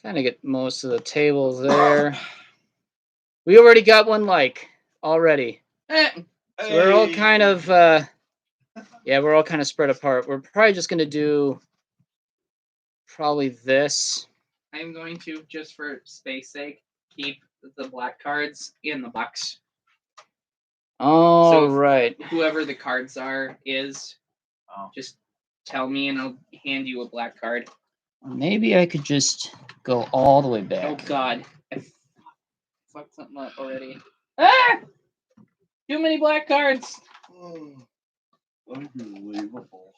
Kind of get most of the tables there. We already got one like already. So we're all kind of we're all kind of spread apart. We're probably just gonna do probably this. I'm going to, just for space sake, keep the black cards in the box. All So right. Whoever the cards are just tell me and I'll hand you a black card. Maybe I could just go all the way back. Oh God, I fucked something up already. Ah! Too many black cards. Unbelievable.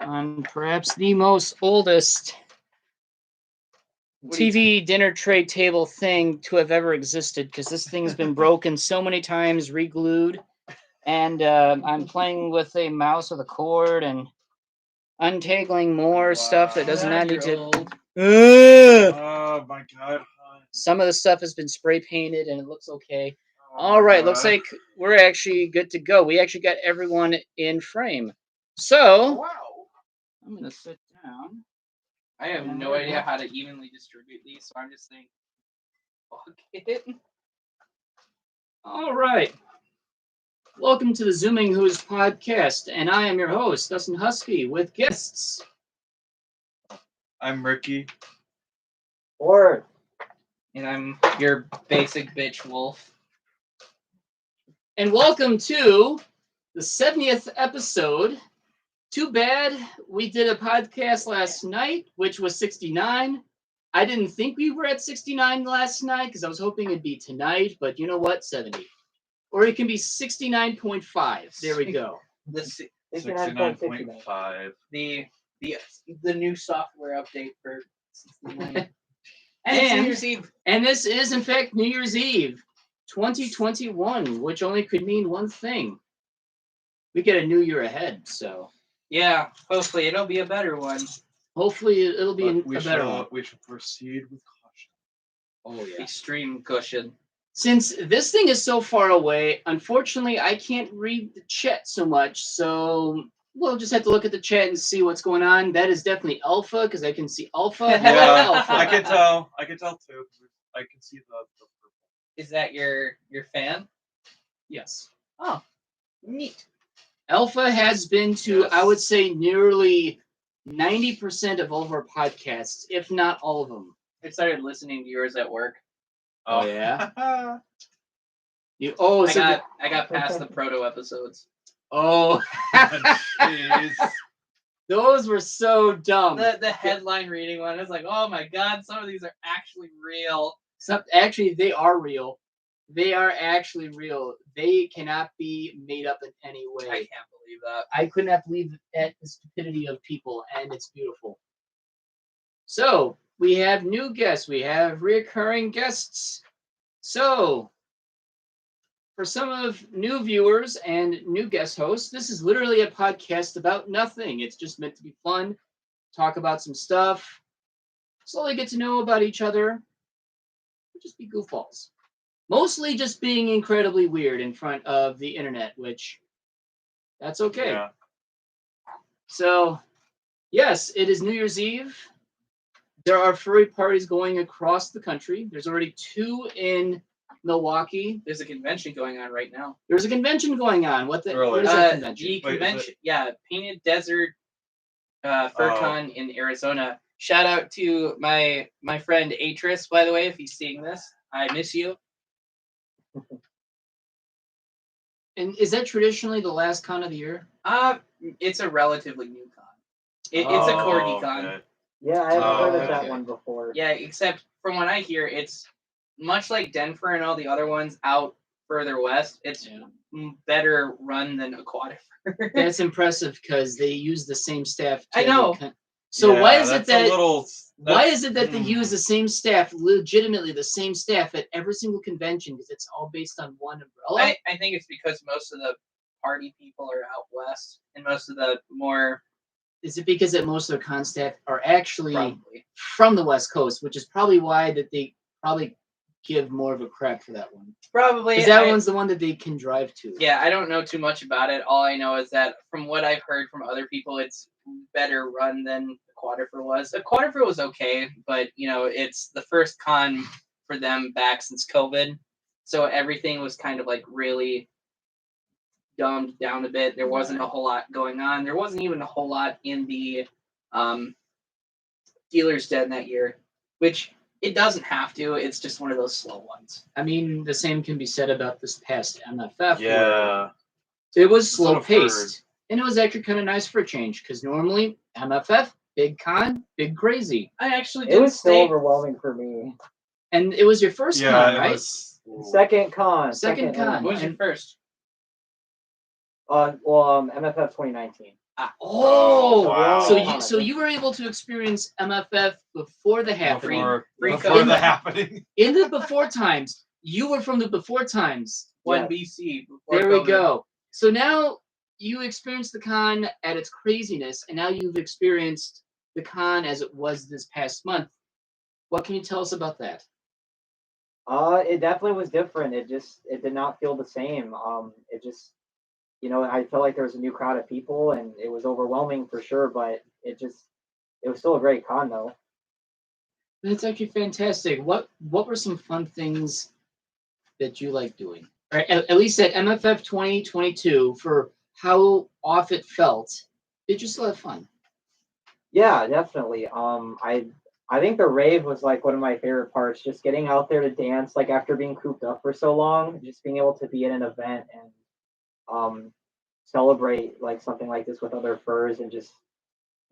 On perhaps the most oldest TV dinner tray table thing to have ever existed, because this thing's been broken so many times, re-glued, and I'm playing with a mouse with a cord and untangling more stuff that doesn't need to. Oh my God. Some of the stuff has been spray painted and it looks okay. All right, looks like we're actually good to go. We actually got everyone in frame. So, wow. I'm gonna sit down. I have no idea how to evenly distribute these, so I'm just saying, fuck it. All right. Welcome to the Zooming Who's podcast, and I am your host, Dustin Husky, with guests. I'm Rickie. Orth. And I'm your basic bitch, Wolfe. And welcome to the 70th episode. Too bad we did a podcast last night, which was 69. I didn't think we were at 69 last night because I was hoping it'd be tonight, but you know what? 70. Or it can be 69.5. There we go. 69.5. The new software update for 69. And New Year's Eve. And this is, in fact, New Year's Eve 2021, which only could mean one thing. We get a new year ahead, so. Yeah, hopefully it'll be a better one. Hopefully it'll be a better one. We should proceed with caution. Oh, yeah. Extreme caution. Since this thing is so far away, unfortunately, I can't read the chat so much, so we'll just have to look at the chat and see what's going on. That is definitely Alpha, because I can see Alpha. Yeah, Alpha. I can tell. I can tell too. I can see the purple. Is that your fan? Yes. Oh, neat. Alpha has been to, Yes. I would say, nearly 90% of all of our podcasts, if not all of them. I started listening to yours at work. Oh, yeah? I I got past the proto episodes. Oh. Jeez. Those were so dumb. The headline reading one is like, oh my God, some of these are actually real. Actually, they are real. They are actually real. They cannot be made up in any way. I can't believe that. I could not believe at the stupidity of people, and it's beautiful. So, we have new guests. We have recurring guests. So, for some of new viewers and new guest hosts, this is literally a podcast about nothing. It's just meant to be fun, talk about some stuff, slowly get to know about each other, just be goofballs. Mostly just being incredibly weird in front of the internet, which that's okay. Yeah. So, yes, it is New Year's Eve. There are furry parties going across the country. There's already 2 in Milwaukee. There's a convention going on right now. There's a convention going on. What is Really? that convention? The Wait, convention, Painted Desert FurCon in Arizona. Shout out to my friend Atris, by the way, if he's seeing this. I miss you. And is that traditionally the last con of the year? It's a relatively new con. It's a corgi con. Okay. Yeah, I've heard of that okay. one before. Yeah, except from what I hear, it's much like Denver and all the other ones out further west. It's better run than Aquatic. That's impressive because they use the same staff. I know. So Yeah, why is it that's that? Why is it that they use the same staff, legitimately the same staff at every single convention? Because it's all based on one umbrella. I think it's because most of the party people are out west, and most of the more. Is it because that most of their con staff are actually Probably. from the West Coast, which is probably why that they probably give more of a crap for that one. Probably. Because that one's the one that they can drive to. Yeah, I don't know too much about it. All I know is that from what I've heard from other people, it's better run than the Quadrifer was. The Quadrifer was okay, but it's the first con for them back since COVID, so everything was kind of like really dumbed down a bit. There wasn't a whole lot going on. There wasn't even a whole lot in the dealer's den that year, which it doesn't have to. It's just one of those slow ones. I mean, the same can be said about this past MFF. Yeah. It was That's slow what I've heard. paced. And it was actually kind of nice for a change, because normally MFF, big con, big crazy. I actually It didn't was so stay. overwhelming for me. And it was your first Yeah, con, it right? was. Second con. Second con. What was your And- first? MFF 2019. Oh, wow. So you were able to experience MFF before the happening. Before the happening. In the before times, you were from the before times. 1 BC. before There we COVID. go. So now you experienced the con at its craziness, and now you've experienced the con as it was this past month. What can you tell us about that? It definitely was different. It did not feel the same. It just, I felt like there was a new crowd of people, and it was overwhelming for sure. But it was still a great con though. That's actually fantastic. What were some fun things that you like doing? Or at least at MFF 2022, for how off it felt, did you still have fun? Yeah, definitely. I think the rave was like one of my favorite parts. Just getting out there to dance, like after being cooped up for so long, just being able to be at an event and celebrate like something like this with other furs, and just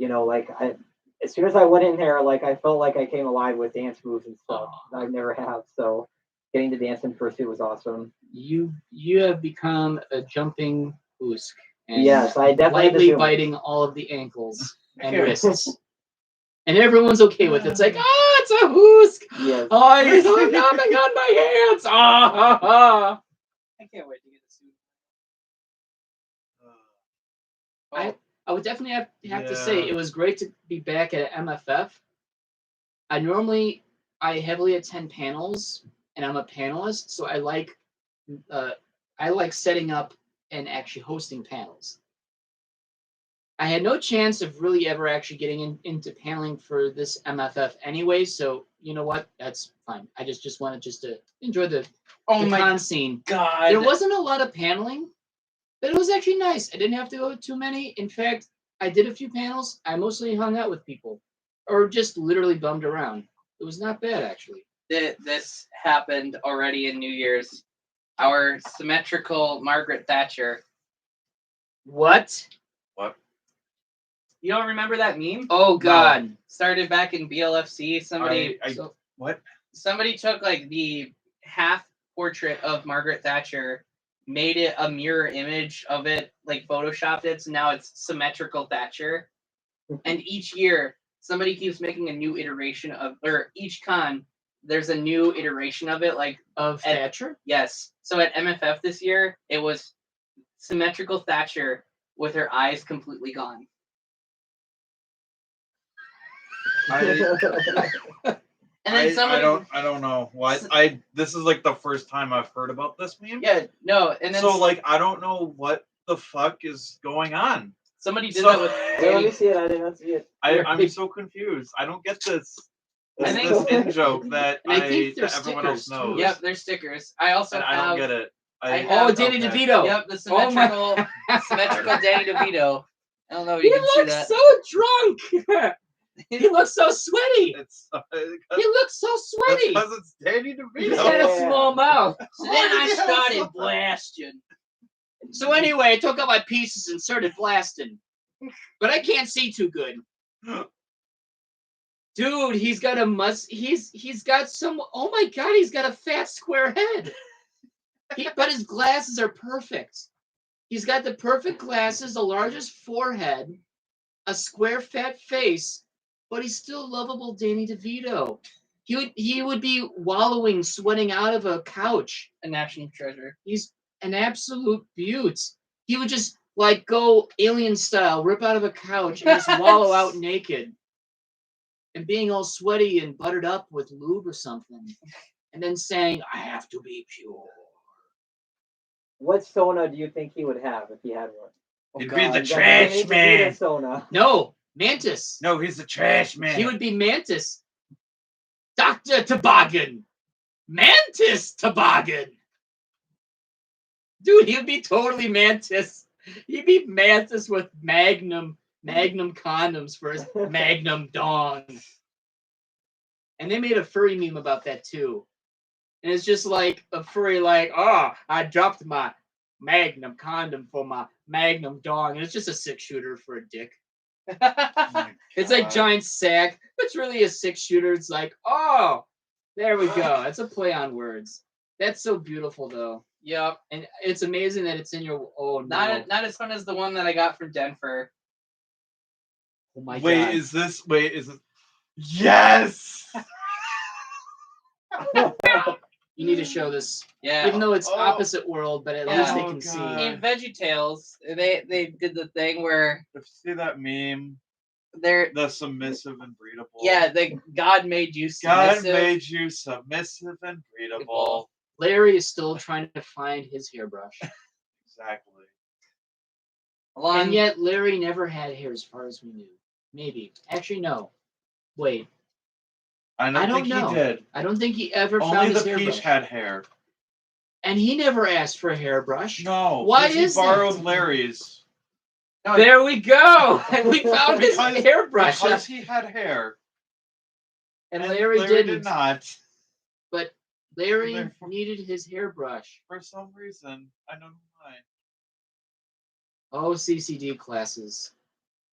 as soon as I went in there, like I felt like I came alive with dance moves and stuff. I never have. So getting to dance in fursuit was awesome. You have become a jumping Hoosk. And Yes, I definitely lightly do. biting all of the ankles and wrists. And everyone's okay with it. It's like, it's a Hoosk. Yes. Oh, he's so numbing on my hands. Ah. I can't wait to get the suit. I would definitely have to say Yeah. it was great to be back at MFF. I heavily attend panels, and I'm a panelist, so I like setting up and actually hosting panels. I had no chance of really ever actually getting into paneling for this MFF anyway, so you know what? That's fine. I just wanted to enjoy the con scene. God. There wasn't a lot of paneling, but it was actually nice. I didn't have to go to too many. In fact, I did a few panels. I mostly hung out with people, or just literally bummed around. It was not bad, actually. This happened already in New Year's. Our symmetrical Margaret Thatcher. What? What? You don't remember that meme? Oh God! Started back in BLFC. Somebody took like the half portrait of Margaret Thatcher, made it a mirror image of it, like photoshopped it, so now it's symmetrical Thatcher. And each year, somebody keeps making a new iteration or each con, there's a new iteration of it, like Of Thatcher? Yes. So at MFF this year, it was symmetrical Thatcher with her eyes completely gone. And then somebody, I don't know why. This is like the first time I've heard about this meme. yeah, no, and then So like I don't know what the fuck is going on. somebody did So- that with Wait, let me see it. I did not see it. I'm so confused. I don't get this. I This, think- this in joke that And I think they're that everyone else stickers, too. knows. Yep, they're stickers. I also And have. I don't get it. I have- Danny okay. DeVito. Yep, the Oh my- symmetrical Danny DeVito. I don't know if He you can see looks that. so drunk. He looks so sweaty. It's He looks so sweaty. because it's Danny He's DeVito. got a Yeah. small mouth. So then I started blasting. So anyway, I took out my pieces and started blasting, but I can't see too good. Dude, he's got a he's got some. Oh my God, he's got a fat square head. But his glasses are perfect. He's got the perfect glasses, the largest forehead, a square fat face, but he's still lovable Danny DeVito. He would be wallowing, sweating out of a couch. A national treasure. He's an absolute beaut. He would just like go alien style, rip out of a couch and just wallow out naked. And being all sweaty and buttered up with lube or something. And then saying, I have to be pure. What Sona do you think he would have if he had one? It'd be the He's got trash Danny DeVito man. Sona. No, Mantis. No, he's the trash man. He would be Mantis. Dr. Toboggan. Mantis Toboggan. Dude, he would be totally Mantis. He'd be Mantis with Magnum condoms for his Magnum dong. And they made a furry meme about that too. And it's just like a furry like, oh, I dropped my Magnum condom for my Magnum dong. And it's just a 6-shooter for a dick. Oh It's like giant sack, but it's really a 6-shooter. It's like, oh, there we go. That's a play on words. That's so beautiful though. Yep. And it's amazing that it's in your Not as fun as the one that I got from Denver. Oh my Wait, god. is this? Yes. You need to show this. Yeah. Even though it's Oh. opposite world, but at least they Oh, can see. God. In VeggieTales, they did the thing where If you see that meme, they're the submissive and breedable. yeah, God made you God submissive. made you submissive and breedable. Larry is still trying to find his hairbrush. Exactly. Along, And yet Larry never had hair as far as we knew. Maybe. Actually, no. Wait. I I don't think know. he did. I don't think he ever found Only his the hairbrush. Peach had hair. And he never asked for a hairbrush. No. Why 'cause is he borrowed that? Larry's? no, There we go. And we found his hairbrush. Because he had hair. And Larry didn't. did not. But Larry Therefore- needed his hairbrush. For some reason. I don't know why. Oh, CCD classes.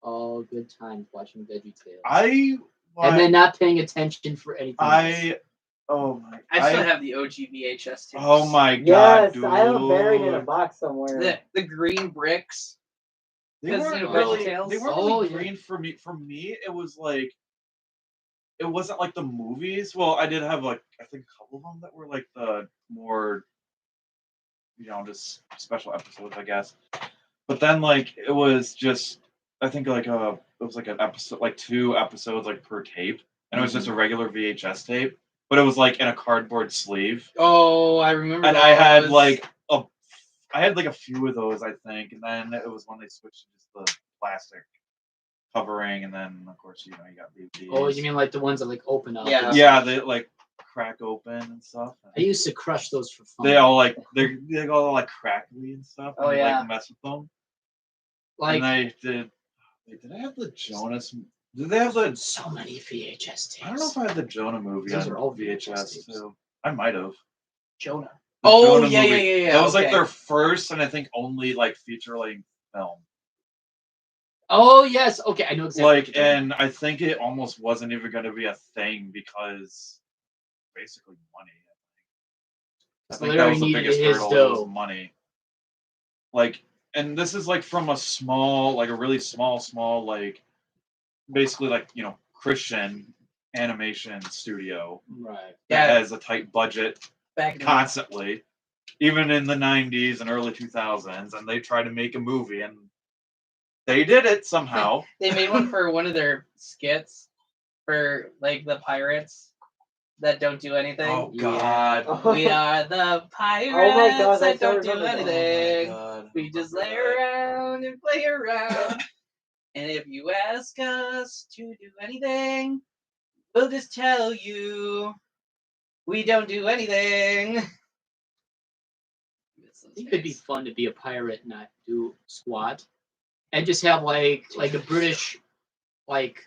All good times watching VeggieTales. Why- And then not paying attention for anything else. Oh my. I still have the OG VHS tapes. Oh my god, Yes, dude. I have it buried in a box somewhere. The green bricks. They Because, weren't you know, really, VeggieTales? they weren't Oh, really yeah. green for me. For me, it was like, it wasn't like the movies. Well, I did have like, I think a couple of them that were like the more, just special episodes, I guess. But then like, it was just, I think like it was like an episode, like 2 episodes like per tape. And it was just a regular VHS tape. But it was like in a cardboard sleeve. Oh, I remember. And I had those. like a few of those, I think, and then it was when they switched to just the plastic covering, and then of course you got DVDs. Oh, you mean like the ones that like open up? Yeah. Yeah, they like crack open and stuff. I used to crush those for fun. They all like they all like crackly and stuff. Oh, and, yeah. like mess with them. like And I did. Wait, did I have the Jonas? Did they have the? so many VHS tapes. I don't know if I had the Jonah movie Those on are all VHS VHS too. I might have. Jonah. The Oh, Jonah yeah, movie. yeah. That was like okay. their first and I think only like feature-length film. Oh yes. Okay, I know exactly. what Like, you're talking and I think it almost wasn't even going to be a thing because basically money. I So think that Larry was the needed biggest his hurdle. dough. It was money. Like, and this is like from a small, like a really small, like basically like Christian animation studio about. Right. that Yeah. has a tight budget back in constantly, even in the 90s and early 2000s, and they try to make a movie and they did it somehow. They made one for one of their skits for like the pirates that don't do anything. Oh Yeah. God. We are the pirates Oh my God, that I still don't do remember that. anything. God. We just lay around and play around. And if you ask us to do anything, we'll just tell you we don't do anything. I think it'd be fun to be a pirate and not do squat, and just have like a British like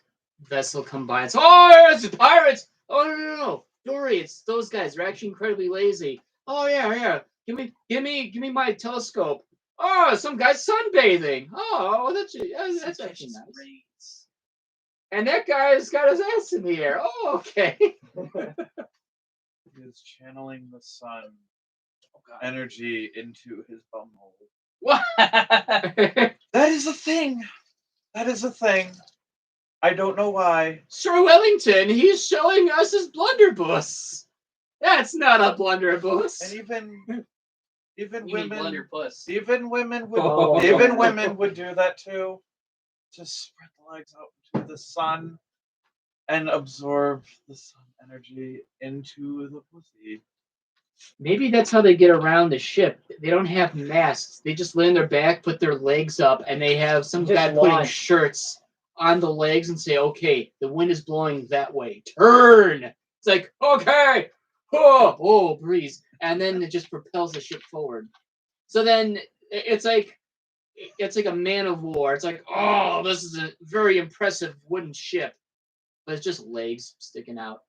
vessel come by and say, "Oh, it's the pirates! Oh no, Dory, it's those guys. They're actually incredibly lazy. Oh yeah. Give me my telescope. Oh, some guy's sunbathing. Oh, that's actually nice. And that guy's got his ass in the air. Oh, okay. He is channeling the sun energy into his bumhole. What? That is a thing. That is a thing. I don't know why. Sir Wellington, he's showing us his blunderbuss. That's not a blunderbuss. And even You mean women, blunderpuss. even women would, Oh. even women would do that too. Just spread the legs out into the sun and absorb the sun energy into the pussy. Maybe that's how they get around the ship. They don't have masts. They just lay on their back, put their legs up, and they have some Just guy putting launch. shirts on the legs and say, okay, the wind is blowing that way. Turn. It's like, okay, oh, breeze. And then it just propels the ship forward. So then it's like a man of war. It's like, oh, this is a very impressive wooden ship. But it's just legs sticking out.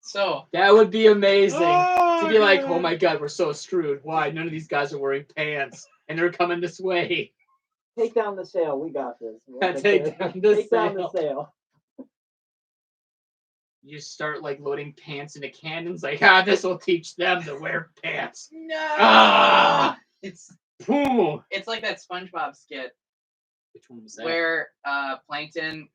So That would be amazing. Oh, To be like, God. oh my god, we're so screwed. Why? None of these guys are wearing pants. And they're coming this way. Take down the sail. We got this. Take down the Take down the sail. sail. You start like loading pants into cannons. Like, this will teach them to wear pants. no, It's it's like that SpongeBob skit Which one was that? where Plankton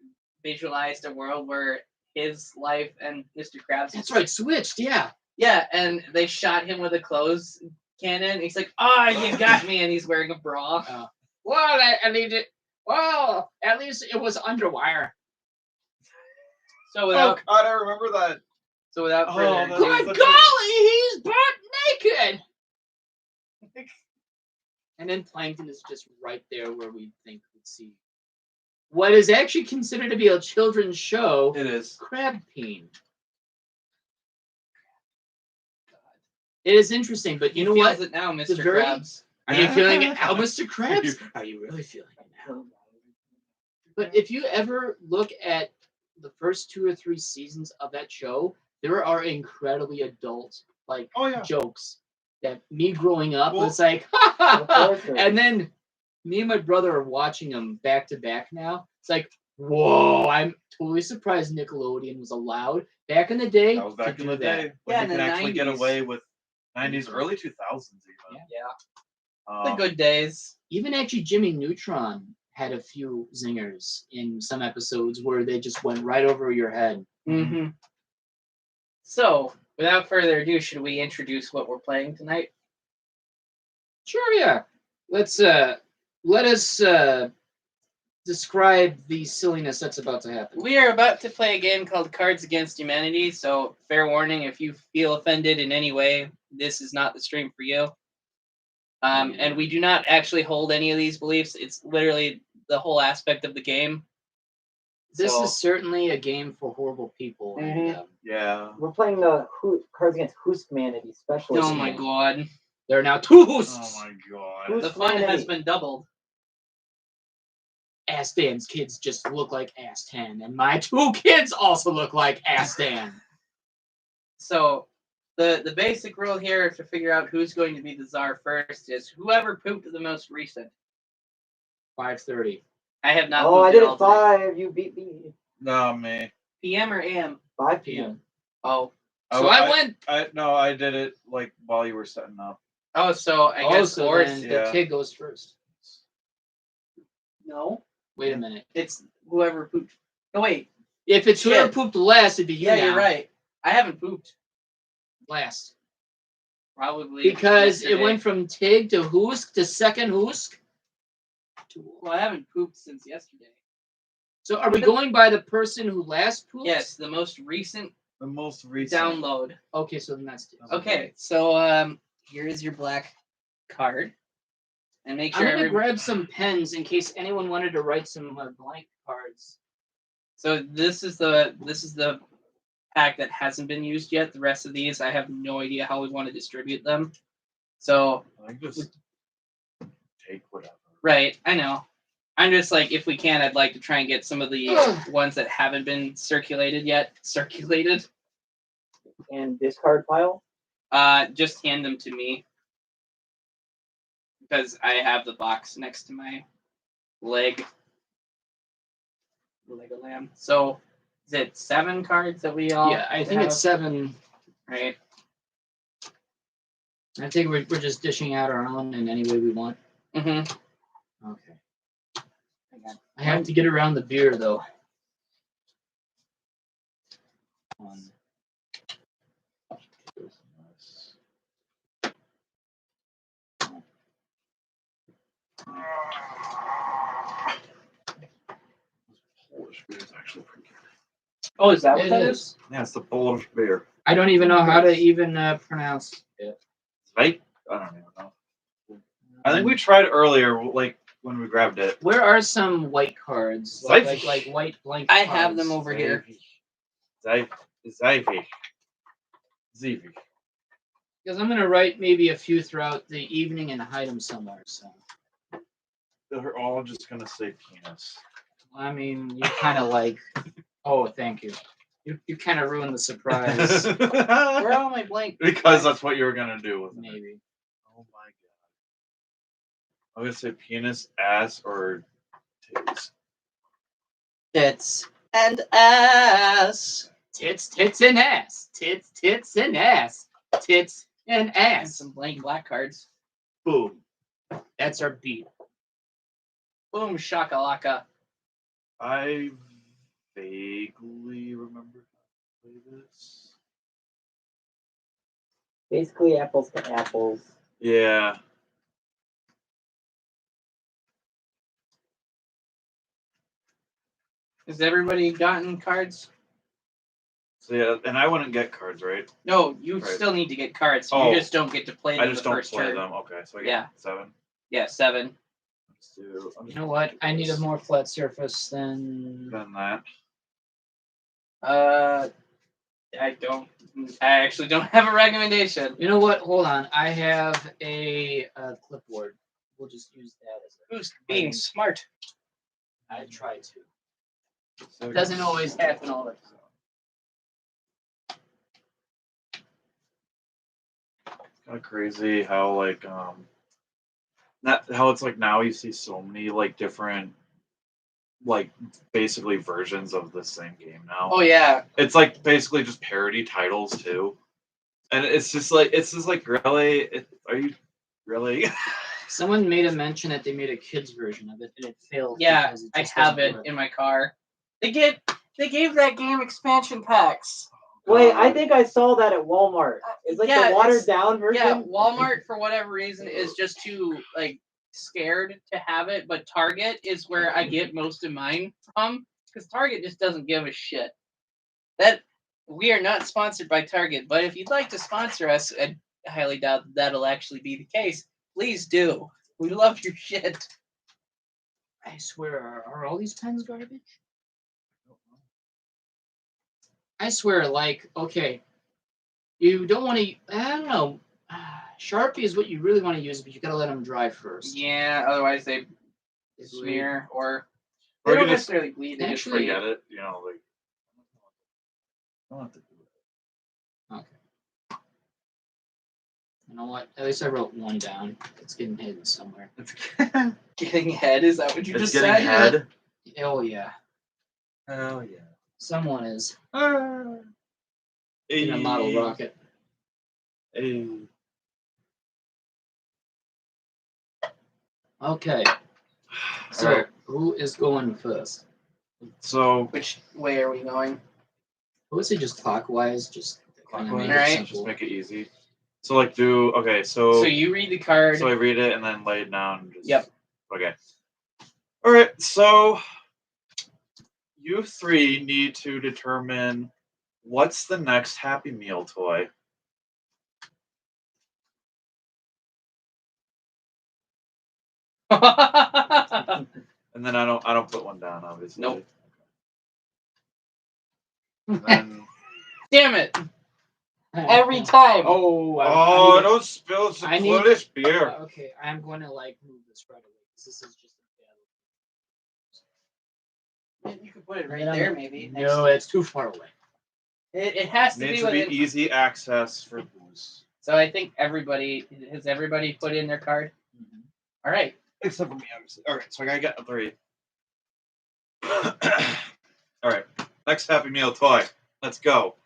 visualized a world where his life and Mr. Krabs. That's right, switched. Yeah. Yeah, and they shot him with a clothes cannon. He's like, "Oh, you got me!" And he's wearing a bra. Well, I need it. Well, at least it was underwire. So without Oh God, I remember that. without Oh, further that's ado, By such golly, he's butt naked. And then Plankton is just right there where we think we'd see what is actually considered to be a children's show, It is. Crab Peen. It is interesting, but you know feels what? it now, The Mr. very- Krabs. Are you feeling it now, Mr. Krabs? Are you really feeling it now? But if you ever look at the first 2 or 3 seasons of that show, there are incredibly adult Oh yeah. jokes that me growing up Well, was like, Of course there and is. then me and my brother are watching them back to back now. It's like, whoa! I'm totally surprised Nickelodeon was allowed back in the day That was back to in do the that. day when Yeah, you in can the actually get 90s. away with 90s, early 2000s even. Yeah, the good days. Even actually, Jimmy Neutron had a few zingers in some episodes where they just went right over your head. Mm-hmm. So, without further ado, should we introduce what we're playing tonight? Sure, yeah. Let us describe the silliness that's about to happen. We are about to play a game called Cards Against Humanity, so fair warning, if you feel offended in any way, this is not the stream for you. And we do not actually hold any of these beliefs. It's literally the whole aspect of the game. This So- is certainly a game for horrible people. And, Yeah. We're playing the Cards Against Hoosk specialist. Oh my god. there are now 2 Hoosks. Oh my God. Who's- The fun has Humanity. been doubled. Asdan's kids just look like Astan, and my 2 kids also look like Asdan. So, the basic rule here to figure out who's going to be the czar first is whoever pooped the most recent. 5:30. I have not Oh, I pooped did at all it today. 5. You beat me. No, me. PM or AM? 5 PM. p.m. Oh. So I went. I did it like while you were setting up. Oh, so I guess so Orth. then yeah. the kid goes first. No. Wait a minute. It's whoever pooped. No, wait. If it's whoever Shit. pooped last, it'd be you Yeah, now. you're right. I haven't pooped. Last. Probably. Because it yesterday. went from Tig to Hoosk to second Hoosk. Well, I haven't pooped since yesterday. So are we going by the person who last pooped? Yes, the most recent The most recent. download. Okay, so then that's Tig. Okay, so here is your black card, and make sure I'm gonna grab some pens in case anyone wanted to write some blank cards. So this is the pack that hasn't been used yet. The rest of these, I have no idea how we want to distribute them. So I think just take whatever. right, I know. I'm just like, if we can, I'd like to try and get some of the ones that haven't been circulated yet circulated. And discard pile. Just hand them to me because I have the box next to my leg. Legoland. So is it 7 cards that we all? Yeah, I think it's 7. Right. I think we're just dishing out our own in any way we want. Mm-hmm. Okay. I have to get around the beer though. Polish beer is actually pretty good. Oh, is that what It that is. is? Yeah, it's the Polish beer. I don't even know how to even pronounce it. Right? I don't even know. I think we tried earlier. Like when we grabbed it. Where are some white cards? Like white blank I cards? have them over here. Zivy. Because I'm gonna write maybe a few throughout the evening and hide them somewhere. So They're all just gonna say penis. I mean, you kind of like. Oh, thank you. You kind of ruined the surprise. Where are all my blank? Because that's what you were gonna do with it. Maybe. Oh my god. I'm gonna say penis, ass, or titties. Tits and ass. Tits, and ass. Tits, and ass. Tits and And ass. some blank black cards. Boom. That's our beat. Boom shakalaka. I vaguely remember how to play this. Basically, apples to apples. Yeah. Has everybody gotten cards? So yeah, and I wouldn't get cards, right? No, you Right. still need to get cards. Oh. You just don't get to play them I just the don't first play turn. them. Okay, so I get Yeah. 7. Yeah, 7. Let's do. You know what? I need a more flat surface than. Than that. I actually don't have a recommendation. You know what? Hold on. I have a clipboard. We'll just use that as a. Who's being smart? I try to. So It doesn't always happen all the time. Kind of crazy how like not how it's like now you see so many like different like basically versions of the same game now. Oh yeah. It's like basically just parody titles too, and it's just like really, are you really? Someone made a mention that they made a kids version of it and it failed. Yeah, because it I just have doesn't it work. in my car. They gave that game expansion packs. Wait, I God. think I saw that at Walmart. It's like Yeah, the watered it's- down version. Yeah, Walmart for whatever reason is just too like scared to have it, but Target is where I get most of mine from because Target just doesn't give a shit. That we are not sponsored by Target, but if you'd like to sponsor us, I highly doubt that'll actually be the case. Please do. We love your shit. I swear, are all these pens garbage? I swear, like, okay, you don't want to. I don't know. Sharpie is what you really want to use, but you gotta let them dry first. Yeah, otherwise they They bleed. smear or Or they you don't can just- necessarily bleed. They just Actually- forget. Forget it, you know, like. I don't have to do it. Okay. You know what? At least I wrote one down. It's getting hidden somewhere. Getting head, is that what you It's just getting said? head. Oh yeah, Hell yeah. someone is Hey. in a model rocket. Hey. Okay. So Alright. who is going first? So Which way are we going? I would say just clockwise, just kind of clockwise, make it Alright. just simple. make it easy. So like do okay. So you read the card. So I read it and then lay it down. And just, Yep. Okay. All right. So you three need to determine what's the next Happy Meal toy. And then I don't put one down, obviously. Nope. And then, Damn it! Every time. Oh, oh, I don't spill some I need- Polish beer. Okay, I'm going to like move this right away because this is just a You could put it right Yeah, there, maybe. bad. No, it's too far away. It has to Needs be to be within. easy access for booze. So I think everybody has everybody put in their card. All right. Except for me, obviously. All right, so I got 3. All right, next Happy Meal toy. Let's go.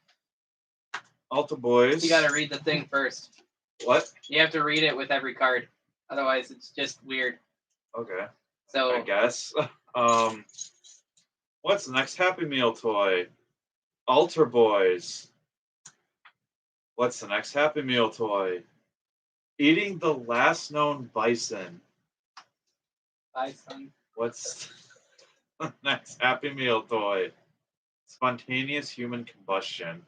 Alta Boys. You got to read the thing first. What? You have to read it with every card. Otherwise, it's just weird. Okay, I So guess. What's the next Happy Meal toy? Altar Boys. What's the next Happy Meal toy? Eating the last known bison. bye, son. What's the next Happy Meal toy? Spontaneous human combustion.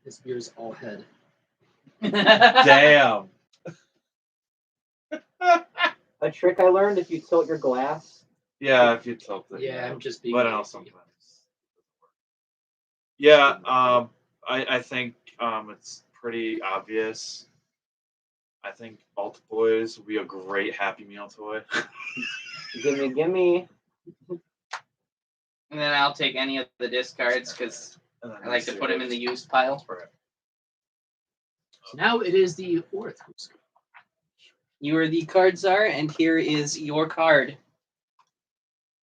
This beer's all head. Damn. A trick I learned: if you tilt your glass. Yeah, if you tilt it. Yeah, I'm just being. But I know sometimes. Yeah, I think it's pretty obvious. I think Alt Boys will be a great Happy Meal toy. Gimme. And then I'll take any of the discards because I like to put them in the used pile. So now it is the Orth Hoosk. You are the card czar, and here is your card.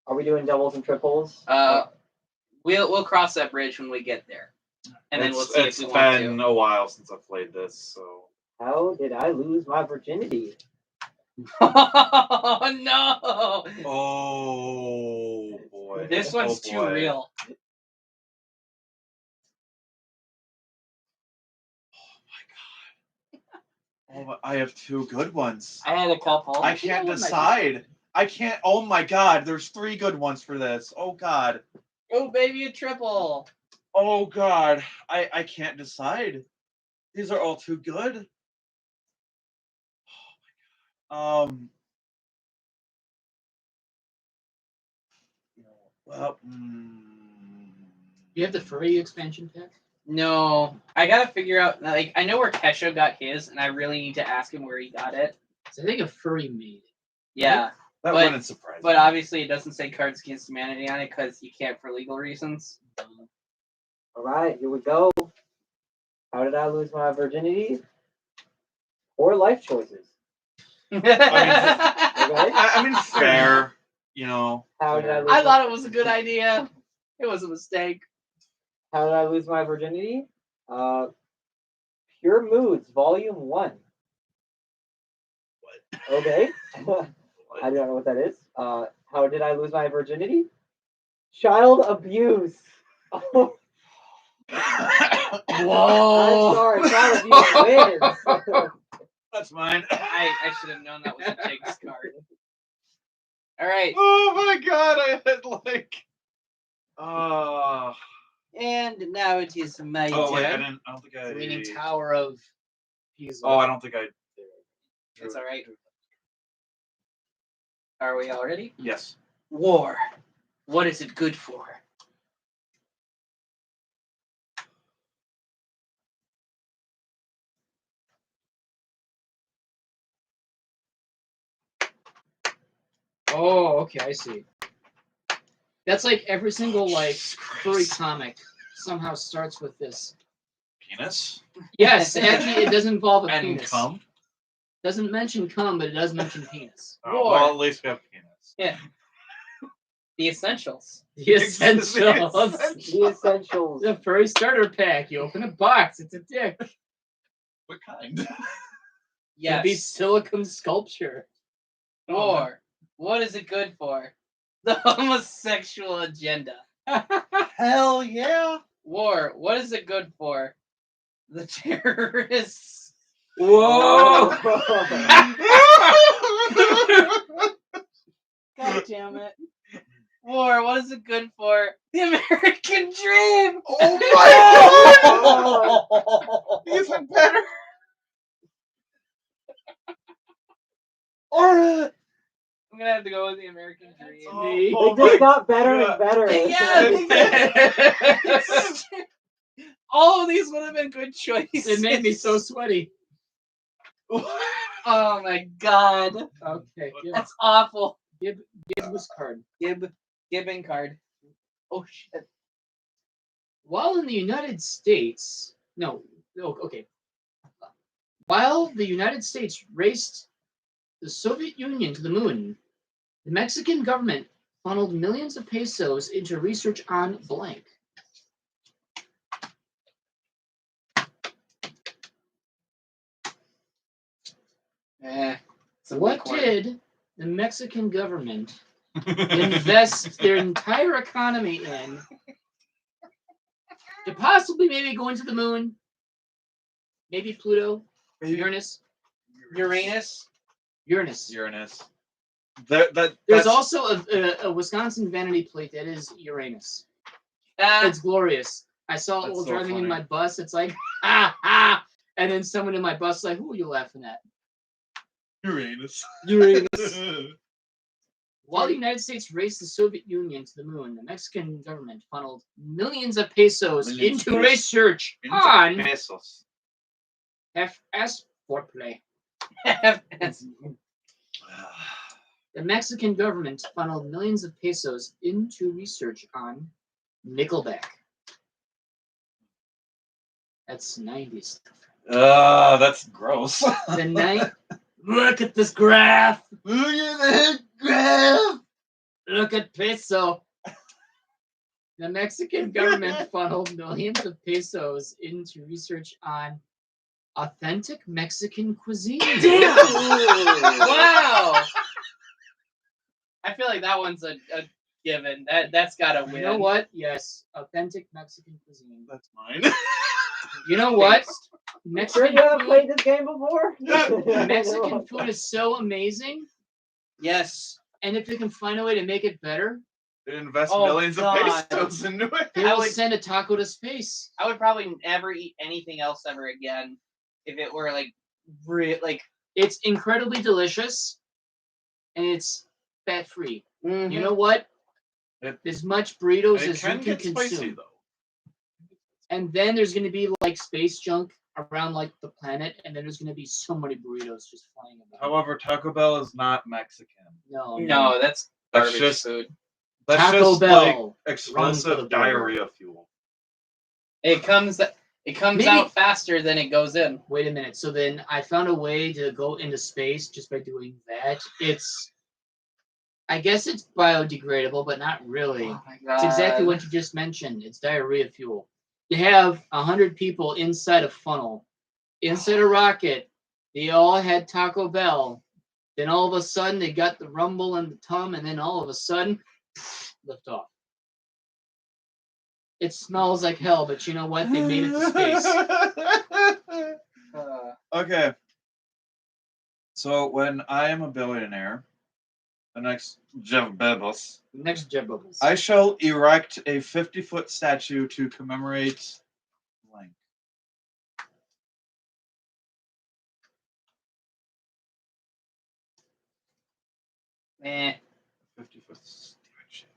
Are we doing doubles and triples? We'll cross that bridge when we get there, and then we'll see if we want It's been a while since I've played this, so. How did I lose my virginity? Oh no! Oh boy. This one's too real. Oh, I have two good ones. I had a couple. I can't decide. I can't. Oh my god, there's three good ones for this. Oh god. Oh baby, a triple. Oh god. I can't decide. These are all too good. Oh my god. Well, You have the furry expansion pack? No, I gotta figure out. Like, I know where Kesha got his, and I really need to ask him where he got it. So I think a furry made it. Yeah, that but- wouldn't surprise me. but obviously it doesn't say Cards Against Humanity on it because you can't for legal reasons. All right, here we go. How did I lose my virginity? Or life choices. I mean, fair. You know. How did I lose? I thought it was a good idea. It was a mistake. How did I lose my virginity? Pure Moods, Volume 1. What? Okay. I don't know what that is. How did I lose my virginity? Child abuse. Whoa. I'm sorry, child abuse wins. That's mine. I should have known that was a Jake's card. All right. Oh my god, I had like. And now it is my Oh wait, I turn. don't think I. The Leaning Tower of Pisa. Oh, I don't think I. It's all right. Are we all ready? Yes. War. What is it good for? Oh, okay, I see. That's like every single like furry comic somehow starts with this. Penis. Yes, actually, it does involve a And penis. cum. Doesn't mention cum, but it does mention penis. Oh, War. well, at least we have penis. Yeah. The essentials. The essentials. The essentials. The furry starter pack. You open a box. It's a dick. What kind? It'd be Yes. silicone sculpture. War. What is it good for? The homosexual agenda. Hell yeah. War. What is it good for? The terrorists. Whoa! God damn it. War. What is it good for? The American dream. Oh my god! Even better. I'm gonna have to go with the American dream. Oh They just my got better God. and better. All of these would have been good choices. It made me so sweaty. Oh my god. Okay, That's awful. give this card. Gibbon card. Oh shit. While in the United States, okay. While the United States raced the Soviet Union to the moon, the Mexican government funneled millions of pesos into research on blank. What did the Mexican government invest their entire economy in to possibly maybe going to the moon? Maybe Pluto? Uranus? Uranus. Uranus. There's That's also a Wisconsin vanity plate that is Uranus. It's glorious. I saw it That's while so driving in funny. my bus. It's like, ha ha! And then someone in my bus like, who are you laughing at? Uranus. While the United States raced the Soviet Union to the moon, the Mexican government funneled millions of pesos Millions into of research on Pesos. FS foreplay. That's- The Mexican government funneled millions of pesos into research on Nickelback. That's 90s stuff. That's gross. The night. Look at this graph. Look at that graph. Look at peso. The Mexican government funneled millions of pesos into research on authentic Mexican cuisine. Wow. I feel like that one's a given. That's gotta win. You know what? Yes, authentic Mexican cuisine. That's mine. You know what? Taste. Sure, Mexican you haven't food, played this game before? Mexican food is so amazing, Yes. and if they can find a way to make it better, They invest Oh, millions God. of pesos into it. they I will would- send a taco to space. I would probably never eat anything else ever again if it were like It's incredibly delicious, and it's fat-free. mhm. You know what? It- As much burritos It as you can can get spicy consume. though. And then there's going to be like space junk around like the planet, and then there's going to be so many burritos just flying about. However, Taco Bell is not Mexican. No, No, that's That's garbage just- food. That's Taco just Bell. like Run for the explosive border. diarrhea fuel. It comes Maybe- out faster than it goes in. Wait a minute. So then I found a way to go into space just by doing that. I guess it's biodegradable, but not really. Oh my god. It's exactly what you just mentioned. It's diarrhea fuel. You have 100 people inside a funnel, inside a rocket. They all had Taco Bell. Then all of a sudden they got the rumble and the tum, and then all of a sudden, lift off. It smells like hell, but you know what? They made it to space. Okay. So when I am a billionaire, the next Jeff Bezos, Next Jebbles. I shall erect a 50-foot statue to commemorate blank. Eh. 50-foot statue.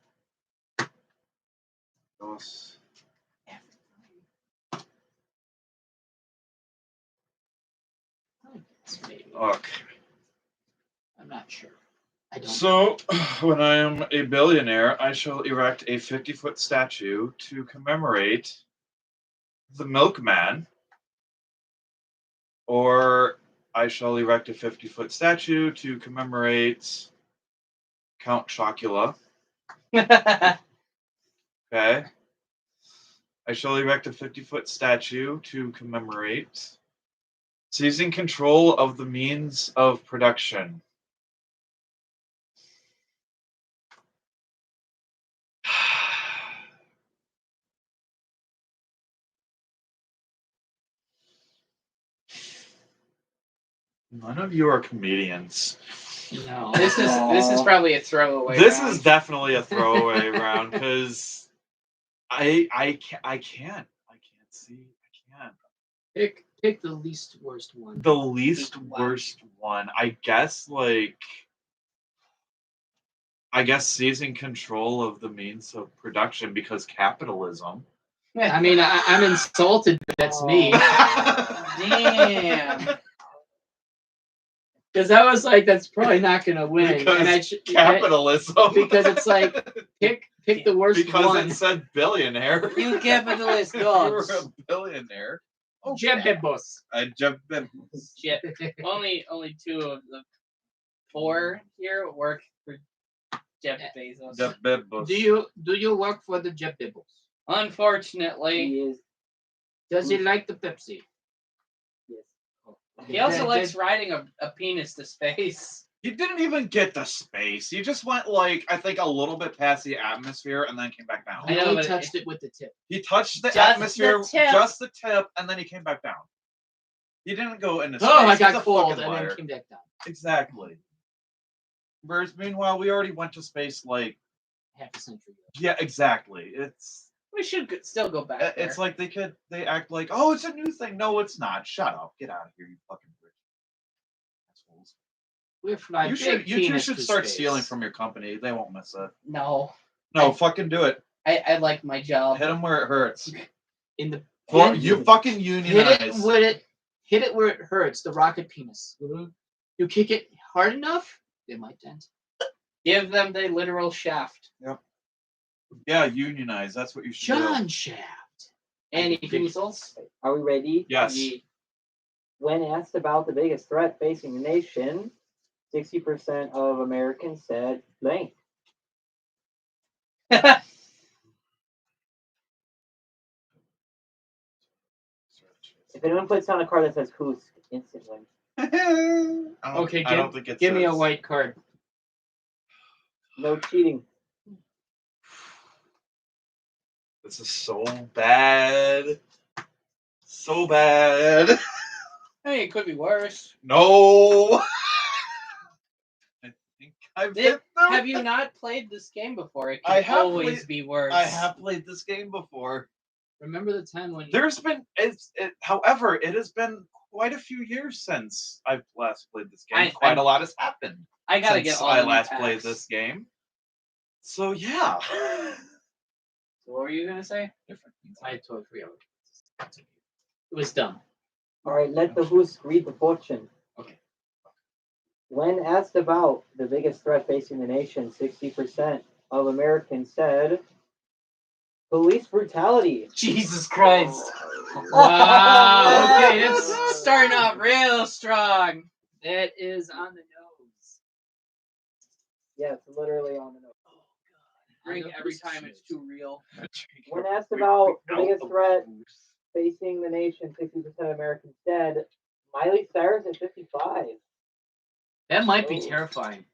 Dos. Maybe. Okay. I'm not sure. I don't. So, when I am a billionaire, I shall erect a 50-foot statue to commemorate the milkman, or I shall erect a 50-foot statue to commemorate Count Chocula. Okay. I shall erect a 50-foot statue to commemorate seizing control of the means of production. None of you are comedians. No. This is probably a throwaway. This round. is definitely a throwaway round because I can't see. I can't. Pick the least worst one. The least Pick one. worst one, I guess seizing control of the means of production because capitalism. I mean, I'm insulted, but that's me. Damn. Because I was like, that's probably not going to win. Because and capitalism. because it's like, pick the worst because one. it said billionaire. You capitalist You're dogs. a billionaire. Jebebos. Jeff Shit. Only two of the four here work for Jeff Bezos. Bezos. Do you work for the Jebebos? Unfortunately, He is. Does he like the Pepsi? Yes. he also Does- likes riding a penis to space. He didn't even get to space. He just went I think a little bit past the atmosphere and then came back down. He I know, only but touched it with the tip. He touched the Just the atmosphere, tip. just the tip, and then he came back down. He didn't go into space. Oh, I He's got a cold fucking and liar. then came back down. Exactly. Whereas, meanwhile, we already went to space Half a century ago. yeah, exactly. It's We should still go back. It's there. like they act like, oh, it's a new thing. No, it's not. Shut up. Get out of here, you fucking rich assholes. We fly You big two penis should to start space. stealing from your company. They won't miss it. No, No, fucking do it. I like my job. Hit them where it hurts. in the For, hit- you fucking hit unionize. hit it where it hurts. The rocket penis. You kick it hard enough, it might dent. Give them the literal shaft. Yeah, unionize. That's what you should do. John Shaft. Any pencils? Are we ready? Yes. When asked about the biggest threat facing the nation, 60% of Americans said blank. If anyone puts down a card that says Hoosk, instant win. Okay, I don't think it give me a says. white card. No cheating. This is so bad. So bad. Hey, it could be worse. No. I think I've Did- hit them. Have you not played this game before? It I can have always played- be worse. I have played this game before. Remember the time when There's been, however, it has been quite a few years since I've last played this game. Quite a lot has happened I gotta since get all I the new last packs. played this game. So yeah. What were you gonna say? Different things. I totally forgot. It was dumb. All right, let the Hoosk read the fortune. Okay. When asked about the biggest threat facing the nation, 60% of Americans said police brutality. Jesus Christ! Wow. Okay, it's starting off real strong. That is on the nose. Yeah, it's literally on the note. Drink I know every this time shit. it's too real. When asked about the biggest threat facing the nation, 60% of Americans said Miley Cyrus at 55. That might be Oh. terrifying.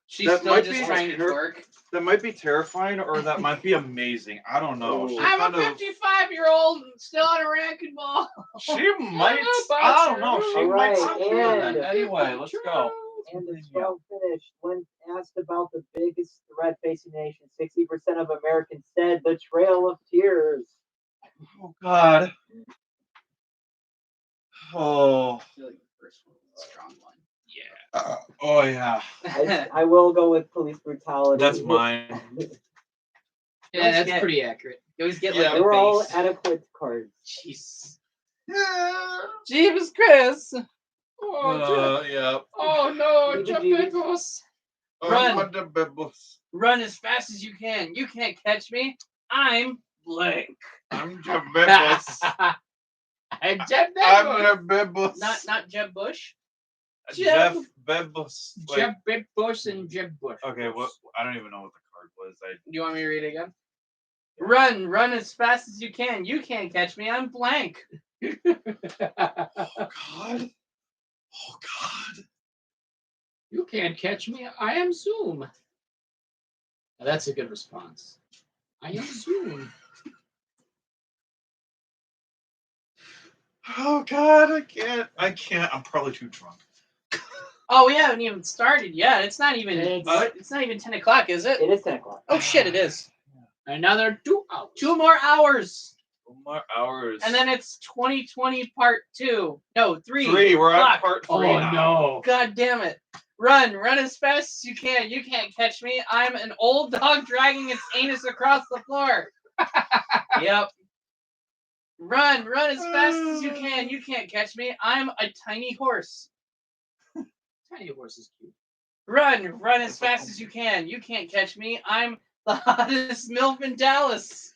She's That still might just be trying to her- work. That might be terrifying, or that might be amazing. I don't know. Ooh. She I'm kind a of- 55-year-old still on a racquetball. She might. about I don't know. you? She All might. right, sound good. and- Anyway, let's go. And the strong finish. When asked about the biggest threat facing the nation, 60% of Americans said the Trail of Tears. Oh God. Oh. I feel like the first one was a strong one. Oh yeah. I will go with police brutality. That's mine. Yeah, that's get- pretty accurate. You always get Yeah. like They the were all face. adequate cards. Jeez. Jeebus Chris. Yeah. Oh no, Jeebus, jump jeebus. back, boss. Run. What the bibbles? Run as fast as you can. You can't catch me. I'm blank. I'm the bibbles. And Jeb I'm Bezos. the bibbles. Not Jeb Bush. Jeff Bibbles. Wait, Jeb Bush and Jeb Bush. okay, what? I don't even know what the card was. You want me to read it again? Run as fast as you can. You can't catch me. I'm blank. Oh God. Oh God. You can't catch me. I am Zoom. Now that's a good response. I am Zoom. Oh God, I can't. I'm probably too drunk. Oh, we haven't even started yet. It's not even. It's- It's not even 10 o'clock, is it? It is 10 o'clock. Oh shit! It is. Another 2 hours. 2 more hours, 2 more hours. and then it's 2020 part 2. No, 3. 3. We're on Fuck. part 3 Oh now. no. God damn it! Run as fast as you can. You can't catch me. I'm an old dog dragging its anus across the floor. Yep. Run as fast as you can. You can't catch me. I'm a tiny horse. Tiny horse is cute. Run as fast as you can. You can't catch me. I'm the hottest MILF in Dallas.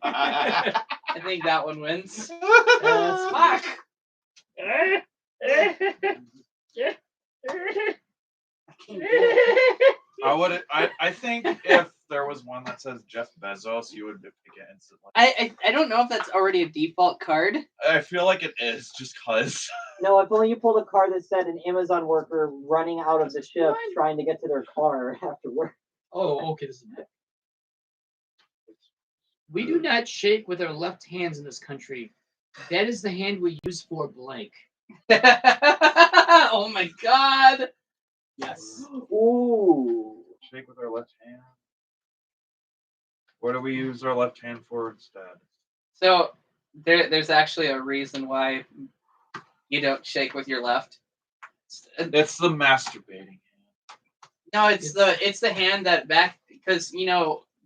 I think that one wins. Fuck. I think if there was one that says Jeff Bezos, you would pick it instantly. I don't know if that's already a default card. I feel like it is just cause. No, if only you pulled a card that said an Amazon worker running out of the ship trying to get to their car after work. Oh, okay. This is bad. We do not shake with our left hands in this country. That is the hand we use for blank. Oh my god. Yes. Ooh. Shake with our left hand. What do we use our left hand for instead? So there's actually a reason why you don't shake with your left. It's the masturbating hand. No, it's the hand that back because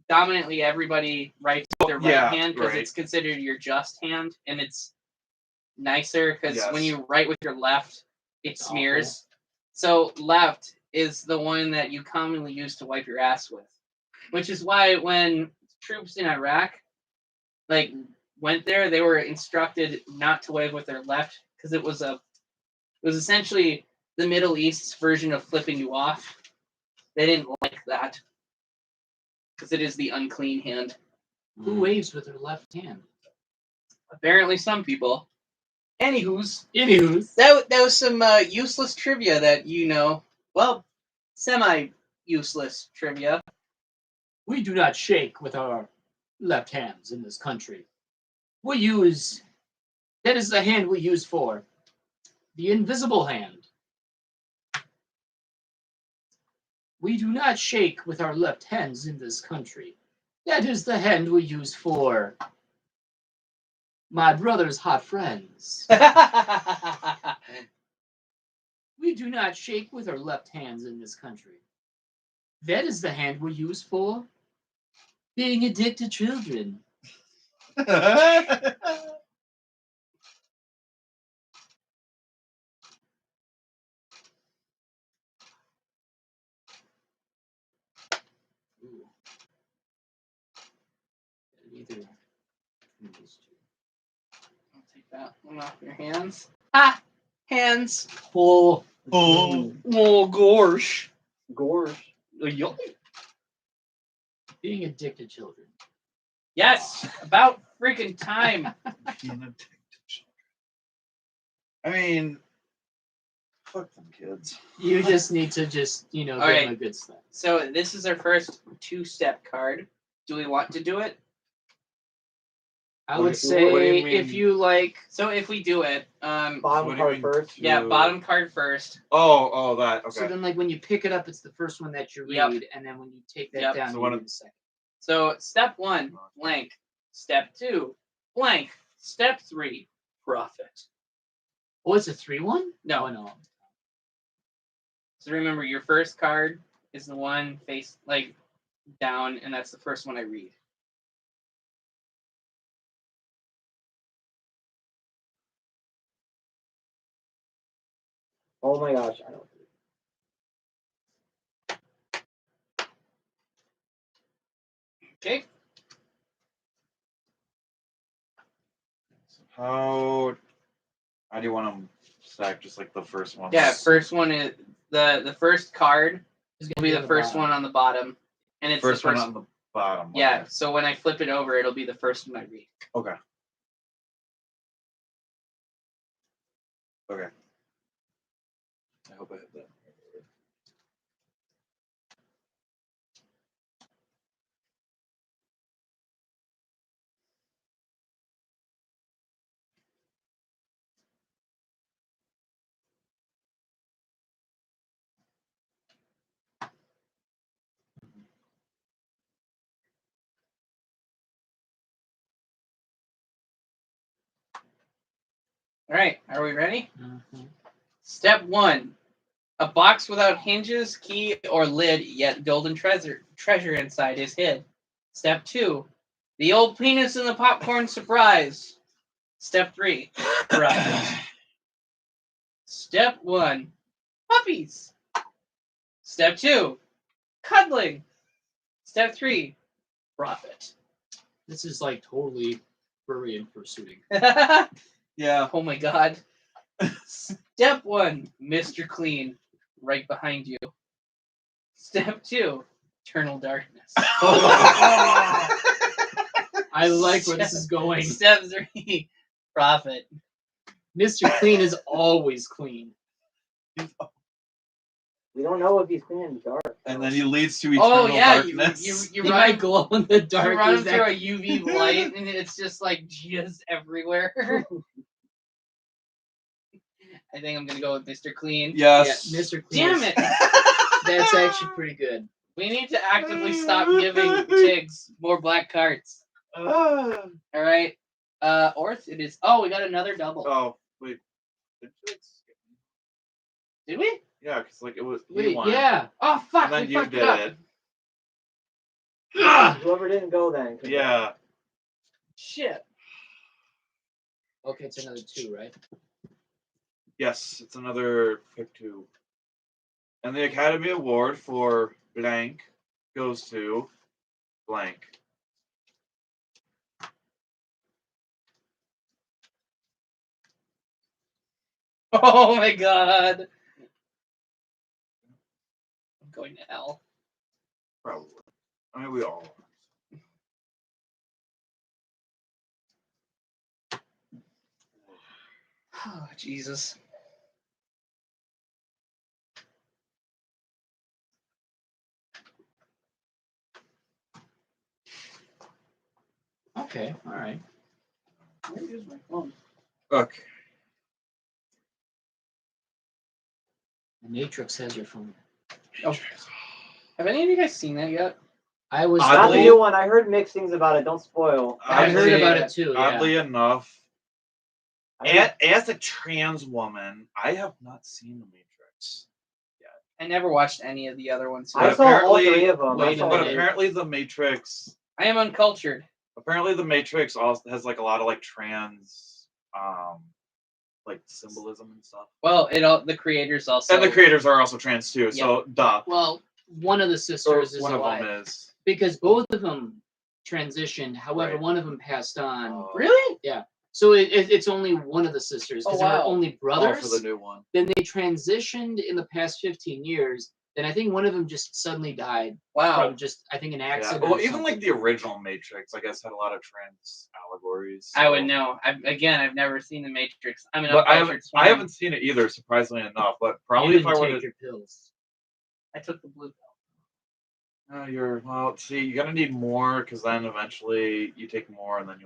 dominantly everybody writes with their right hand because it's considered your just hand and it's nicer because when you write with your left it smears. Awful. So left is the one that you commonly use to wipe your ass with, which is why when troops in Iraq went there, they were instructed not to wipe with their left because it was essentially the Middle East's version of flipping you off. They didn't like that because it is the unclean hand. Who waves with their left hand? Apparently, some people. Anywho's, That that was some useless trivia that well, semi-useless trivia. we do not shake with our left hands in this country. That is the hand we use for the invisible hand. We do not shake with our left hands in this country. That is the hand we use for my brother's hot friends. We do not shake with our left hands in this country. That is the hand we use for being addicted children. Ooh. Either of these two. I'll take that one off your hands. Ah, hands. Oh, Oh, gosh. Gorge. being addicted children. Yes, about freaking time. I mean, fuck them kids. You just need to give them a good step. So this is our first 2-step card. Do we want to do it? I What would do you say mean? if you like. So if we do it, Bottom What do you card mean? first. yeah, bottom card first. Oh, that. Okay. So then, when you pick it up, it's the first one that you read, Yep. and then when you take that Yep. down, So you what read the second. So step 1, blank. Step 2, blank. Step 3, profit. Oh, it's a 3-1? No. Oh, no. So remember, your first card is the one face down, and that's the first one I read. Oh my gosh, I don't. Okay. How do you want them stacked? Just like the first one? Yeah, first one is the first card It's will gonna be on the first bottom. one on the bottom, and it's First the first one on the bottom. Yeah. Okay. So when I flip it over, it'll be the first one I read. Okay. Okay. I hope I have that. All right. Are we ready? Mhm. Step 1. A box without hinges, key, or lid, yet golden treasure inside is hid. Step 2. The old penis in the popcorn surprise. Step 3. Profit. Step 1. Puppies. Step 2. Cuddling. Step 3. Profit. This is totally furry and pursuing. Yeah. Oh my god. Step 1. Mr. Clean. Right behind you. Step 2. Eternal darkness. I like where this is going. Step 3. Profit. Mr. Clean is always clean. We don't know if he's clean in the dark. And then he leads to eternal Oh yeah, darkness. you He run might glow in the dark. You run Is him through a that- UV light, and it's just jizz everywhere. I think I'm gonna go with Mr. Clean. Yes. Yeah, Mr. Clean. Damn is- it! That's actually pretty good. We need to actively stop giving Tiggs more black cards. All right. Orth, it is. Oh, we got another double. Oh, wait. Did you skip me? Did we? Yeah, because like it was. Wait, won, yeah. Oh, fuck. And then we you fucked did up. it. Whoever didn't go then. Yeah. Shit. Okay, it's another 2, right? Yes, it's another pick 2. And the Academy Award for blank goes to blank. Oh my god. I'm going to hell. Probably. I mean, we all are. Oh, Jesus. Okay, all right. Where is my phone? Okay. The Matrix has your phone. Oh. Have any of you guys seen that yet? I was. Not the Oddly- new one. I heard mixed things about it. Don't spoil. I heard Oddly- about it too. Yeah. Oddly enough, I heard- as a trans woman, I have not seen The Matrix. I never watched any of the other ones. So I But saw all apparently- 3 of them. wait a But minute. apparently, The Matrix. I am uncultured. Apparently, The Matrix also has like a lot of like trans, like symbolism and stuff. Well, the creators also. And the creators are also trans too. So, duh. Well, one of the Or sisters is one of alive them is. because both of them transitioned. However, Right. one of them passed on. Oh. Really? So it's only one of the sisters because Oh, there were wow. only Oh, brothers. for the new one. Then they transitioned in the past 15 years. Then I think one of them just suddenly died Wow. from just I think an Yeah. accident. Well, or even like something. the original Matrix, I guess, had a lot of trans allegories. I would so- know. I've never seen The Matrix. I'm an But I uncultured haven't, I swine. haven't seen it either, surprisingly enough. But You probably if I didn't were take to, your pills. I took the blue pill. well, see, you're gonna need more because then eventually you take more and then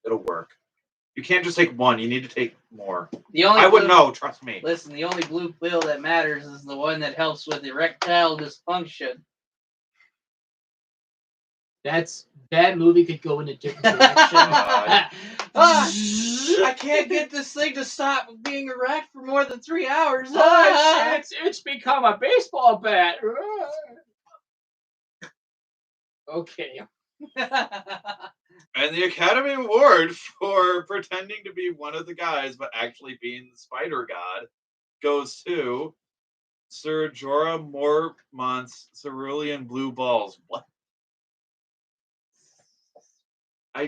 it'll work. You can't just take one. You need to take more. The only I would blue- know. Trust me. Listen, the only blue pill that matters is the one that helps with erectile dysfunction. That movie could go in a different direction. I can't get this thing to stop being erect for more than 3 hours. It's become a baseball bat. Okay. And the Academy Award for pretending to be one of the guys but actually being the Spider God goes to Sir Jorah Mormont's cerulean blue balls. What?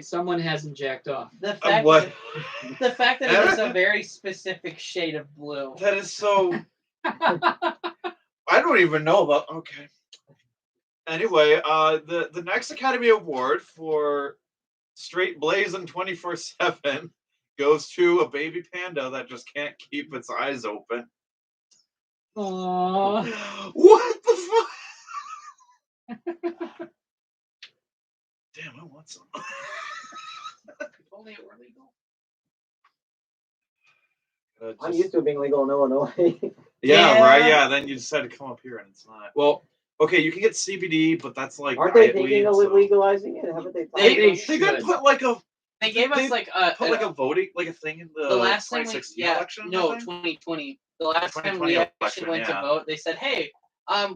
Someone hasn't jacked off. the fact What? the fact that it is a very specific shade of blue. That is so. I don't even know about. Okay. Anyway, the next Academy Award for straight blazing 24/7 goes to a baby panda that just can't keep its eyes open. Aww. What the fuck? Damn, I want some. If only it were legal. I'm used to it being legal in Illinois. Yeah, Yeah. right. Yeah, then you decide to come up here and it's not. Well, okay, you can get CBD, but that's like Aren't they diet thinking weed, of so- legalizing it? Haven't they? They- They They did should. put like a They gave us like a voting a thing in the last time we 2016 yeah election. no I think? 2020 the last time 2020 we actually election, went to yeah. vote they said hey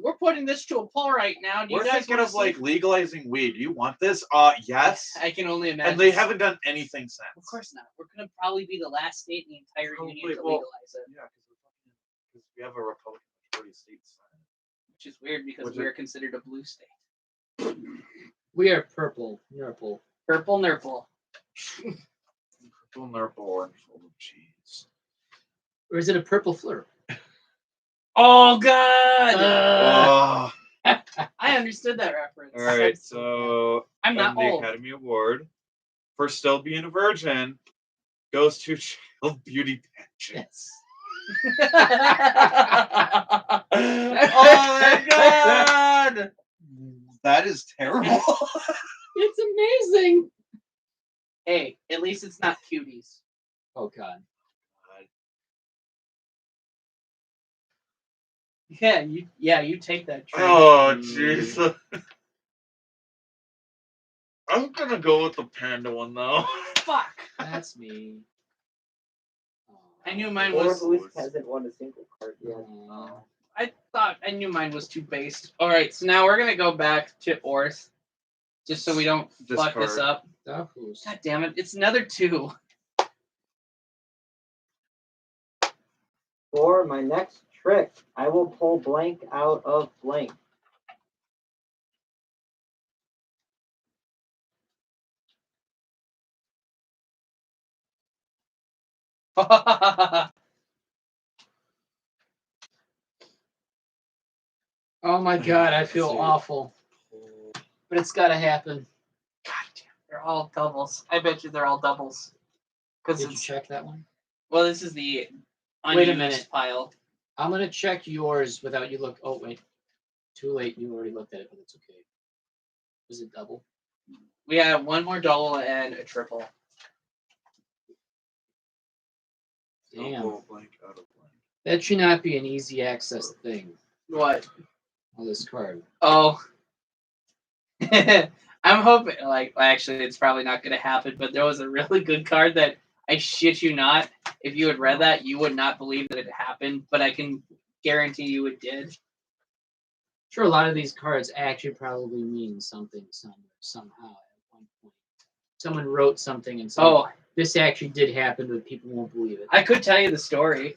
we're putting this to a poll right now. Do you We're guys thinking want of to like legalizing weed. Do you want this? Yes. I can only imagine. And they haven't done anything since. Of course not. We're gonna probably be the last state in the entire union Probably, to well, legalize it, Yeah, because we have a Republican majority states. which is weird because Which we is- are considered a blue state. We are purple. Nurple. Purple nurple. Purple nurple and full of cheese. Or is it a purple fleur? Oh God! Oh, I understood that reference. all right. So I'm not and the old. Academy Award for still being a virgin goes to Child Beauty Pageant. Oh my God! That is terrible. It's amazing. Hey, at least it's not cuties. Oh God. You take that. Tree. Oh, jeez. I'm gonna go with the panda one though. Fuck. That's me. I knew mine Or was. Hoosk hasn't won a single card yet. I knew mine was too based. All right, so now we're gonna go back to Orth, just so we don't fuck this Discard. up. The Hoosk. God damn it! It's another 2. For my next trick, I will pull blank out of blank. Oh my god, I feel See. awful. But it's gotta happen. God damn, they're all doubles. I bet you they're all doubles. Because Did you it's check that one? well, this is the Wait a unused minute. pile. I'm gonna check yours without you look. Oh wait, too late. You already looked at it, but it's okay. Was it double? We have one more double and a triple. Damn. Double blank out of blank. That should not be an easy access thing. What? On this card. Oh. I'm hoping, like, actually, it's probably not going to happen, but there was a really good card that, I shit you not, if you had read that, you would not believe that it happened, but I can guarantee you it did. Sure, a lot of these cards actually probably mean something somewhere, somehow at one point. Someone wrote something and said, Oh, this actually did happen, but people won't believe it. I could tell you the story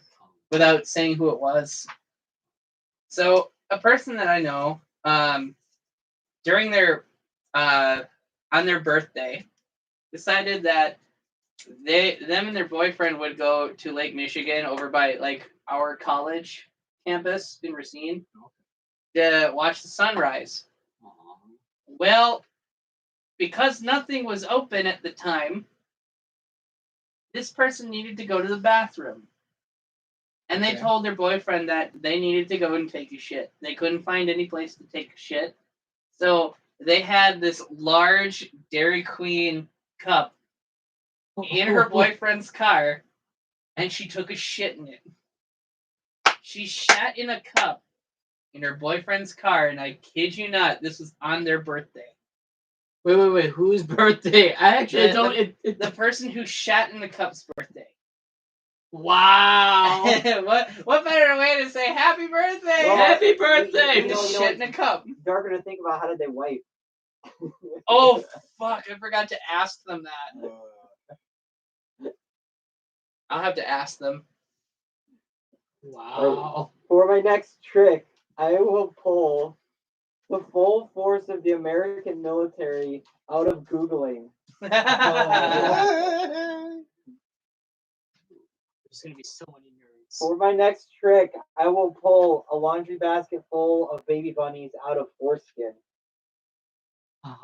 without saying who it was. So, a person that I know, during their, on their birthday, decided that them and their boyfriend would go to Lake Michigan over by like our college campus in Racine to watch the sunrise. Well, because nothing was open at the time, this person needed to go to the bathroom. And they Okay. told their boyfriend that they needed to go and take a shit. They couldn't find any place to take a shit. So they had this large Dairy Queen cup in her boyfriend's car, and she took a shit in it. She shat in a cup in her boyfriend's car, and I kid you not, this was on their birthday. Wait. Whose birthday? I actually don't. The person who shat in the cup's birthday. Wow. What better way to say happy birthday? Well, Happy birthday. Than to shit in a cup. They're gonna think about how did they wipe. Oh, fuck, I forgot to ask them that. I'll have to ask them. Wow. For my next trick, I will pull the full force of the American military out of Googling. There's gonna be so many nerds. For my next trick, I will pull a laundry basket full of baby bunnies out of foreskin.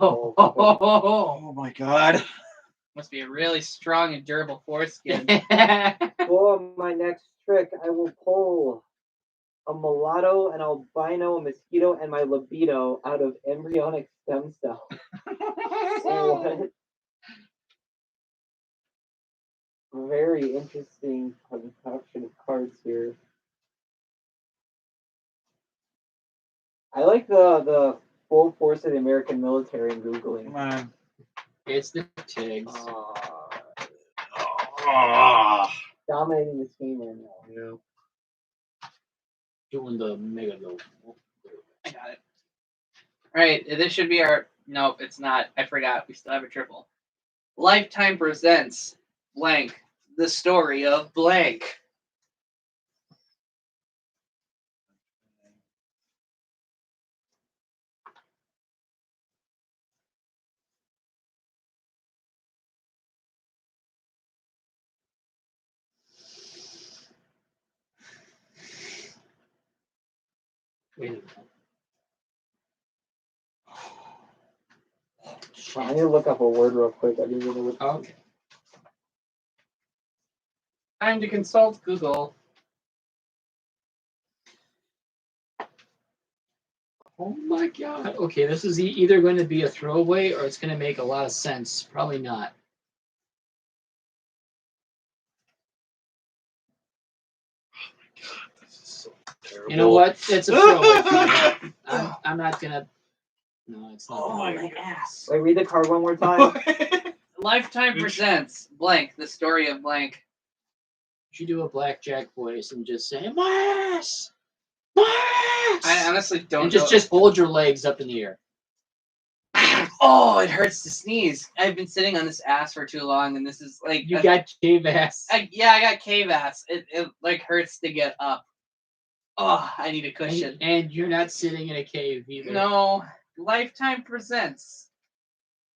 Oh my god. Must be a really strong and durable foreskin. For my next trick, I will pull a mulatto, an albino, a mosquito, and my libido out of embryonic stem cell. What? Very interesting concoction of cards here. I like the full force of the American military in Googling. Come on. It's the Tigs. Dominating this game right now. Yeah. Doing the mega low. I got it. Alright, this should be our... Nope, it's not. I forgot. We still have a triple. Lifetime presents blank, the story of blank. Wait a minute. I need to look up a word real quick. I didn't even know what. Okay. Time to consult Google. Oh my god. Okay, this is either going to be a throwaway or it's going to make a lot of sense. Probably not. God, this is so You know what? It's a throwaway. I'm not gonna. No, it's not. Oh, gonna my be. ass. Wait, read the card one more time. Lifetime presents blank. The story of blank. You should do a blackjack voice and just say, "My ass, my ass." I honestly don't and know. just hold your legs up in the air. Oh, it hurts to sneeze. I've been sitting on this ass for too long, and this is like You got cave ass. I got cave ass. It like hurts to get up. Oh, I need a cushion. And you're not sitting in a cave either. No, Lifetime presents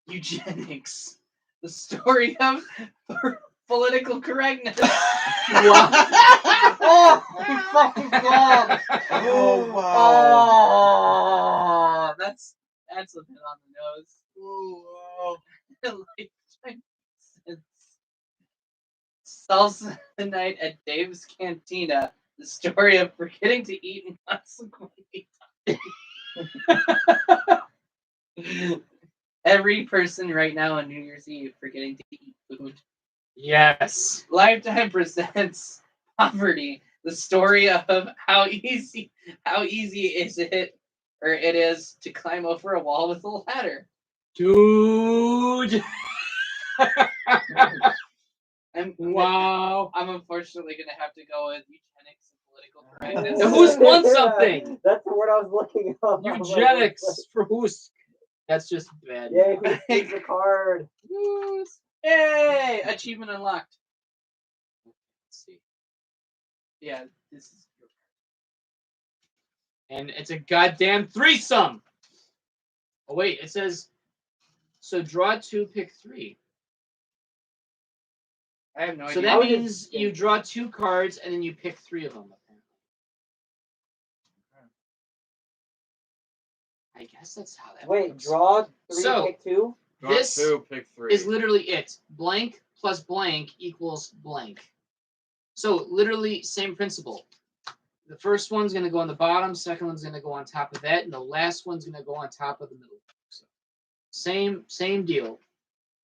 eugenics, the story of political correctness. Wow. Oh, fucking God. Oh, wow. Oh, that's a bit on the nose. Oh, Lifetime presents Salsa the Night at Dave's Cantina, the story of forgetting to eat and consequently every person right now on New Year's Eve forgetting to eat food. Yes. Lifetime presents Poverty, the story of how easy it is to climb over a wall with a ladder. Dude. Wow. I'm unfortunately gonna have to go with eugenics and political And correctness. Hoosk won something. That's the word I was looking up. I was like, Eugenics for Hoosk. That's just bad. Yay, who takes the card? Yay! Achievement unlocked. Let's see. Yeah, this is your And it's a goddamn threesome. Oh wait, it says so draw 2, pick 3. I have no So idea. that means you draw 2 cards and then you pick 3 of them. I guess that's how that Wait, works. draw 3, So- pick 2? This Draw 2, pick 3. Is literally it. Blank plus blank equals blank. So literally same principle. The first one's going to go on the bottom, second one's going to go on top of that, and the last one's going to go on top of the middle. So same deal.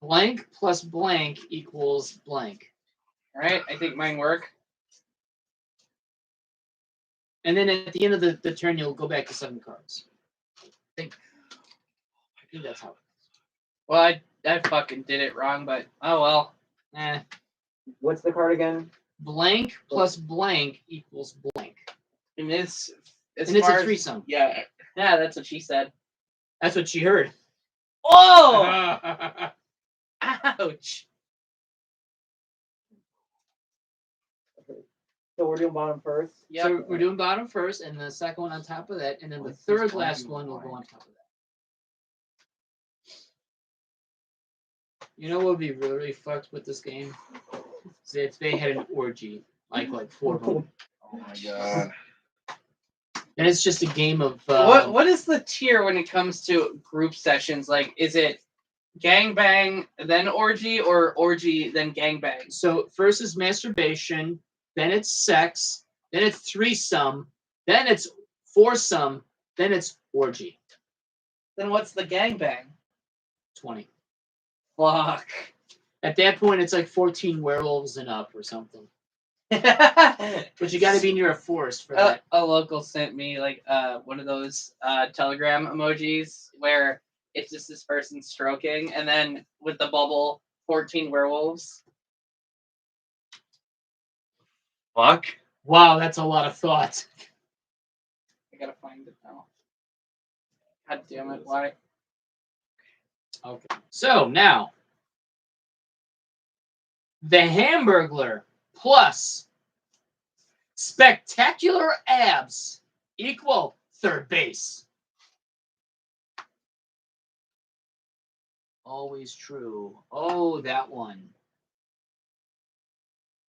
Blank plus blank equals blank. All right, I think mine work. And then at the end of the turn, you'll go back to 7 cards. I think that's how it is. Well, I fucking did it wrong, but oh well. What's the card again? Blank plus blank equals blank. And it's And it's a threesome. Yeah, that's what she said. That's what she heard. Oh, ouch! So we're doing bottom first? Yep. So we're doing bottom first, and the second one on top of that, and then the third last one will go on top of that. You know what would be really fucked with this game? Is if they had an orgy, like 4 of them. Oh my god. And it's just a game of What is the tier when it comes to group sessions? Like, is it gangbang then orgy, or orgy then gangbang? So first is masturbation, then it's sex, then it's threesome, then it's foursome, then it's orgy. Then what's the gangbang? 20. Fuck. At that point, it's like 14 werewolves and up or something. But you got to be near a forest for that. A local sent me like one of those telegram emojis where it's just this person stroking, and then with the bubble, 14 werewolves. Fuck. Wow, that's a lot of thought. I gotta find it now. God damn it! Why? Okay. So now, the Hamburglar plus spectacular abs equal third base. Always true. Oh, that one.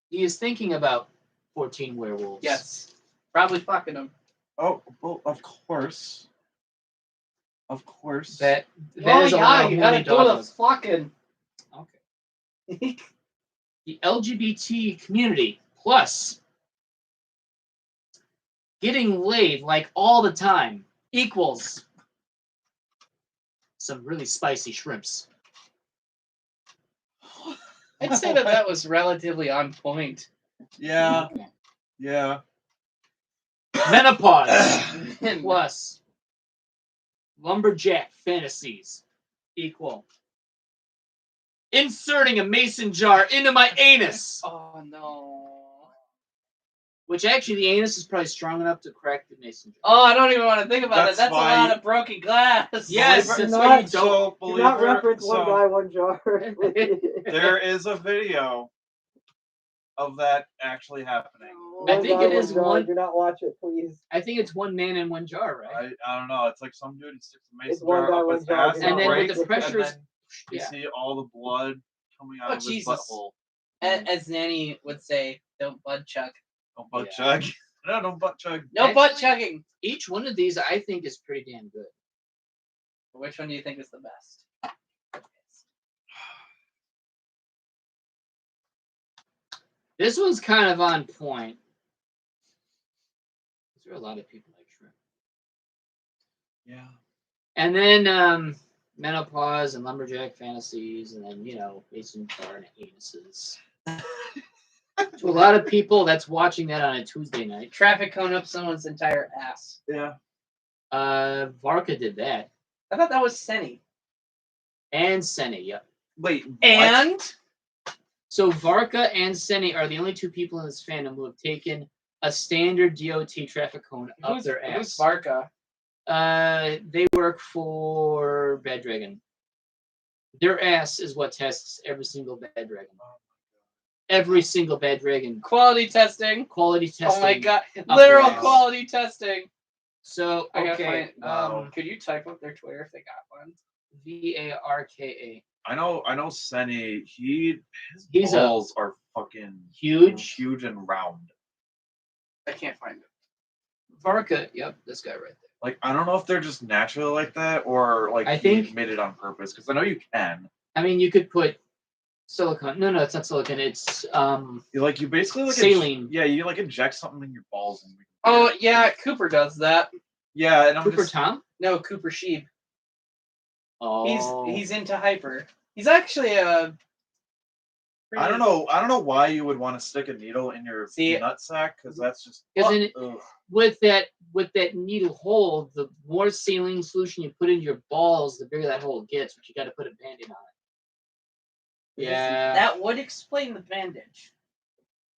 He is thinking about 14 werewolves. Yes, probably fucking them. Oh, well, of course. Of course. That Oh is a yeah, lot of you horny gotta do the doggos. fucking. Okay. The LGBT community plus getting laid like all the time equals some really spicy shrimps. I'd say that was relatively on point. Yeah. Okay. Yeah. Menopause plus lumberjack fantasies equal inserting a mason jar into my anus. Oh no. Which actually, the anus is probably strong enough to crack the mason jar. Oh, I don't even want to think about it. That's That's a why- lot of broken glass. Yes, Believe it- that's why you don't. So, Do believe not it or- reference one so guy, one jar. there is a video of that actually happening. I One think guy, it is jar. one- Do not watch it, please. I think it's one man in one jar, right? I don't know. It's like some dude sticks a It's mason one jar guy, up one his jar, ass do And not then watch with breaks, the it. pressure, and then you yeah. see all the blood coming out Oh, of his Jesus. butthole. As Nanny would say, don't bud chug. Don't butt Yeah. chug. No, don't butt chug. No butt Actually- chugging. Each one of these, I think, is pretty damn good. Which one do you think is the best? This one's kind of on point. There are a lot of people like shrimp. Yeah. And then menopause and lumberjack fantasies, and then mason jar and anuses. To a lot of people that's watching that on a Tuesday night. Traffic cone up someone's entire ass. Yeah. Varka did that. I thought that was Senny. And Seni, yep. Wait. what? And So Varka and Seni are the only two people in this fandom who have taken a standard DOT traffic cone up who's their who's ass. Varka? They work for Bad Dragon. Their ass is what tests every single Bad Dragon. Every single Bad Dragon. Quality testing. Quality testing. Oh my god. their Literal ass. quality testing. So, I gotta okay. wow. Could you type up their Twitter if they got one? Varka. I know Seni, his He's a- balls are fucking Huge. and round. I can't find it. Varka, yep, this guy right there. Like, I don't know if they're just naturally like that or like I he think- made it on purpose, because I know you can. I mean, you could put silicone. No, it's not silicone. It's You basically like saline. you like inject something in your balls and Oh yeah, Cooper does that. yeah, and I'm Cooper just Tom. No, Cooper Sheep. Oh, He's into hyper. He's actually a. I don't know why you would want to stick a needle in your See- nutsack, because that's just Because ugh. with that needle hole, the more saline solution you put in your balls, the bigger that hole gets. But you got to put a Band-Aid on it. Yeah. That would explain the bandage.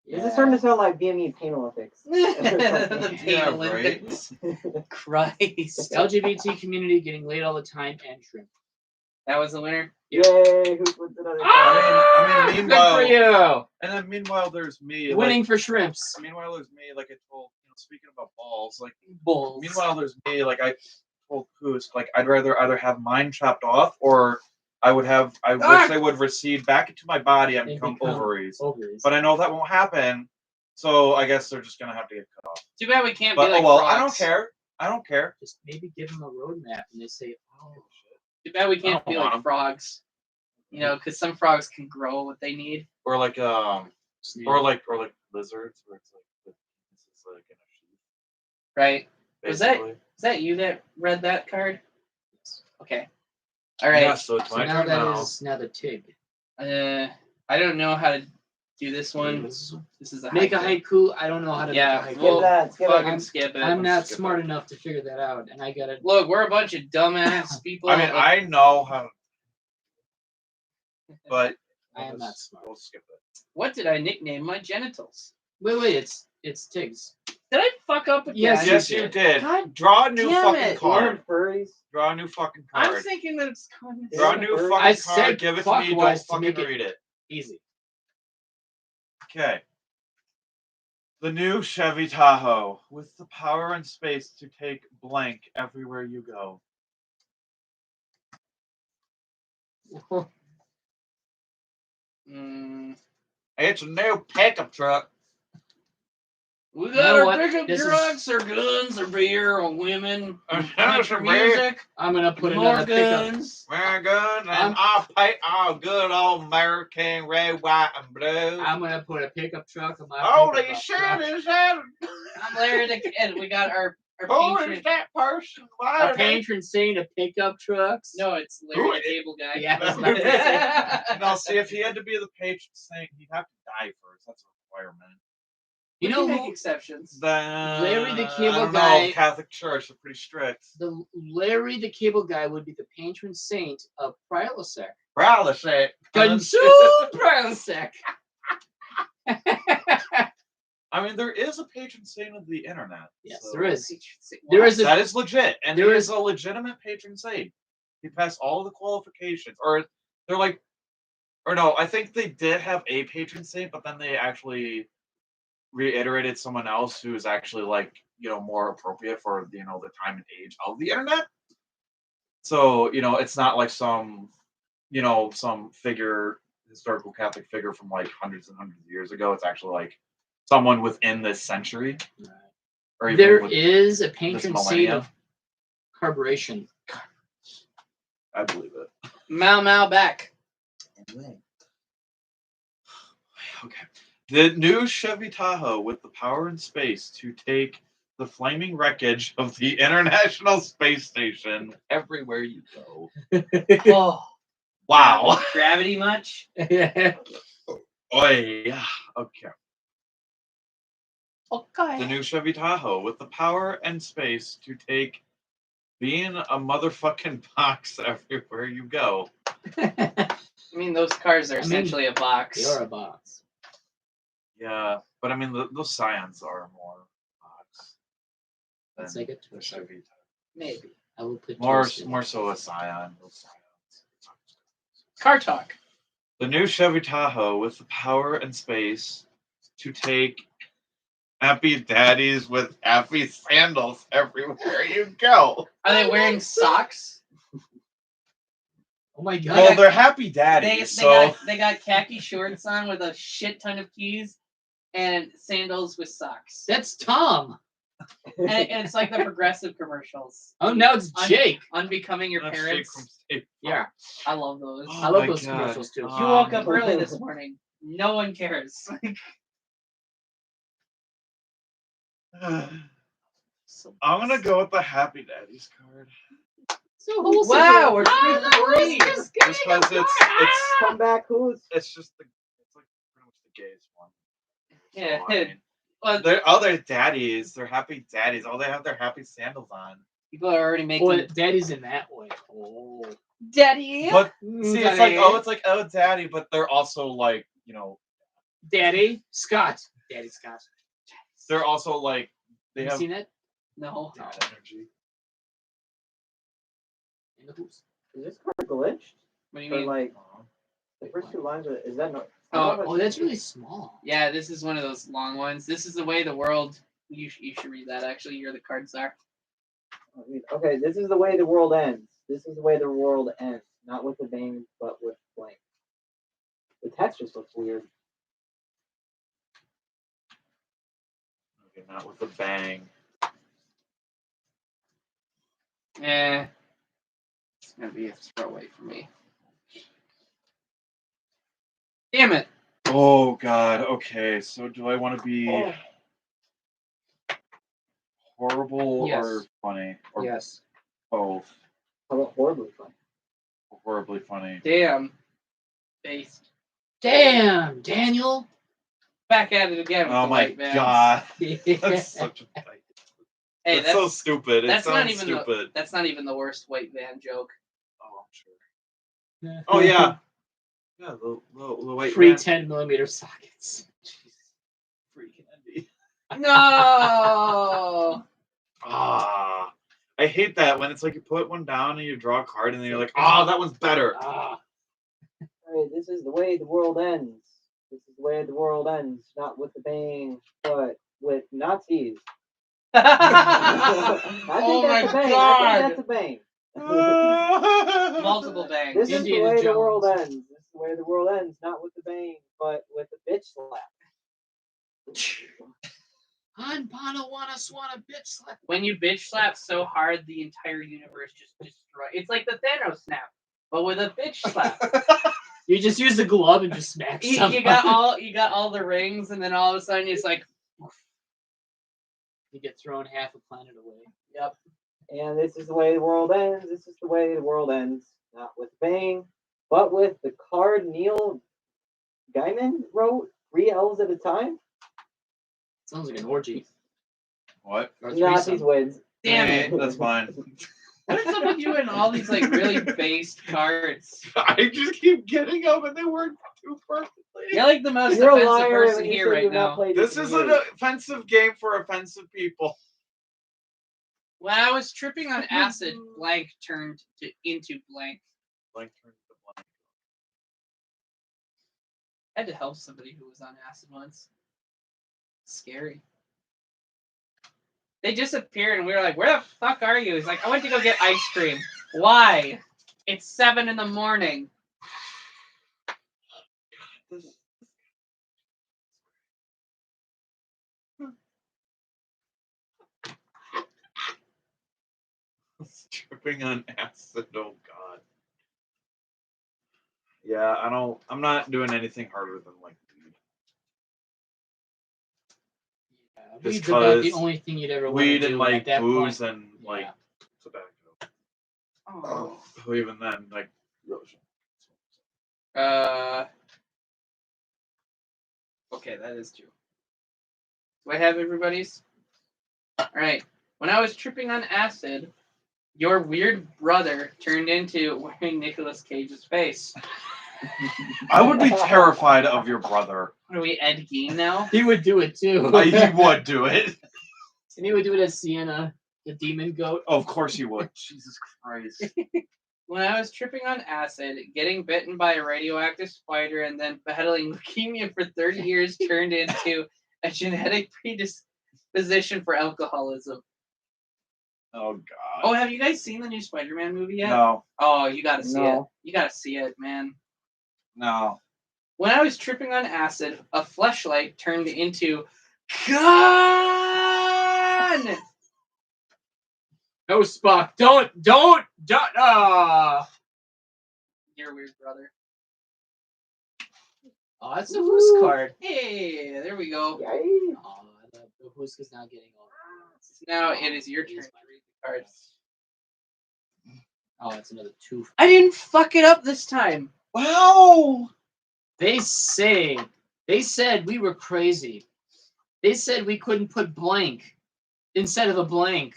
This is starting to sound like BME Pain Olympics. The pain Yeah, Olympics. Christ. LGBT community getting laid all the time and shrimp. That was the winner. Yay! Who wins another? I mean, meanwhile, Good for you. and then meanwhile, there's me. Winning Like, for shrimps. meanwhile, there's me. Like I told, speaking about balls, like Bulls. meanwhile, there's me. Like I told Hoosk, like I'd rather either have mine chopped off or I wish they would recede back into my body and And become become ovaries. Ovaries. But I know that won't happen, so I guess they're just gonna have to get cut off. Too bad we can't But be like I don't frogs. care. I don't care. Just maybe give them a roadmap and they say, oh, Too bad we can't I don't be want like 'em. frogs. Because some frogs can grow what they need. Or like snail. or like lizards, where it's like this is like in a sheath. Right? Was that- Basically. Is that you that read that card? Okay. All right. Yeah, so it's So my now turn that now. is now the TIG. I don't know how to do this one. What's this one? This is a Make a haiku. haiku. I don't know how to Yeah, make a haiku. well, Skip fucking it. skip it. I'm not skip smart it. enough to figure that out, and I gotta. Look, we're a bunch of dumbass people. I mean, I know how, but I am not smart. We'll skip it. What did I nickname my genitals? Wait, it's TIGs. Did I fuck up again? Yes, Yes, you you did. did. God Draw a new damn fucking it. card. Damn furries. Draw a new fucking I'm card. thinking that it's coming. Draw a Damn new furry. fucking I card. said Give it to me. Don't clockwise to fucking make it- read it. Easy. Okay. The new Chevy Tahoe with the power and space to take blank everywhere you go. Mm, It's a new pickup truck. we You got know our what? pickup This is- trucks, or guns, or beer, or women, or Yes, country man. music, I'm gonna put more another pickup. guns. Very good. And I'm- I'll paint all good old American red, white, and blue. I'm gonna put a pickup truck on my. Holy pickup shit, truck. is that? I'm Larry the Kid. We got our Who patron. is that person? Why A are they- patron saint of pickup trucks. No, it's Who Larry is the it? Cable Guy. Yeah, I was about to say. No, see, if he had to be the patron saint, he'd have to die first. That's a requirement. You We know can make who- exceptions. Larry the I Cable don't Guy- know. Catholic Church are pretty strict. the Larry the Cable Guy would be the patron saint of Prilosec. Proud to say it. Consume Prilosec. I mean, there is a patron saint of the internet. Yes, so there is. What? There is a That is legit, and there there is- is a legitimate patron saint. He passed all the qualifications, or they're like, or no, I think they did have a patron saint, but then they actually reiterated someone else who is actually like more appropriate for the time and age of the internet. So it's not like some figure, historical Catholic figure from like hundreds and hundreds of years ago. It's actually like someone within this century. Or even there with is a this patron saint millennia. of carburation. I believe it. Mau back. Okay. The new Chevy Tahoe with the power and space to take the flaming wreckage of the International Space Station everywhere you go. Oh, Wow. gravity much? Oh yeah. Okay. Okay. The new Chevy Tahoe with the power and space to take being a motherfucking box everywhere you go. I mean, those cars are I mean, essentially a box. They are a box. Yeah, but I mean those Scions are more box than It's like a the Chevy. Maybe. I will put More toast in it. so a Scion. Those Scions. Car talk. The new Chevy Tahoe with the power and space to take happy daddies with happy sandals everywhere you go. Are they wearing socks? Oh my god. Well, they're happy They, daddies, they so got they got khaki shorts on with a shit ton of keys and sandals with socks. That's Tom. And it's like the Progressive commercials. Oh, now it's Jake. Unbecoming your That's Jake parents. from State Yeah. I love those. Oh I love my those God. commercials too. You woke up early this morning. No one cares. I'm gonna go with the happy daddies card. So wholesome. Wow, we're Ah, free. Hoosk is getting Just because a it's card. Come back, who's? it's just it's like pretty much the gayest one. Yeah, So, I mean, well, they're daddies. They're happy daddies. Oh, they have their happy sandals on. people are already making Boy, daddy's in that way. Oh. daddy. But see, it's Daddy. like oh daddy, but they're also like Daddy Scott. Daddy Scott. they're also like they Have you have seen that? No. dad energy. In the hoops. Is this card glitched? What do you Or mean? like the first two lines are? Is that no? Oh, that's really small. Yeah, this is one of those long ones. This is the way the world. You should read that. Actually, you're the card czar. Okay, this is the way the world ends. This is the way the world ends. Not with a bang, but with blank. The text just looks weird. Okay, not with a bang. Eh. It's gonna be a throwaway for me. Damn it. Oh God. Okay, so do I want to be horrible Yes. or funny or Yes. both? How about horribly fun? Horribly funny. Damn. Based. Damn, Daniel. Back at it again. With Oh the my white vans. God. That's Yeah. such a. Hey, That's so stupid. It that's not sounds even stupid. That's not even the worst white van joke. Oh, I'm sure. Oh yeah. Yeah, the white Free van. 10mm sockets. Free candy. No. Ah, I hate that when it's like you put one down and you draw a card and then you're like, oh, that one's better. Ah. Alright, this is the way the world ends. This is the way the world ends. Not with a bang, but with Nazis. I think Oh that's my a bang. God. I think that's a bang. Multiple bangs. This is the Indiana way the Jones. world ends. This is the way the world ends. Not with a bang, but with a bitch slap. Han Pana wanna swan a bitch slap. When you bitch slap so hard, the entire universe just destroys. It's like the Thanos snap, but with a bitch slap. You just use the glove and just smack you someone. got all the rings, and then all of a sudden it's like, You get thrown half a planet away. yep. And this is the way the world ends. This is the way the world ends. Not with a bang, but with the card Neil Gaiman wrote 3 L's at a time. Sounds like an orgy. What? Or a Nazis threesome. wins. Damn Eh, it! That's fine. What's up with you and all these like really based cards? I just keep getting them and they work too perfectly. You're like the most You're a offensive liar person when you here say right you've not now. played This in is an years. offensive game for offensive people. When I was tripping on acid, blank turned into blank. Blank turn to blank. I had to help somebody who was on acid once. Scary. They disappeared and we were like, where the fuck are you? He's like, I went to go get ice cream. Why? It's 7 a.m. Tripping on acid. Oh god. Yeah, I'm not doing anything harder than like weed. Yeah, Just weed's about the 'cause only thing you'd ever want Weed to do. and like at that booze point. and like Yeah. tobacco. Oh. Even then, like Okay, that is true. Do I have everybody's? Alright. When I was tripping on acid, your weird brother turned into wearing Nicolas Cage's face. I would be terrified of your brother. What are we, Ed Gein now? He would do it too. He would do it. And he would do it as Sienna, the demon goat. Of course he would. Jesus Christ. When I was tripping on acid, getting bitten by a radioactive spider, and then battling leukemia for 30 years turned into a genetic predisposition for alcoholism. Oh god. Oh, have you guys seen the new Spider-Man movie yet? No. Oh, you gotta see it. No. You gotta see it, man. No. When I was tripping on acid, a fleshlight turned into gun. No, Spock. Don't. Your weird brother. Oh, that's a Hoosk card. Hey, there we go. Yay. Oh, the Hoosk is now getting all. Now it is your turn to read the cards. Oh, it's another 2. I didn't fuck it up this time. Wow. They said we were crazy. They said we couldn't put blank instead of a blank.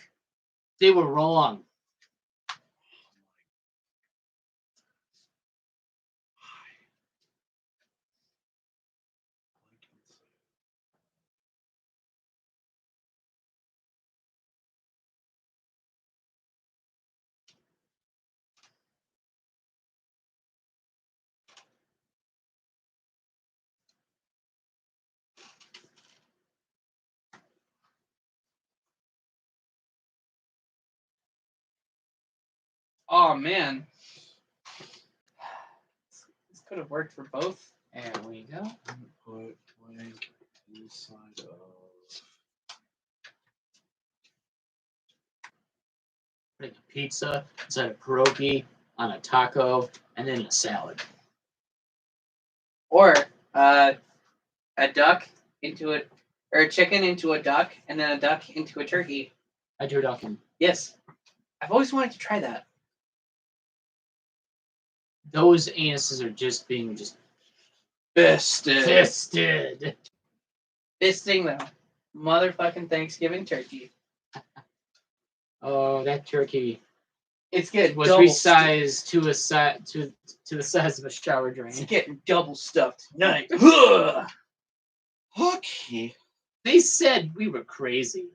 They were wrong. Oh man. This could have worked for both. There we go. Put blank inside of. Putting a pizza inside a pierogi on a taco and then a salad. Or a duck into it, or a chicken into a duck, and then a duck into a turkey. I do ducking. Yes. I've always wanted to try that. Those anuses are just being Fisted. Fisting the motherfucking Thanksgiving turkey. Oh, that turkey It's getting was double resized to the size of a shower It's drain. getting double stuffed tonight. Ugh. Okay. They said we were crazy.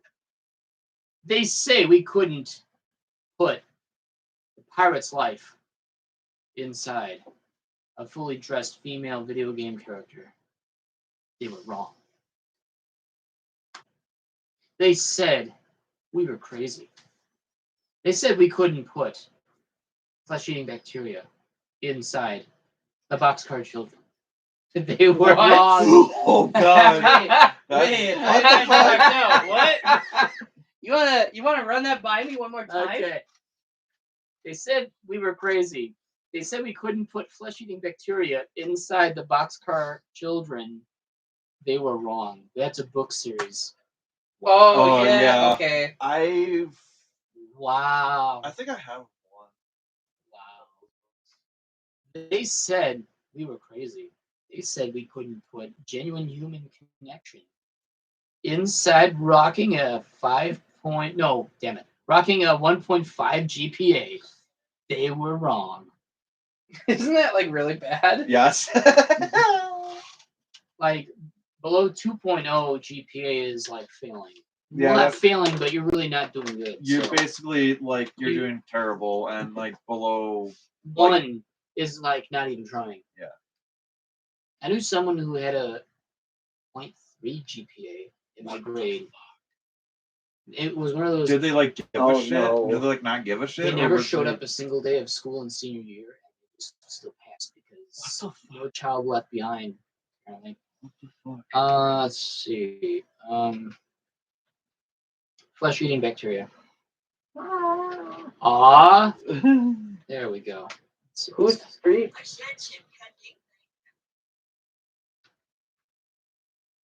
They say we couldn't put the pirate's life inside a fully dressed female video game character. They were wrong. They said we were crazy. They said we couldn't put flesh-eating bacteria inside the boxcar children. They were What? wrong. Oh god. Wait, What I the fuck? out. What? You wanna run that by me one more time? Okay. They said we were crazy. They said we couldn't put flesh-eating bacteria inside the boxcar children. They were wrong. That's a book series. Oh, Oh, yeah, yeah. okay. I Wow. think I have one. Wow. They said we were crazy. They said we couldn't put genuine human connection inside rocking a 1.5 GPA. They were wrong. Isn't that like really bad? Yes. Like below 2.0 GPA is like failing. Yeah, Well, not that- failing, but you're really not doing good. You're so basically like you're doing terrible, and like below. one is like not even trying. Yeah. I knew someone who had a 0.3 GPA in my grade. It was one of those. Did they like give Oh, a shit? no. Did they like not give a shit? They or never was showed they- up a single day of school in senior year, and they just still passed because no child left behind. Apparently. Let's see. Flesh-eating bacteria. Ah, there we go. Who's street?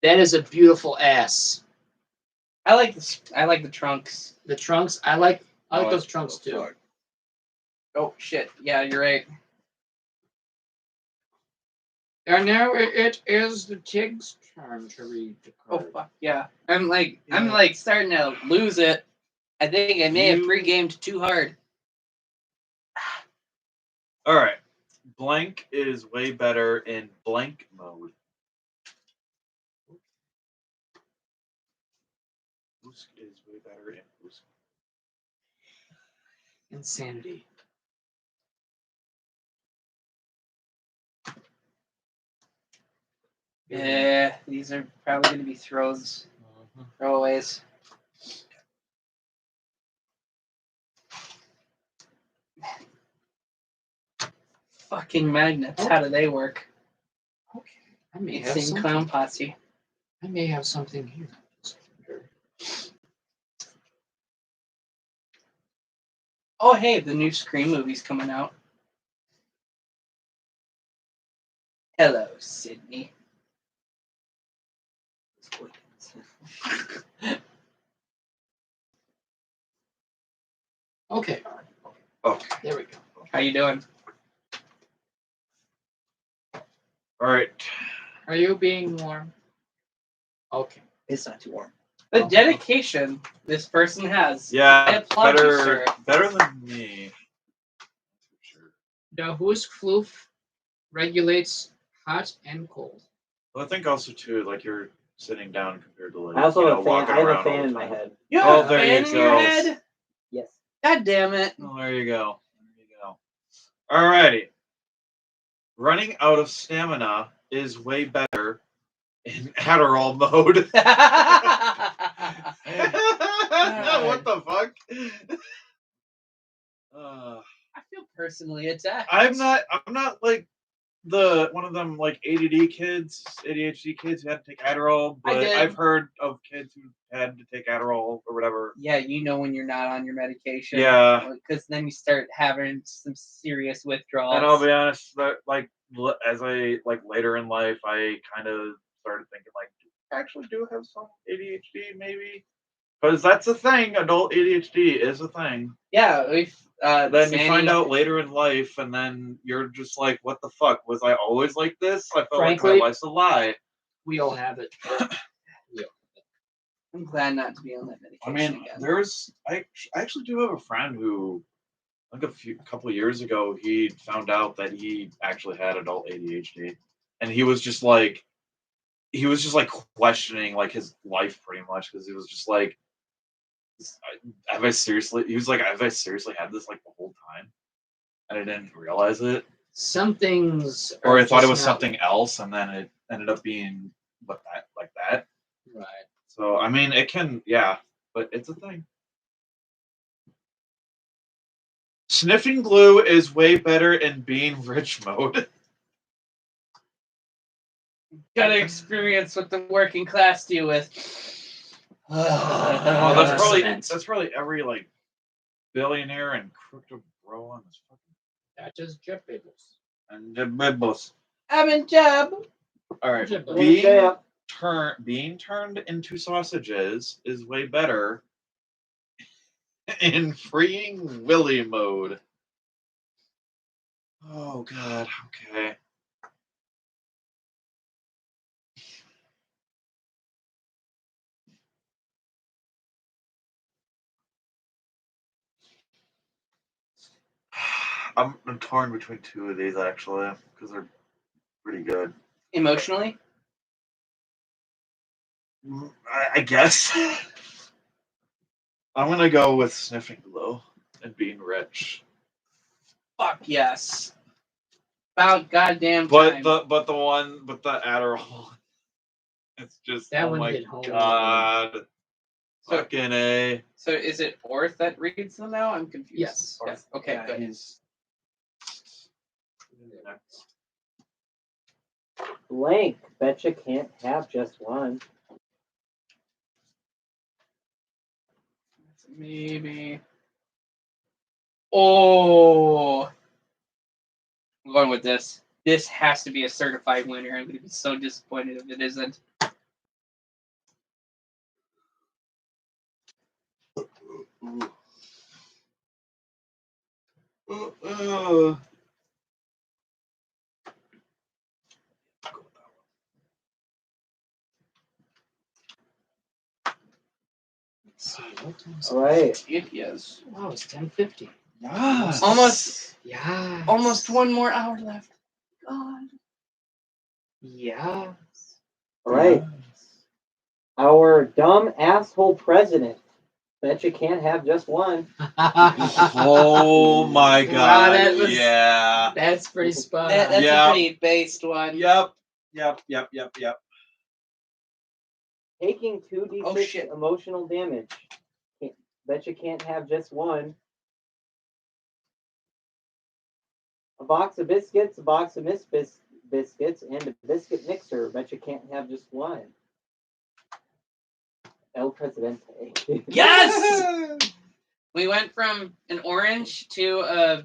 That is a beautiful ass. I like the trunks. The trunks, I like Oh, those trunks oh, too. fuck. Oh shit! Yeah, you're right. And now it is the Tig's turn to read the Oh card. fuck yeah! I'm like Yeah. starting to lose it. I think I may have You- pre-gamed too hard. All right. Blank is way better in blank mode. Hoosk is way better in Hoosk. Insanity. Yeah, these are probably going to be throwaways. Fucking magnets. How do they work? Okay. I may have Insane clown something. posse. I may have something here. Oh hey, the new Scream movie's coming out. Hello, Sydney. Okay, Okay. there we go. How you doing? All right. Are you being warm? Okay. It's not too warm. The dedication this person has. I Yeah, applaud you, sir. better than me. Sure. The Hoosk floof regulates hot and cold. Well, I think also too, like you're sitting down compared to like I also have a fan. walking I have a around all fan the in my time. head. You Oh, have a there fan you in your go. head? Yes. God damn it. Oh, there you go. There you go. Alrighty. Running out of stamina is way better in Adderall mode. What the fuck? I feel personally attacked. I'm not like the one of them like ADHD kids who had to take Adderall, I but did. I've heard of kids who had to take Adderall or whatever. Yeah, you know when you're not on your medication. Yeah. Because then you start having some serious withdrawals. And I'll be honest, that like as I like later in life, I kind of started thinking like, I actually do have some ADHD maybe, because that's a thing. Adult ADHD is a thing. Yeah, we've Then you find out later in life, and then you're just like, what the fuck? Was I always like this? I felt Frankly- like my life's a lie. We all have it. I'm glad not to be on that I medication mean, again. I actually do have a friend who, like couple of years ago, he found out that he actually had adult ADHD, and he was just like questioning like his life pretty much, because he was just like, have I seriously? He was like, have I seriously had this like the whole time, and I didn't realize it, Some things. or are I thought it just was not- something else, and then it ended up being like that. Right. So I mean, it can, yeah, but it's a thing. Sniffing glue is way better in being rich mode. Got to experience what the working class deal with. Well, Cement. that's probably every like billionaire and crypto bro on this fucking That is Jeff Bezos. and the bibbles. I'm in job. All right, Jeff Bezos. being turned into sausages is way better in freeing Willy mode. Oh God. Okay. I'm torn between two of these actually because they're pretty good. Emotionally? I guess. I'm gonna go with sniffing glue and being rich. Fuck yes. About goddamn But time. the Adderall. It's just That oh one my hit home. god. So- Fucking A. So is it Orth that reads them now? I'm confused. Yes. Yeah. Okay, Yeah, good. he's Blank. Betcha can't have just one. Maybe. Oh. I'm going with this. This has to be a certified winner. I'm going to be so disappointed if it isn't. Let's see, what time is All right. It is. Wow, it's 10:50. Yes. Yeah. Almost one more hour left. God. Yeah. All right. Our dumb asshole president. Betcha can't have just one. Oh my Wow, god. that was- Yeah. That's pretty spot That's on. Yeah. a pretty based one. Yep. Taking 2d6 Oh, shit. emotional damage. Betcha can't have just one. A box of biscuits, a box of biscuits, and a biscuit mixer. Betcha can't have just one. El Presidente. Yes! We went from an orange to a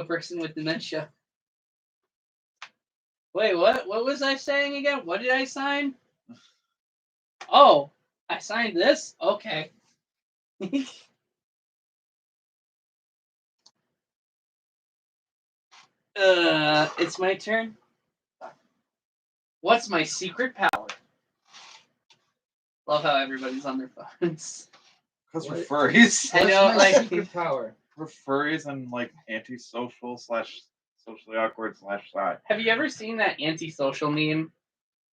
person with dementia. Wait, what? What was I saying again? What did I sign? Oh, I signed this? Okay. It's my turn. What's my secret power? Love how everybody's on their phones. Because we're What? furries. I What's know, my like- secret power. We're furries and like antisocial / socially awkward / shy. Have you ever seen that antisocial meme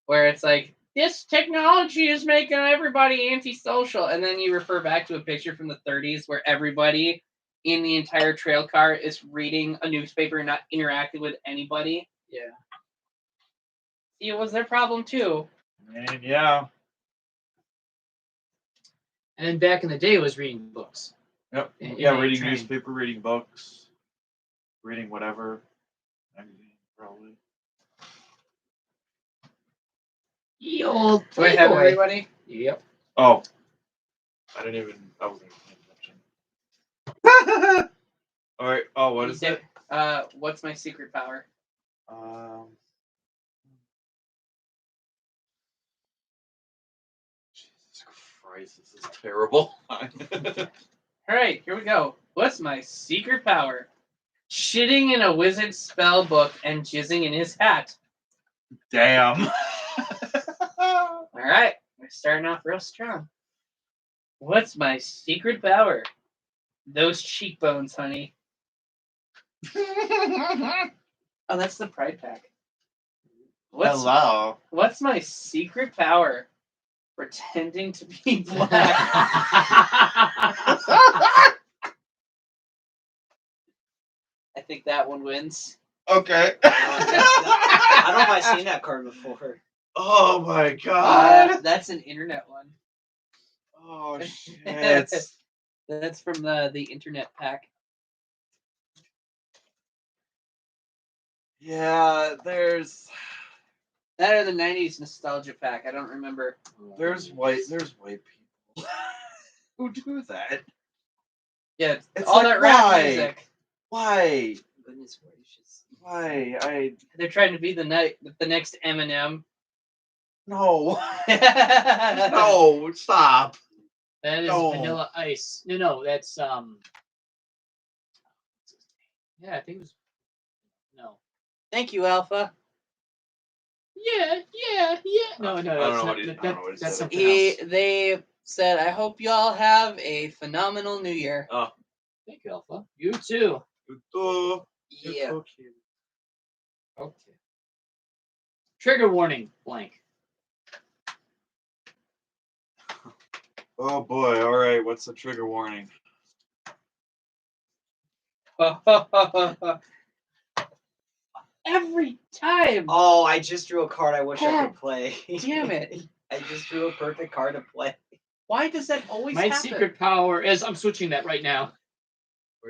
where it's like, this technology is making everybody antisocial, and then you refer back to a picture from the 30s where everybody in the entire trail car is reading a newspaper and not interacting with anybody? Yeah. See, it was their problem too. And yeah. And then back in the day, it was reading books. Yep. In Yeah, a reading train. newspaper, reading books, reading whatever. Magazine, probably. Ye old Do I have Playboy. everybody? Yep. Oh. I wasn't even paying attention. Alright, oh, what is it? What's my secret power? Jesus Christ, this is terrible. Alright, here we go. What's my secret power? Shitting in a wizard spell book and jizzing in his hat. Damn. Alright, we're starting off real strong. What's my secret power? Those cheekbones, honey. Oh, that's the Pride Pack. Hello. What's my secret power? Pretending to be black. I think that one wins. Okay. I don't know if I've seen that card before. Oh my god. That's an internet one. Oh shit. That's from the internet pack. Yeah, there's That or the 90s nostalgia pack. I don't remember. white people who do that. Yeah, It's all like, that rap why? music. Why? Goodness gracious. Why? They're trying to be the next Eminem. No. No. No, stop. That is No. Vanilla Ice. No, that's Yeah, I think it was. No. Thank you, Alpha. Yeah. No, I don't that's know not. what he- I don't know what he That's said. something else. They said, I hope you all have a phenomenal new year. Oh, Thank you, Alpha. You too. Yeah. Okay. Trigger warning, blank. Oh boy! All right, what's the trigger warning? Every time. Oh, I just drew a card I wish I God could play. damn it. I just drew a perfect card to play. Why does that always My happen? secret power is I'm switching that right now.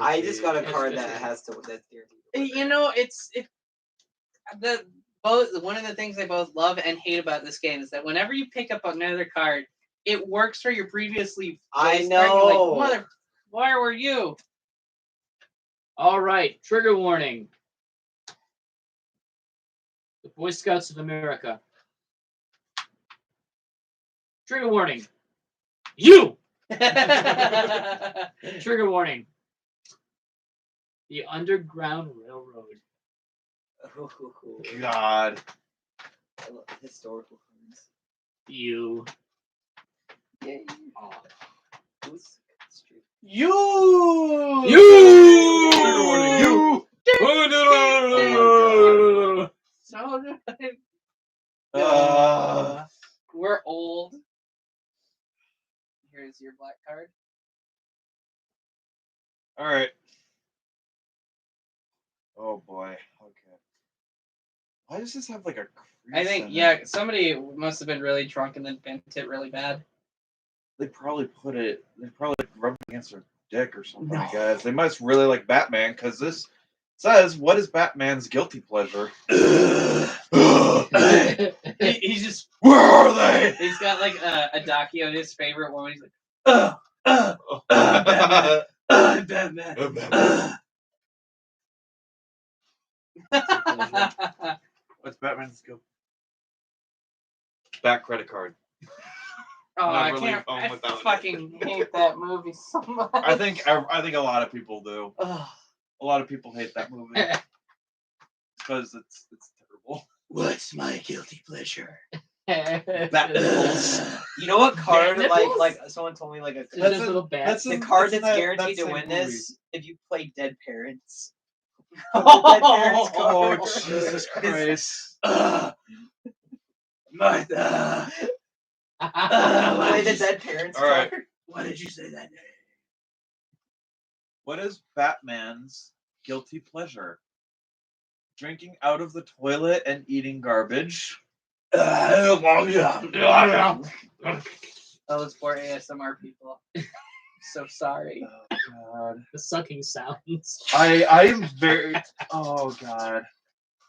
I just got a Yes, card yes, that yes. has to. That's guaranteed. You know, one of the things they both love and hate about this game is that whenever you pick up another card, it works for your previously. I placed card. You're know. like, mother, where were you? All right, trigger warning. The Boy Scouts of America. Trigger warning. You! Trigger warning. The Underground Railroad. God. I love historical cards. You. Yay. Oh. Hoosk. You. You! Trigger warning. You. So Uh, we're old. Here's your black card. all right. Oh boy. Okay. Why does this have like a crease I think, in yeah, it? somebody must have been really drunk and then bent it really bad. They probably rubbed it against their dick or something, I No. guess. They must really like Batman, because this says, what is Batman's guilty pleasure? He's just, Where are they? he's got like a docu of his favorite woman. He's like, Batman. Batman. What's Batman's guilty? Back credit card. Oh, Not I really can't. home I without it. fucking hate that movie so much. I think a lot of people do. Ugh. A lot of people hate that movie because it's terrible. What's my guilty pleasure? Bat nipples. You know what card? nipples? Like someone told me like a There's those little bats. the card that's that guaranteed to same win movie. this if you play Dead Parents. Oh, Oh card. Jesus Christ! Martha. Play the Dead Parents All right. card. Why did you say that name? What is Batman's guilty pleasure? Drinking out of the toilet and eating garbage. That was for ASMR people. So sorry. Oh God. The sucking sounds. I am very. Oh God.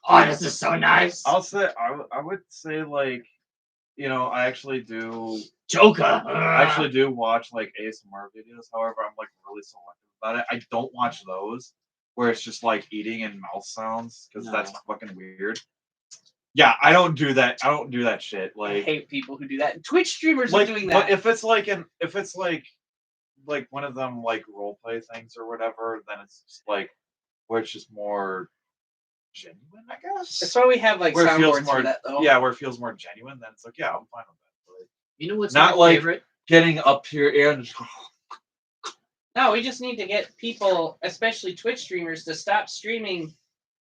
Oh, this is so nice. I'll say I would say like, I actually do Joker. watch like ASMR videos. However, I'm like really selective about it. I don't watch those where it's just like eating and mouth sounds because that's No. fucking weird. Yeah, I don't do that. I don't do that shit. I Like, hate people who do that. Twitch streamers are doing that. but if it's like one of them like role play things or whatever, then it's just like where it's just more genuine, I guess. That's why we have like Where it feels soundboards more, for that though. yeah, where it feels more genuine. Then it's like, yeah, I'm fine with that. But You know what's Not my like- favorite? getting up here and No, we just need to get people, especially Twitch streamers, to stop streaming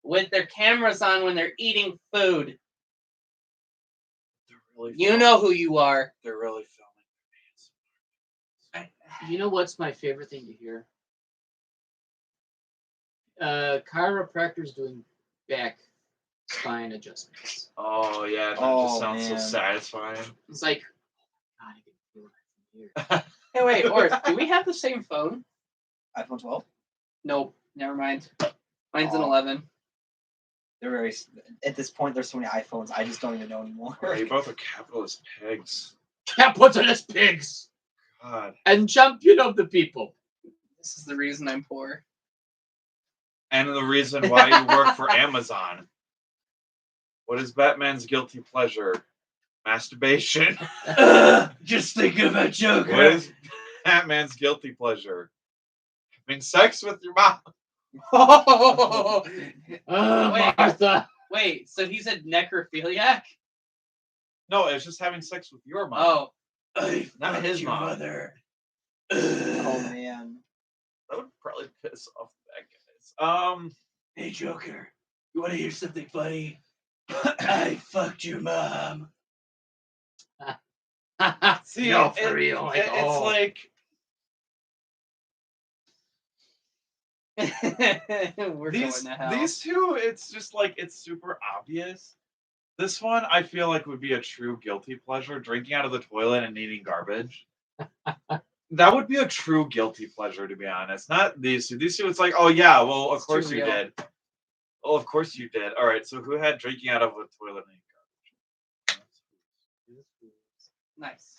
with their cameras on when they're eating food. they're really You know who you are. they're really filming. You know what's my favorite thing to hear? Chiropractors doing back spine adjustments. Oh yeah, that Oh, just sounds so man. satisfying. It's like, God, I can feel that from here. Hey, wait, Orth, do we have the same phone? iPhone 12. Nope, never mind. Mine's an Oh. 11. They're very. At this point, there's so many iPhones. I just don't even know anymore. Oh, you both are capitalist pigs. Capitalist pigs God. and champion of the people. This is the reason I'm poor. And the reason why you work for Amazon. What is Batman's guilty pleasure? Masturbation. Just think about Joker. What is Batman's guilty pleasure? Having sex with your mom. Oh, Wait. Martha. Wait, so he's a necrophiliac? No, it's just having sex with your mom. Oh. Not his your mom. mother. Oh man. That would probably piss off the bad guys. Hey, Joker, you want to hear something funny? I fucked your mom. See, No, for real. Like, it's oh. like We're these going to hell. these two. It's just like it's super obvious. This one, I feel like would be a true guilty pleasure: drinking out of the toilet and eating garbage. That would be a true guilty pleasure, to be honest. Not these two. These two, it's like, oh yeah, well, of It's course too you real. did. Oh, of course you did. All right, so who had drinking out of a toilet and eating Nice.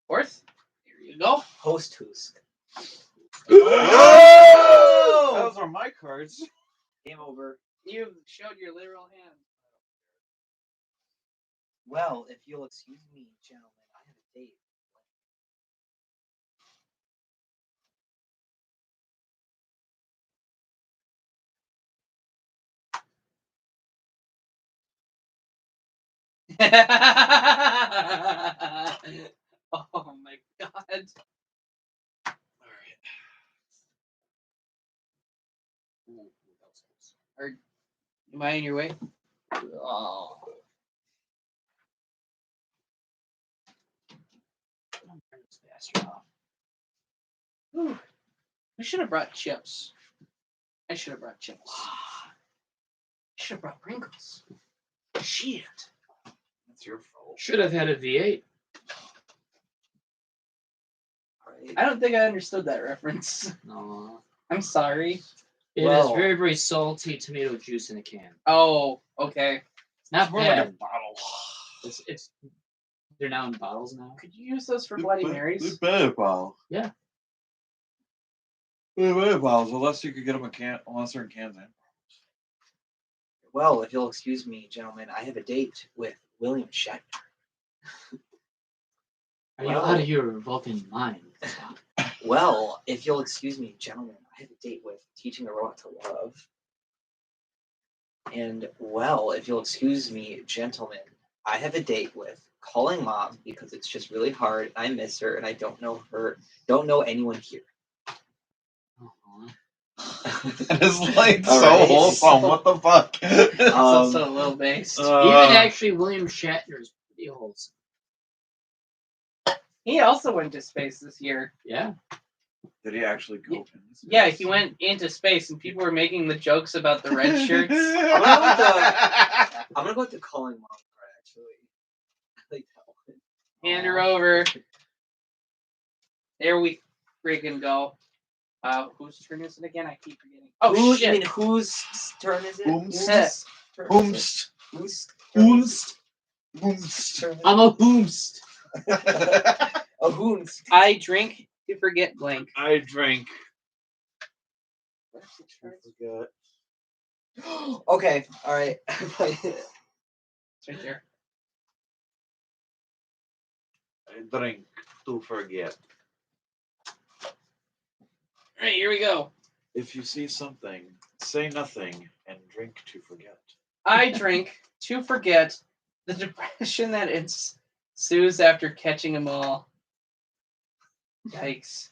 Orth, here you go. Host Hoosk. Oh! Those are my cards. Game over. You showed your literal hand. Well, if you'll excuse me, gentlemen, I have a date. Oh my god. All right. Am I in your way? Oh. Turn this bastard off. Whew. I should have brought chips. I should have brought chips. I should have brought Pringles. Shit. That's your fault. Should have had a V8. Right. I don't think I understood that reference. No. I'm sorry. It is Well- very, very salty tomato juice in a can. Oh, okay. It's not It's more like a bad. bottle. It's they're now in bottles now. Could you use those for Bloody Marys? Better bottles. Yeah. Better bottles, unless you could get them in can, unless they're in cans. Well, if you'll excuse me, gentlemen, I have a date with William Shatner. Are you Wow. out of your Vulcan mind? Well, if you'll excuse me, gentlemen, I have a date with Teaching a Robot to Love. And, well, if you'll excuse me, gentlemen, I have a date with calling mom because it's just really hard. I miss her and I don't know anyone here. Uh-huh. That is like All so right. wholesome. What the fuck? It's also a little based. Even actually, William Shatner is pretty wholesome. He also went to space this year. Yeah. Did he actually go? in this Yeah, space? he went into space, and people were making the jokes about the red shirts. I'm gonna go with the calling mom part, actually. I like that one. Hand her over. There we freaking go. Whose turn is it again? I keep forgetting. Oh Who- shit! I mean, whose turn is it? Whomst. Whose turn is it? Whomst. Whose turn is it? Whomst. Whomst. Turn is I'm a boomst. a whomst. I drink to forget blank. I drink. Okay, all right. It's right there. I drink to forget. All right, here we go. If you see something, say nothing and drink to forget. I drink to forget the depression that ensues after catching them all. Yikes.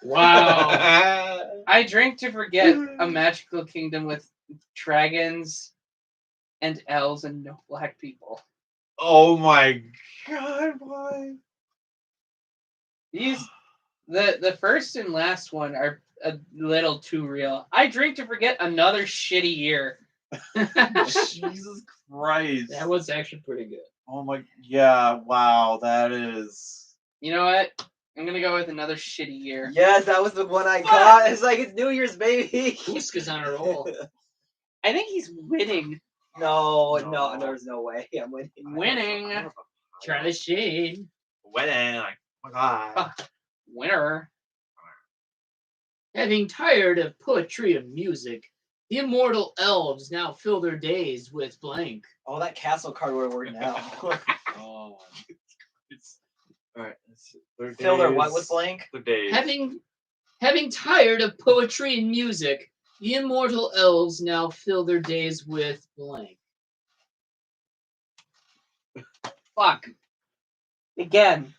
Wow. I drink to forget a magical kingdom with dragons and elves and no black people. Oh my god, why? These the first and last one are a little too real. I drink to forget another shitty year. Jesus Christ. That was actually pretty good. Oh my, yeah, wow, that is. You know what? I'm gonna go with another shitty year. Yes, that was the one I got. It's like it's New Year's, baby. Hoosk is on a roll. I think he's winning. No, No. there's no way. I'm winning. Winning. Try the shade. Winning, like, oh my god. Winner. Having tired of poetry and music, the immortal elves now fill their days with blank. Oh, that castle card where we're now. Oh, it's alright. Fill their what with blank? The days. Having tired of poetry and music, the immortal elves now fill their days with blank. Fuck. Again.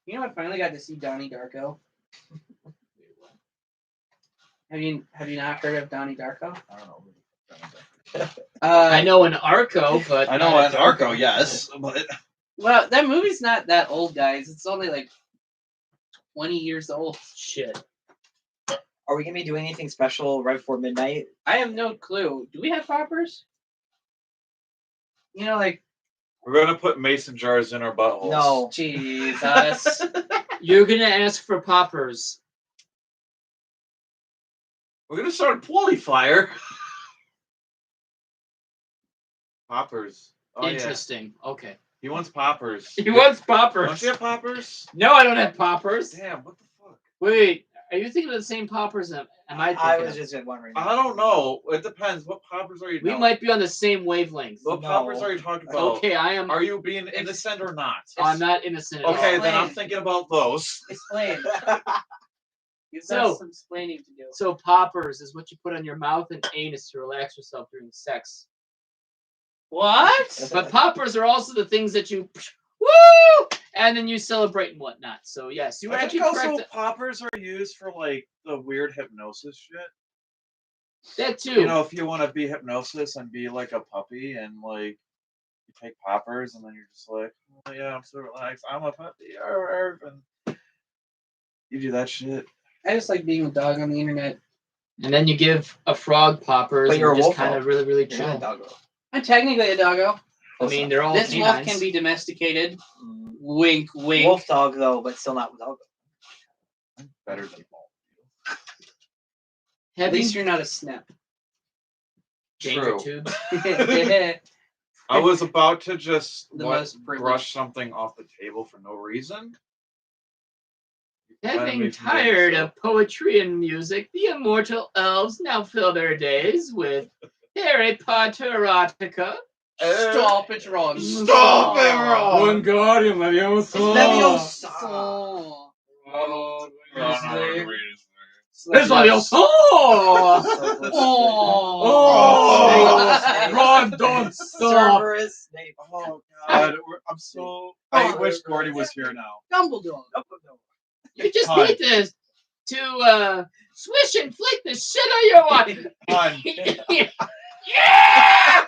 You know, I finally got to see Donnie Darko. Have you not heard of Donnie Darko? I don't know. I know an Arco, but I know not an a Arco, Darko. yes, but Well, that movie's not that old, guys. It's only like 20 years old. Shit. Are we gonna be doing anything special right before midnight? I have no clue. Do we have poppers? You know, like, we're gonna put mason jars in our buttholes. No. Jesus. You're gonna ask for poppers. We're gonna start a pulley fire. Poppers. Oh, Interesting. Okay. Yeah. He wants poppers. He wants poppers. Don't you have poppers? No, I don't have poppers. Damn, what the fuck? Wait, are you thinking of the same poppers? Am I thinking I was of? just wondering. I don't know. It depends. What poppers are you? We no. might be on the same wavelength. What No. poppers are you talking about? Okay, I am. Are you being innocent or not? I'm not innocent at Okay, all. then I'm Explain. thinking about those. Explain. You've So- got some explaining to do. So poppers is what you put on your mouth and anus to relax yourself during sex. What? But poppers are also the things that you woo, and then you celebrate and whatnot. So yes, you were I actually think also correct. poppers are used for like the weird hypnosis shit. That too. You know, if you want to be hypnosis and be like a puppy and like you take poppers and then you're just like, oh yeah, I'm so relaxed. I'm a puppy. And you do that shit. I just like being a dog on the internet. And then you give a frog poppers, But and you're a just wolf kind dog. of really You're not a chill. doggo. I'm technically a doggo. I mean, they're all This wolf canines. can be domesticated. Mm. Wink, wink. Wolf dog though, but still not doggo. I'm better than all. At Having least you're not a snap. danger True. tubes. I was about to just The most privileged. brush something off the table for no reason. You prevented Having me from doing tired so. of poetry and music, the immortal elves now fill their days with Harry Potter erotica. Stop it, Ron. Stop it, Ron. Wingardium It's Leviosa. Leviosa. Oh. It's Leviosa. Oh. Ron, don't stop. Cerberus Snape. Oh God, I'm so. I wish Gordy was here now. Dumbledore. You just Hi. need to swish and flick the shit out of your water. Hun, Yeah!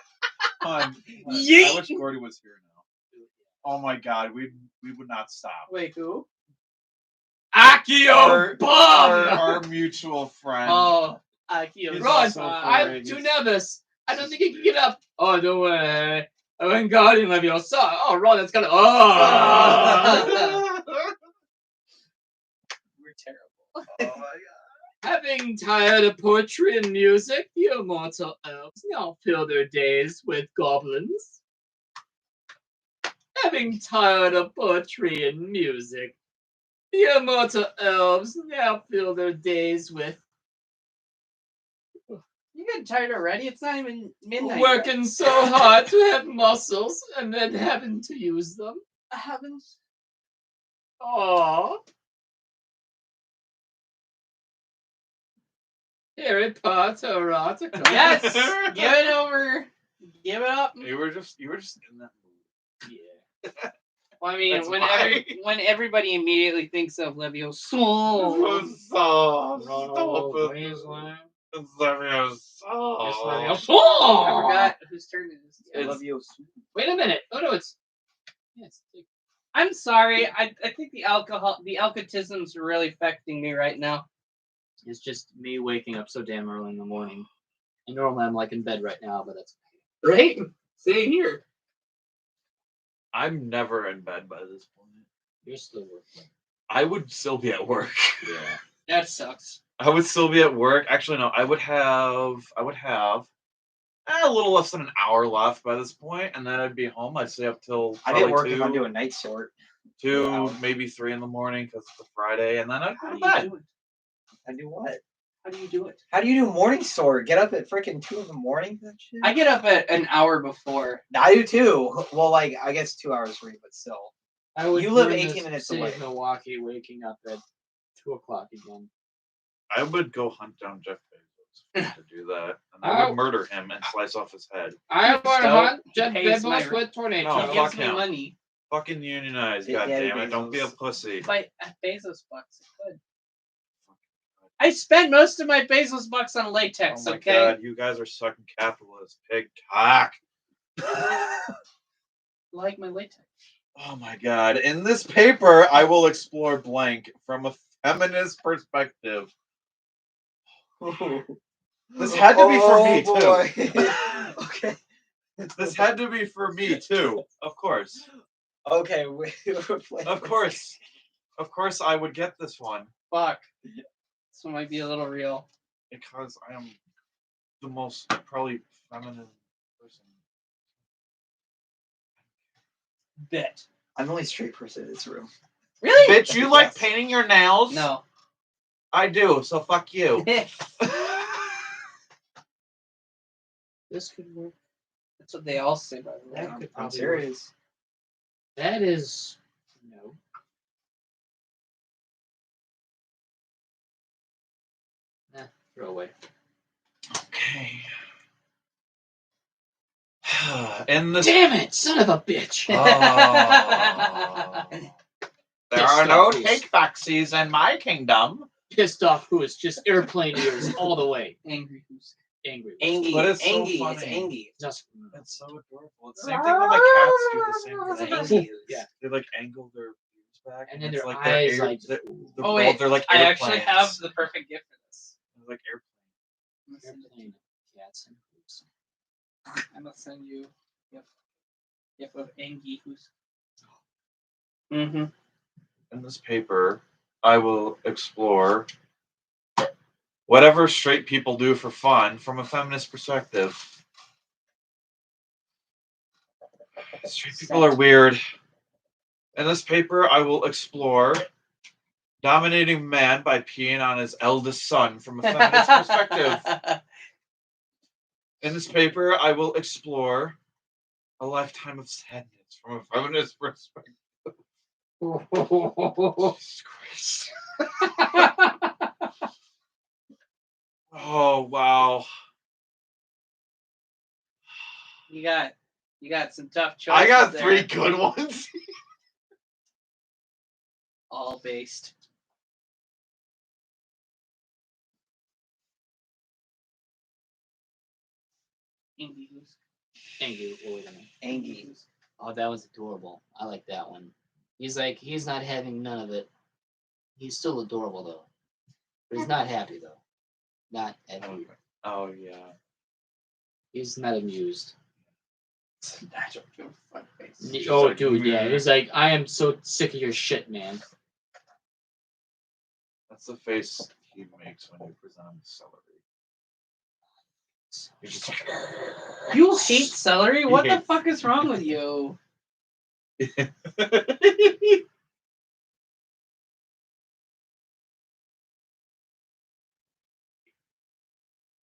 hun. I Yeet. wish Gordy was here now. Oh my God, we would not stop. Wait, who? Akio Bomb! Our mutual friend. Oh, Akio. He's Ron, also I'm hilarious. too nervous. I don't think he can get up. Oh, no way. Wingardium Leviosa. Oh, Ron, that's gonna. Oh! We're terrible. Oh my God. Having tired of poetry and music, the immortal elves now fill their days with goblins. Having tired of poetry and music, the immortal elves now fill their days with You getting tired already? It's not even midnight. working so hard to have muscles and then having to use them. I haven't. Aww. Harry Potter erotica. Yes. Give it over. Give it up. You were just in that mood. Yeah. Well, I mean, That's when why. when everybody immediately thinks of Leviosa. So Ronald stupid. Weasley. I I forgot whose turn it is. I love you. Wait a minute. Oh no, it's yes. I'm sorry. I think the alcoholism's really affecting me right now. It's just me waking up so damn early in the morning. And normally I'm like in bed right now, but that's Right? Same here. I'm never in bed by this point. you're still working. I would still be at work. Yeah. That sucks. I would still be at work. Actually, no. I would have a little less than an hour left by this point, and then I'd be home. I'd stay up till I probably didn't work if I'm 2, doing night sort. 2, maybe 3 in the morning because it's a Friday, and then I'd How go do to you bed. do it? I do what? How do you do it? How do you do morning sort? Get up at freaking 2 in the morning? That shit? I get up at an hour before. I do too. Well, like I guess 2 hours for you, but still. I would You live burn 18 the minutes city away. of Milwaukee, waking up at 2:00 again. I would go hunt down Jeff Bezos to do that, and I Oh. would murder him and slice off his head. I want to So, hunt Jeff pays my Bezos with tornado. No, He fuck gives me him. money. Fucking unionize, Yeah, Daddy goddammit. Don't be a Bezos. pussy. By Bezos bucks. Good. I spent most of my Bezos bucks on Oh latex. my Okay. god, you guys are sucking capitalist pig cock. Like my latex. Oh my god. In this paper, I will explore blank from a feminist perspective. This had to be for me, too. Okay. This had to be for me, too. Of course. Okay. Of course. Of course, I would get this one. Fuck. This one might be a little real. Because I am the most probably feminine person. Bet. I'm the only straight person in this room. Really? Bitch, you like Yes. painting your nails? No. I do, so fuck you. This could work. That's what they all say, by the way. That could I'm probably work. serious. That is no. Throw away. Okay. In this Damn it, son of a bitch! There are no Pissed off take-backsies in my kingdom. Pissed off who is just airplane ears all the way. Angry Hoosk. Angry. Angie. But it's so Angie. funny. It's Angie. Just It's so adorable. It's the same thing when the cats do the same The thing. Angie. Yeah. They like angle their ears back, And then it's their like eyes, they're like, Oh, wait, they're like I airplanes. actually have the perfect gift for this. They're like airplanes. airplane cats and hoops. I'm gonna send you gift of Angie Hoosk. Mm-hmm. In this paper, I will explore whatever straight people do for fun from a feminist perspective. Straight people are weird. In this paper, I will explore dominating man by peeing on his eldest son from a feminist perspective. In this paper, I will explore a lifetime of sadness from a feminist perspective. Jesus Christ. Oh, wow. You got some tough choices. I got there. 3 good ones. All based. Angie Hoosk. Angie. Oh, wait a minute. Angie. Oh, that was adorable. I like that one. He's not having none of it. He's still adorable though. But he's not happy though. Not at all. Oh, yeah. He's not amused. I don't give a fuck face. Oh, like, dude, yeah. meh. He's like, I am so sick of your shit, man. That's the face he makes when you present him celery. You're just like, You hate celery? What the hates- fuck is wrong with you?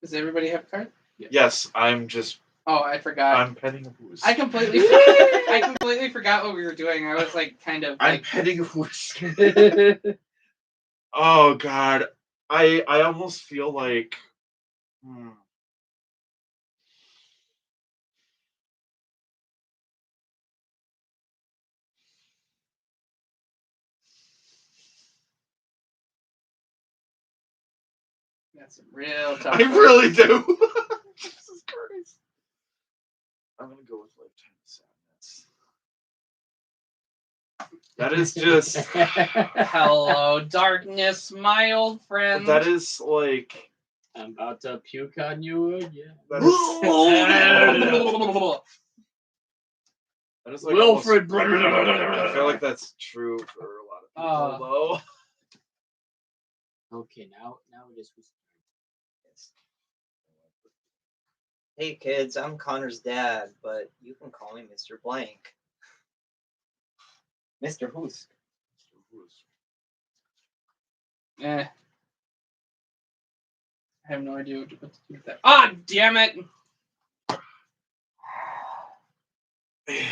Does everybody have a card? Yes, I'm just. Oh, I forgot. I'm petting a goose. I completely forgot what we were doing. I was like kind of I'm like petting a goose. Oh God, I almost feel like. that's some real tough. I really do. Jesus Christ. I'm gonna go with lifetime sadness. That is just. Hello, darkness, my old friend. That is like. I'm about to puke on you again. That is. That is like Wilfred. I feel like that's true for a lot of people, though. Okay, now we just. Hey kids, I'm Connor's dad, but you can call me Mr. Blank. Mr. Hoosk. I have no idea what to do with that. Ah, damn it! This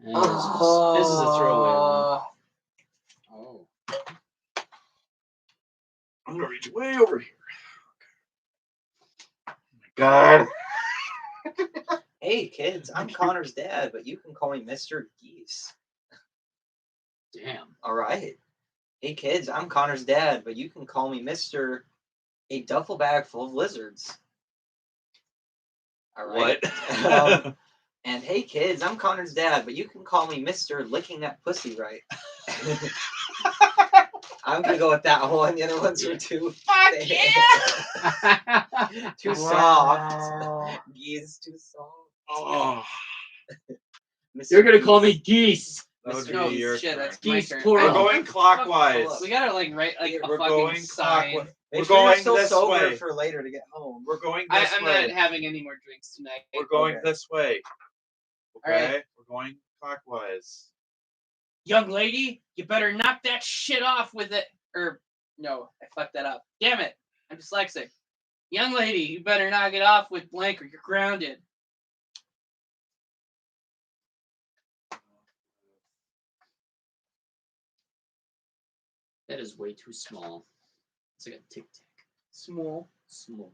is a throwaway one. Oh. I'm gonna reach way over here. Oh my God. Hey kids, I'm Connor's dad, but you can call me Mr. Geese. geese. Damn. All right. Hey kids, I'm Connor's dad, but you can call me Mr. A duffel bag full of lizards. All right. What? And hey kids, I'm Connor's dad, but you can call me Mr. Licking That Pussy Right. I'm gonna go with that one. The other ones are too too soft. Geese too soft. Oh, Mr. You're gonna call me Geese. Geese. that would No, be your shit, turn. that's my Geese turn. plural. We're going clockwise. We gotta like write like a We're fucking going sign. clockwise. Make We're sure you're going still this sober way. for later to get home. We're going this I'm way. not having any more drinks tonight. We're going Okay. this way. All right. Okay? We're going clockwise. Young lady, you better knock that shit off with it. Or no, I fucked that up. Damn it, I'm dyslexic. Young lady, you better knock it off with blank or you're grounded. That is way too small. It's like a tic tac. Small. Small.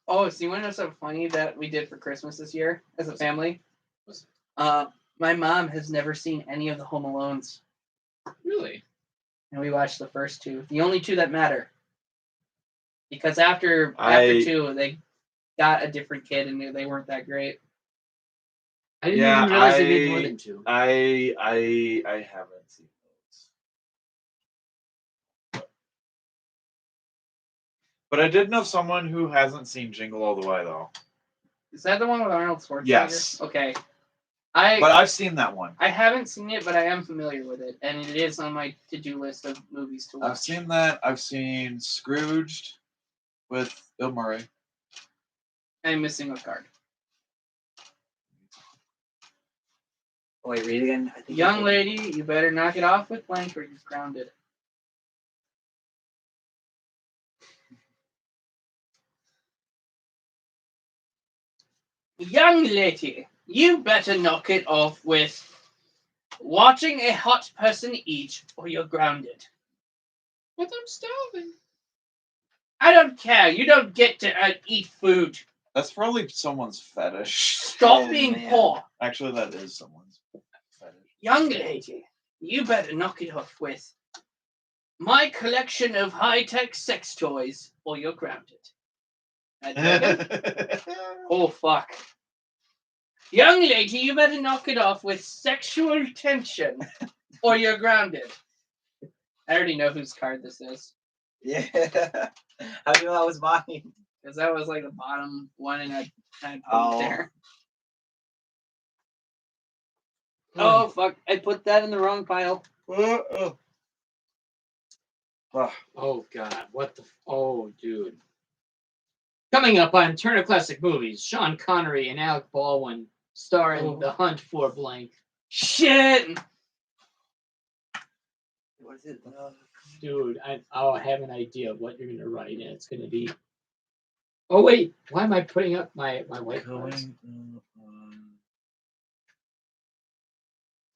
Oh, so you want to know something funny that we did for Christmas this year as a family? What's My mom has never seen any of the Home Alones, Really? and we watched the first two, the only two that matter. Because after I- two, they got a different kid, and they weren't that great. I didn't Yeah, even realize they made more than two. I haven't seen those. But I did know someone who hasn't seen Jingle All the Way though. Is that the one with Arnold Schwarzenegger? Yes. Okay. But I've seen that one. I haven't seen it, but I am familiar with it, and it is on my to-do list of movies to watch. I've seen that. I've seen Scrooged with Bill Murray. I'm missing a card. Oh, wait, read it again. I think Young lady, you better knock it off with blank or you're grounded. Young lady, you better knock it off with watching a hot person eat or you're grounded. But I'm starving. I don't care. You don't get to eat food. That's probably someone's fetish. Stop Oh, being man. poor. Actually, that is someone's fetish. Young lady, you better knock it off with my collection of high-tech sex toys or you're grounded. I take 'em. Oh, fuck. Young lady, you better knock it off with sexual tension or you're grounded. I already know whose card this is. Yeah. How do you know that was mine? Because that was like the bottom one and I kind of put Oh. it there. Oh, fuck. I put that in the wrong pile. Oh. Oh god, what the? Oh, dude. Coming up on Turner Classic Movies, Sean Connery and Alec Baldwin star in Oh. The Hunt for Blank. Shit! What is it? Dude, I have an idea of what you're gonna write, and it's gonna be. Oh wait, why am I putting up my white cards?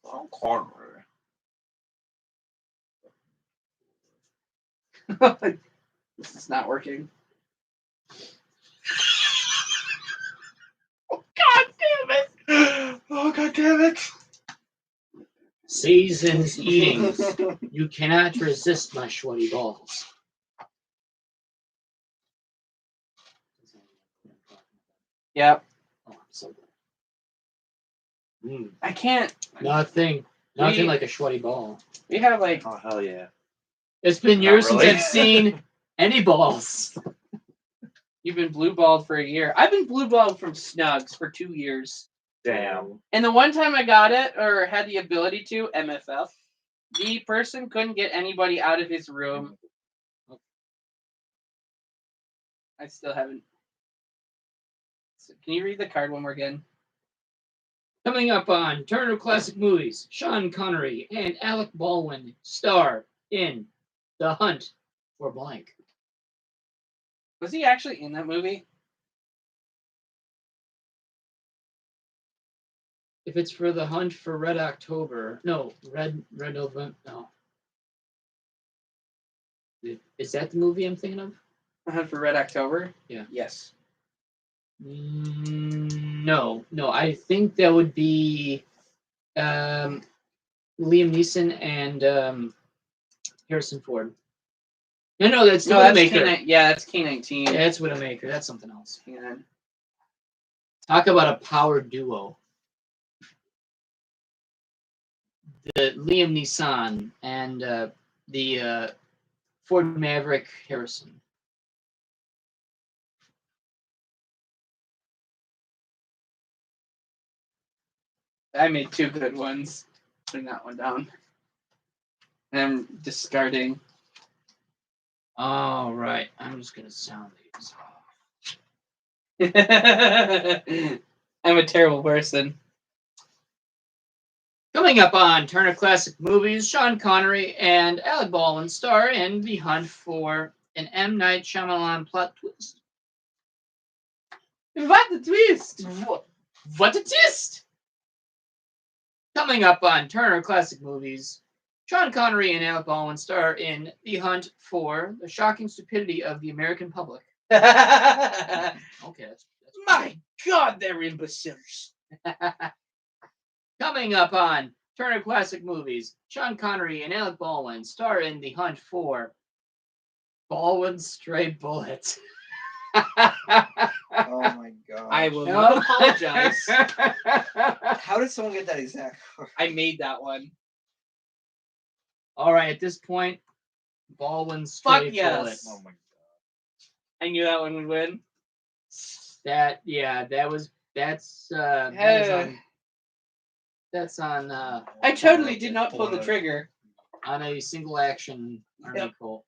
Sean Connery. This is not working. Oh god damn it! Seasons eatings. You cannot resist my sweaty balls. Yep. Oh, I'm so good. I can't. Nothing We- like a sweaty ball. We have like. Oh hell yeah! It's been Not years really. since I've seen any balls. You've been blue-balled for a year. I've been blue-balled from Snugs for 2 years. Damn. And the one time I got it, or had the ability to, MFF, the person couldn't get anybody out of his room. I still haven't. So can you read the card one more again? Coming up on Turner Classic Movies, Sean Connery and Alec Baldwin star in The Hunt for Blank. Was he actually in that movie? If it's for The Hunt for Red October, no, Red November, no. Is that the movie I'm thinking of? Hunt for Red October? Yeah. Yes. No. I think that would be Liam Neeson and Harrison Ford. No, that's the that's Widowmaker. that's K-19. Yeah, that's Widowmaker. That's something else. Yeah. Talk about a power duo. The Liam Neeson and the Ford Maverick Harrison. I made 2 good ones. Putting that one down. And I'm discarding. All right, I'm just gonna sound these off. I'm a terrible person. Coming up on Turner Classic Movies, Sean Connery and Alec Baldwin star in The Hunt for an M. Night Shyamalan plot twist. What a twist! What a twist! Coming up on Turner Classic Movies, Sean Connery and Alec Baldwin star in The Hunt for the Shocking Stupidity of the American Public. Okay, that's My God, they're imbeciles. Coming up on Turner Classic Movies, Sean Connery and Alec Baldwin star in The Hunt for Baldwin's Stray Bullet. Oh my god. I will not apologize. How did someone get that exact? I made that one. All right, at this point, Baldwin's Fuck Stray yes. Bullet. Oh my god. I knew that one would win. That's on I totally did not pull the trigger. on a single action army Yep. Colt.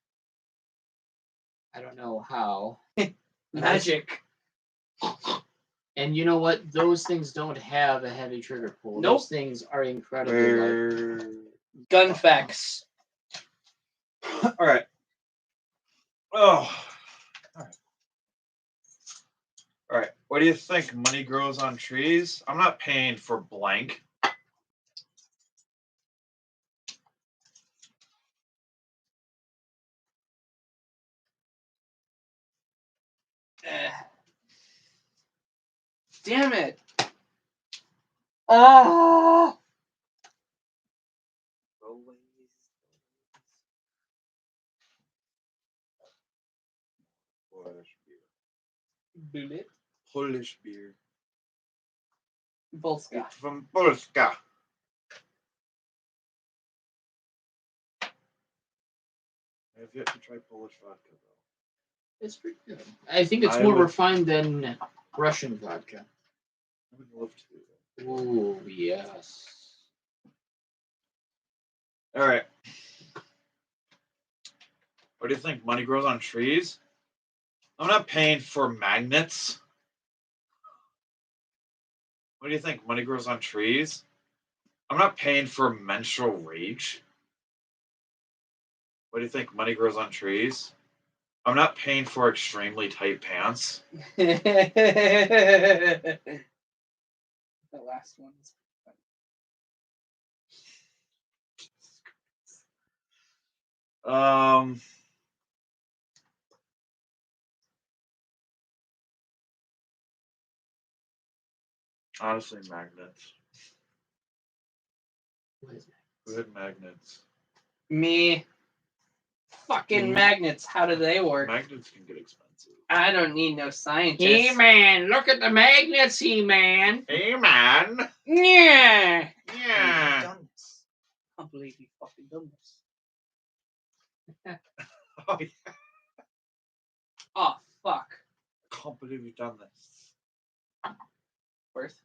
I don't know how. Magic. And you know what? Those things don't have a heavy trigger pull. Nope. Those things are incredibly light. Gun facts. All right. Oh. All right. What do you think? Money grows on trees? I'm not paying for blank. Damn it. Ah. Bullet. Polish beer. Volska. It's from Polska. I have yet to try Polish vodka though. It's pretty good. I think it's I more would- refined than Russian vodka. I would love to. Oh, yes. All right. What do you think? Money grows on trees? I'm not paying for magnets. What do you think? Money grows on trees? I'm not paying for menstrual rage. What do you think? Money grows on trees? I'm not paying for extremely tight pants. The last one is Honestly, magnets. What is Who had magnets? me. Fucking magnets. How do they work? Magnets can get expensive. I don't need no scientist. He-Man, look at the magnets, He-Man. Hey, man. Yeah. Yeah. Done this. I can't believe you fucking done this. Oh, yeah. Oh, fuck. I can't believe you've done this. Worth.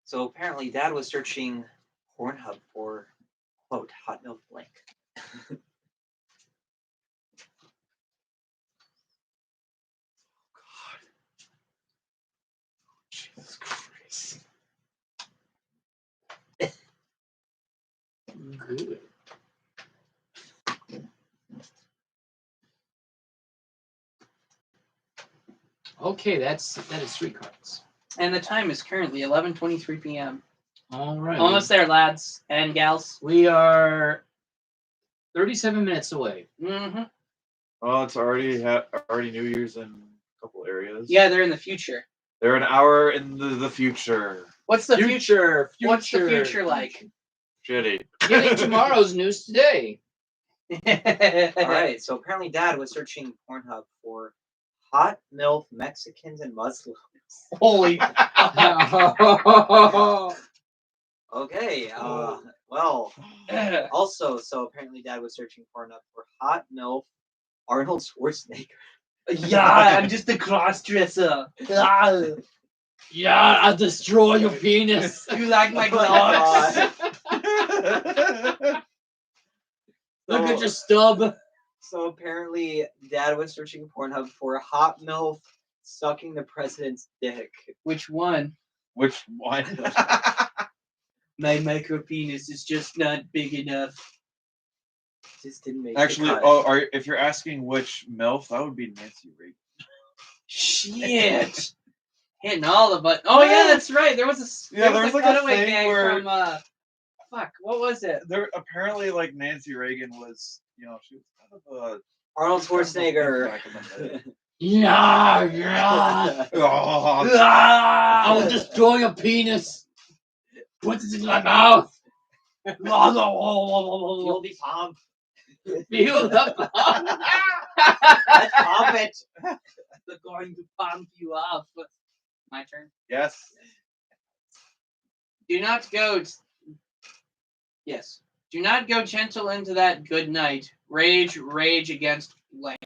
So apparently Dad was searching Pornhub for, quote, hot milk blank. Jesus Christ. Good. Okay, that is 3 cards. And the time is currently 11:23 p.m. All right. Almost there, lads and gals. We are 37 minutes away. Mm-hmm. Well, it's already New Year's in a couple is. Yeah, they're in the future. They're an hour in the future. What's the future? Future. What's the future like? Shitty. Getting tomorrow's news today. All right, so apparently Dad was searching Pornhub for hot MILF Mexicans and Muslims. Holy. Okay, well, also, so apparently Dad was searching Pornhub for hot MILF Arnold Schwarzenegger. Yeah, I'm just a cross-dresser. Ah, Yeah, I'll destroy your penis. you like my Oh my gloves? Look at your stub. So apparently Dad was searching Pornhub for hot MILF sucking the president's dick. Which one? Which one? My micro penis is just not big enough. Just didn't make Actually, the cut. if you're asking which MILF, that would be Nancy Reagan. Shit. Hitting all of it. Oh yeah, that's right. There was a Yeah, there was like a cutaway thing gag where from fuck, what was it? there apparently like Nancy Reagan was, she was kind of a Arnold Schwarzenegger. back in the day. Yeah, yeah. Oh, I will destroy your penis. Put it in my mouth. Feel the pump. Feel the pump. Let's pump it. They're going to pump you up. My turn. yes. Do not go. Yes. Do not go gentle into that good night. Rage against blank.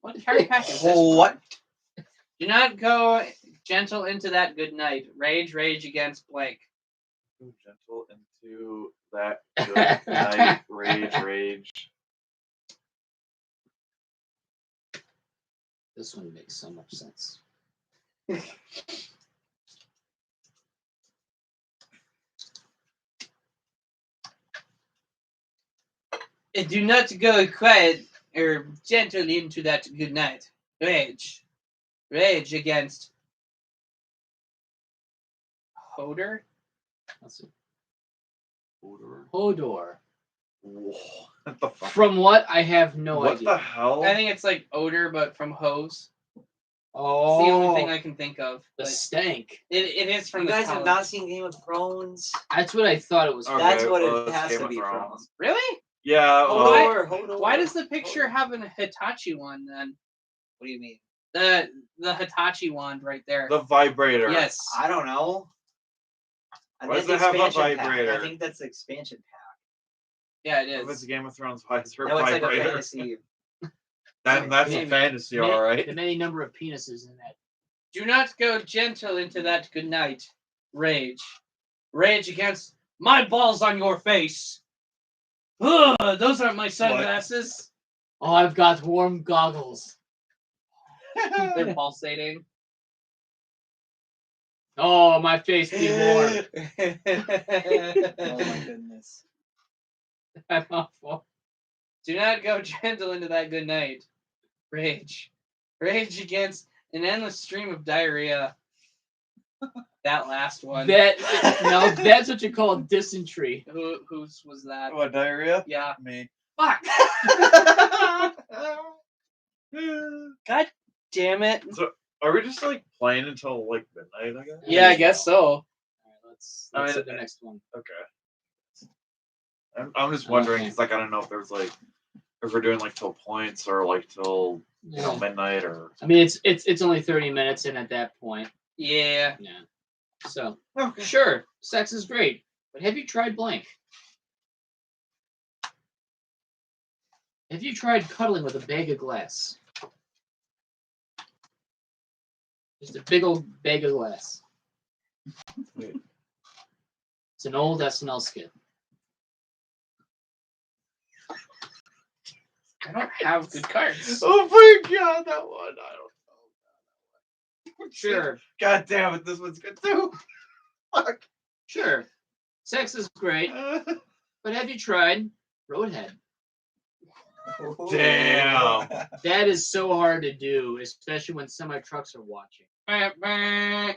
What carry pack is this? What? Do not go gentle into that good night. Rage against blank. Gentle into that good night. Rage. This one makes so much sense. And do not go quiet or gentle into that good night. Rage against Hodor. Let's see. Hodor. Hodor. Whoa, what the fuck? From what? I have no What idea. the hell? I think it's like odor, but from hose. Oh, It's the only thing I can think of. the But stank. it is from You the guys have college. not seen Game of Thrones? That's what I thought it was. Okay, That's what well, it it's has Game to of be from. Thrones. Really? Yeah. Hodor. Why does the picture have an Hitachi one then? What do you mean? The Hitachi wand right there. The vibrator. Yes. I don't know. Why does That's it have a expansion pack. vibrator? I think that's the expansion pack. Yeah, it If it's is. Game of Thrones, why is there No, a it's like a vibrator? fantasy. Then that's a Maybe. fantasy, all right. The many number of penises in that. Do not go gentle into that good night. Rage against my balls on your face. Ugh, those aren't my sunglasses. Oh, I've got warm goggles. They're pulsating. Oh, my face be warm. Oh my goodness. I'm awful. Do not go gentle into that good night. Rage against an endless stream of diarrhea. That last one. Now that's what you call dysentery. Whose was that? What, diarrhea? Yeah. Me. Fuck. God damn it. So, are we just like playing until like midnight? I guess. Yeah, I guess so. All right, let's I do mean, the next one. Okay. I'm just wondering Okay. because like I don't know if there's like if we're doing like till points or like till Yeah. midnight or. I mean, it's only 30 minutes in at that point. Yeah. Yeah. So Okay. sure, sex is great, but have you tried blank? Have you tried cuddling with a bag of glass? Just a big old bag of glass. Wait. It's an old SNL skit. I don't have good cards. Oh my god, that one! I don't know. Sure, God damn it, this one's good too. Fuck. sure. Sex is great, but have you tried Roadhead? Damn. That is so hard to do, especially when semi-trucks are watching. I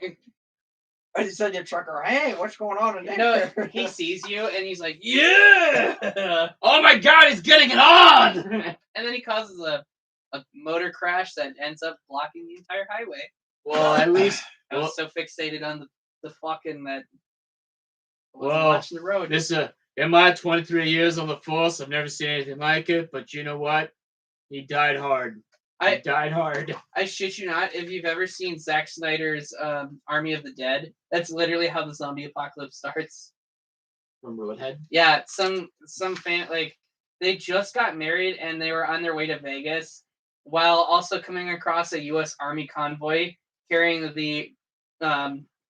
just said your trucker, hey, what's going on in You there? know, he sees you and he's like, yeah! Oh my God, he's getting it on! And then he causes a a motor crash that ends up blocking the entire highway. Well, at least I was so fixated on the fucking that I wasn't Well, watching the road. this in my 23 years on the force, I've never seen anything like it. But you know what? He died hard. He died hard. I shit you not. If you've ever seen Zack Snyder's Army of the Dead, that's literally how the zombie apocalypse starts. From Roadhead. Yeah, some fan they just got married and they were on their way to Vegas while also coming across a U.S. Army convoy carrying the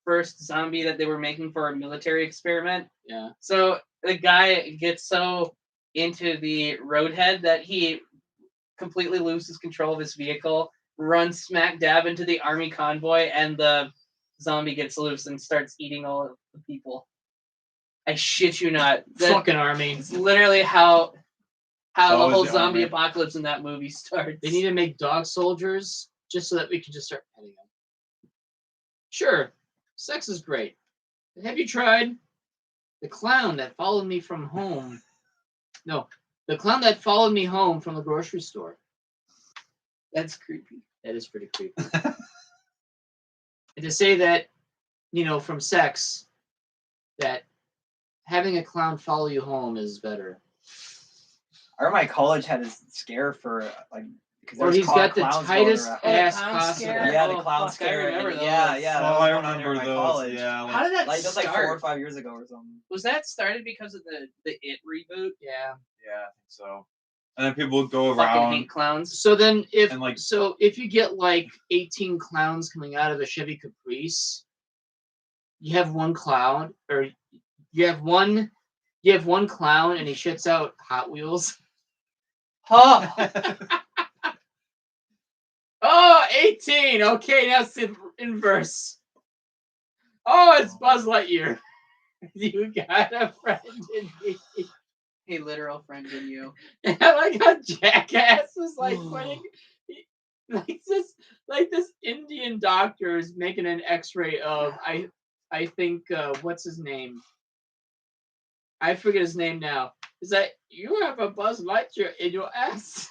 first zombie that they were making for a military experiment. Yeah. So the guy gets so into the roadhead that he completely loses control of his vehicle, runs smack dab into the army convoy, and the zombie gets loose and starts eating all of the people. I shit you not. Fucking army. It's literally how the always whole the zombie army. apocalypse in that movie starts. They need to make dog soldiers just so that we can just start petting them. Sure, sex is great. But have you tried the clown that followed me from home? No, the clown that followed me home from the grocery store. That's creepy. That is pretty creepy. And to say that, from sex, that having a clown follow you home is better. I remember my college had this scare for because Or he's got the tightest ass clown possible. scare? Yeah, the Oh, clown fuck, I scare. remember Yeah, those. yeah. Oh, that was I going on there remember in my those. college. Yeah. How did that Like that was like start? 4 or 5 years ago or something. Was that started because of the It reboot? Yeah. Yeah, I think so. And then people would go Fucking around. hate clowns. So then if And, like- if you get like 18 clowns coming out of a Chevy Caprice, you have one clown or you have one clown and he shits out Hot Wheels. Huh. Oh, 18. Okay, now it's the inverse. Oh, it's Buzz Lightyear. You got a friend in me. A literal friend in you. And I like how Jackass is like putting like this Indian doctor is making an X-ray of I think what's his name? I forget his name now. Is that you have a Buzz Lightyear in your ass?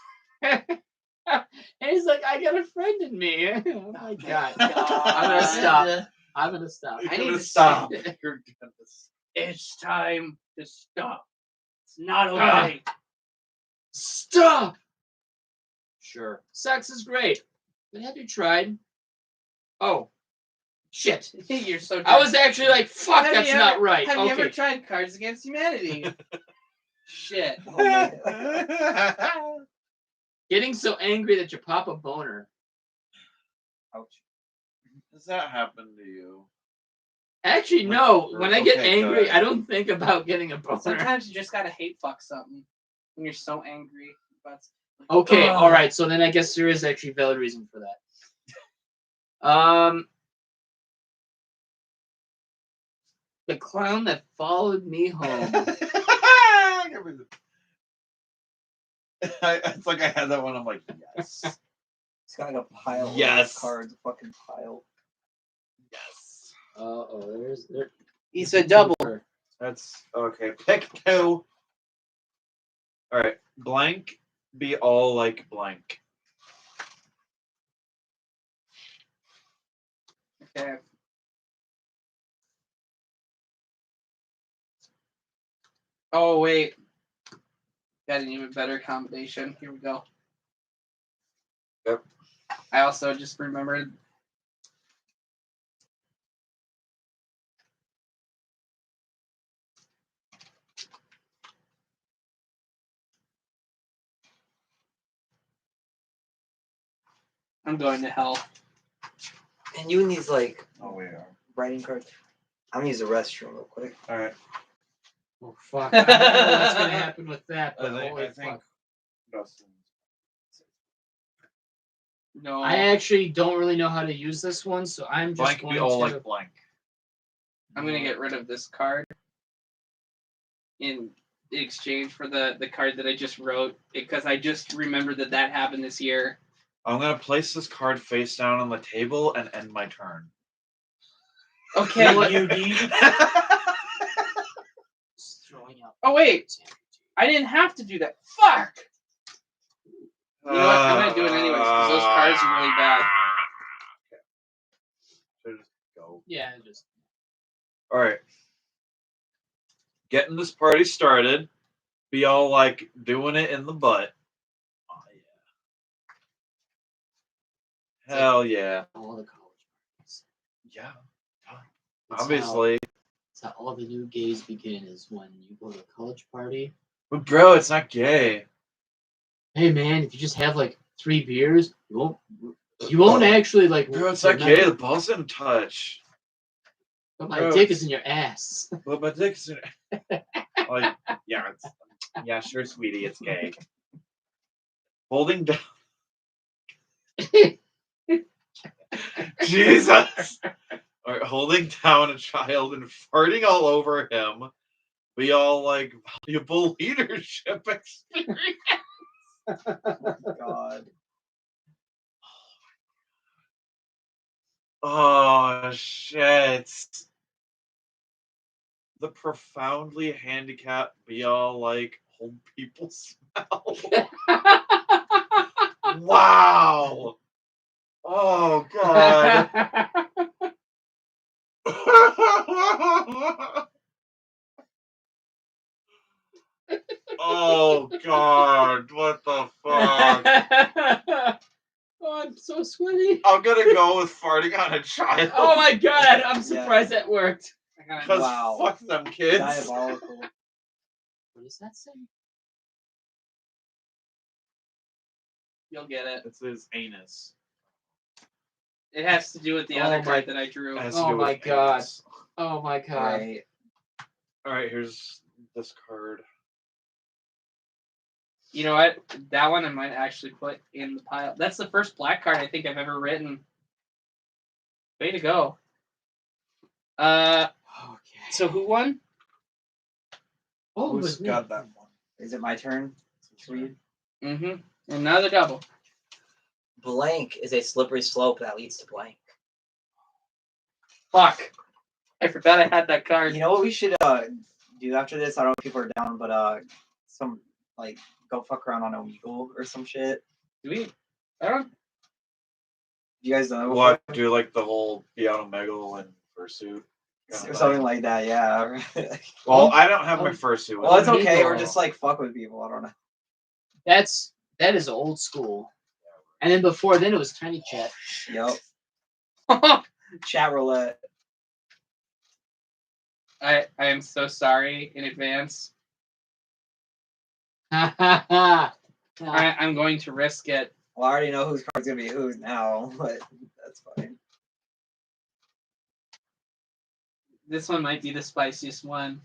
And he's like, I got a friend in me. Oh my god. I'm gonna stop. I'm gonna stop. I need to stop. stop. It's time to stop. It's not okay. Stop. Sure. Sex is great. But have you tried? Oh. Shit. You're so I was actually like, fuck, Have that's you not ever- right. Have you ever Okay. tried Cards Against Humanity? Shit. Oh, man. Getting so angry that you pop a boner. Ouch. Does that happen to you? Actually, no. When I get Okay, angry, good. I don't think about getting a boner. Sometimes you just gotta hate fuck something when you're so angry. But Okay, Ugh. all right. So then I guess there is actually valid reason for that. The clown that followed me home. It's like I had that one. I'm like, yes. It's got like a pile Yes. of cards, a fucking pile. Yes. There. He's a double. That's okay. Pick two. All right. Blank be all like blank. Okay. Oh wait. Got an even better combination. Here we go. Yep. I also just remembered. I'm going to hell. And you and these like Oh, we are. writing cards. I'm gonna use the restroom real quick. All right. Oh fuck! I don't know what's gonna happen with that. But holy I think fuck! Dustin. No. I actually don't really know how to use this one, so I'm just Blank going be all to. like blank. I'm gonna get rid of this card in exchange for the card that I just wrote because I just remembered that happened this year. I'm gonna place this card face down on the table and end my turn. Okay. Just throwing out. Oh wait, I didn't have to do that. Fuck. You know what? I'm gonna do it anyways because those cards are really bad. Should I just go? Yeah, just All right. Getting this party started. Be all like doing it in the butt. Oh yeah. Hell yeah. all the college parties. Yeah. That's Obviously. That's how all the new gays begin. Is when you go to a college party. But bro, it's not gay. Hey man, if you just have like 3 beers, you won't actually like. Bro, it's not gay. The balls didn't touch. But my Bro, dick is in your ass. But my dick's in like, yeah, sure, sweetie, it's gay. Holding down. Jesus. All right, holding down a child and farting all over him. We all like valuable leadership experience. God. Oh shit. The profoundly handicapped be all like old people smell. Wow. Oh god. Oh god, what the fuck? Oh, I'm so sweaty. I'm gonna go with farting on a child. Oh my god, I'm surprised that worked. Because Wow. fuck them kids. Diabolical. What does that say? You'll get it. It's his anus. It has to do with the Oh other my- card that I drew. It has to Oh do with my god. anus. Oh my god. Right. Alright, here's this card. You know what? That one I might actually put in the pile. That's the first black card I think I've ever written. Way to go. Okay. So who won? Oh, it Who's was me. got that one? Is it my turn to read? Mm-hmm. Another double. Blank is a slippery slope that leads to blank. Fuck. I forgot I had that card. You know what we should do after this? I don't know if people are down, but some like go fuck around on Omegle or some shit. Do we? I don't. You guys done that before? What? Do like the whole be on Omegle and fursuit? Or something like that, yeah. Well, I don't have my fursuit. Well, it's okay. Omegle. Or just like fuck with people. I don't know. That is old school. And then before then it was Tiny Chat. Yep. Chat roulette. I am so sorry in advance. Ha ha ha. I'm going to risk it. Well, I already know whose card's gonna be whose now, but that's fine. This one might be the spiciest one.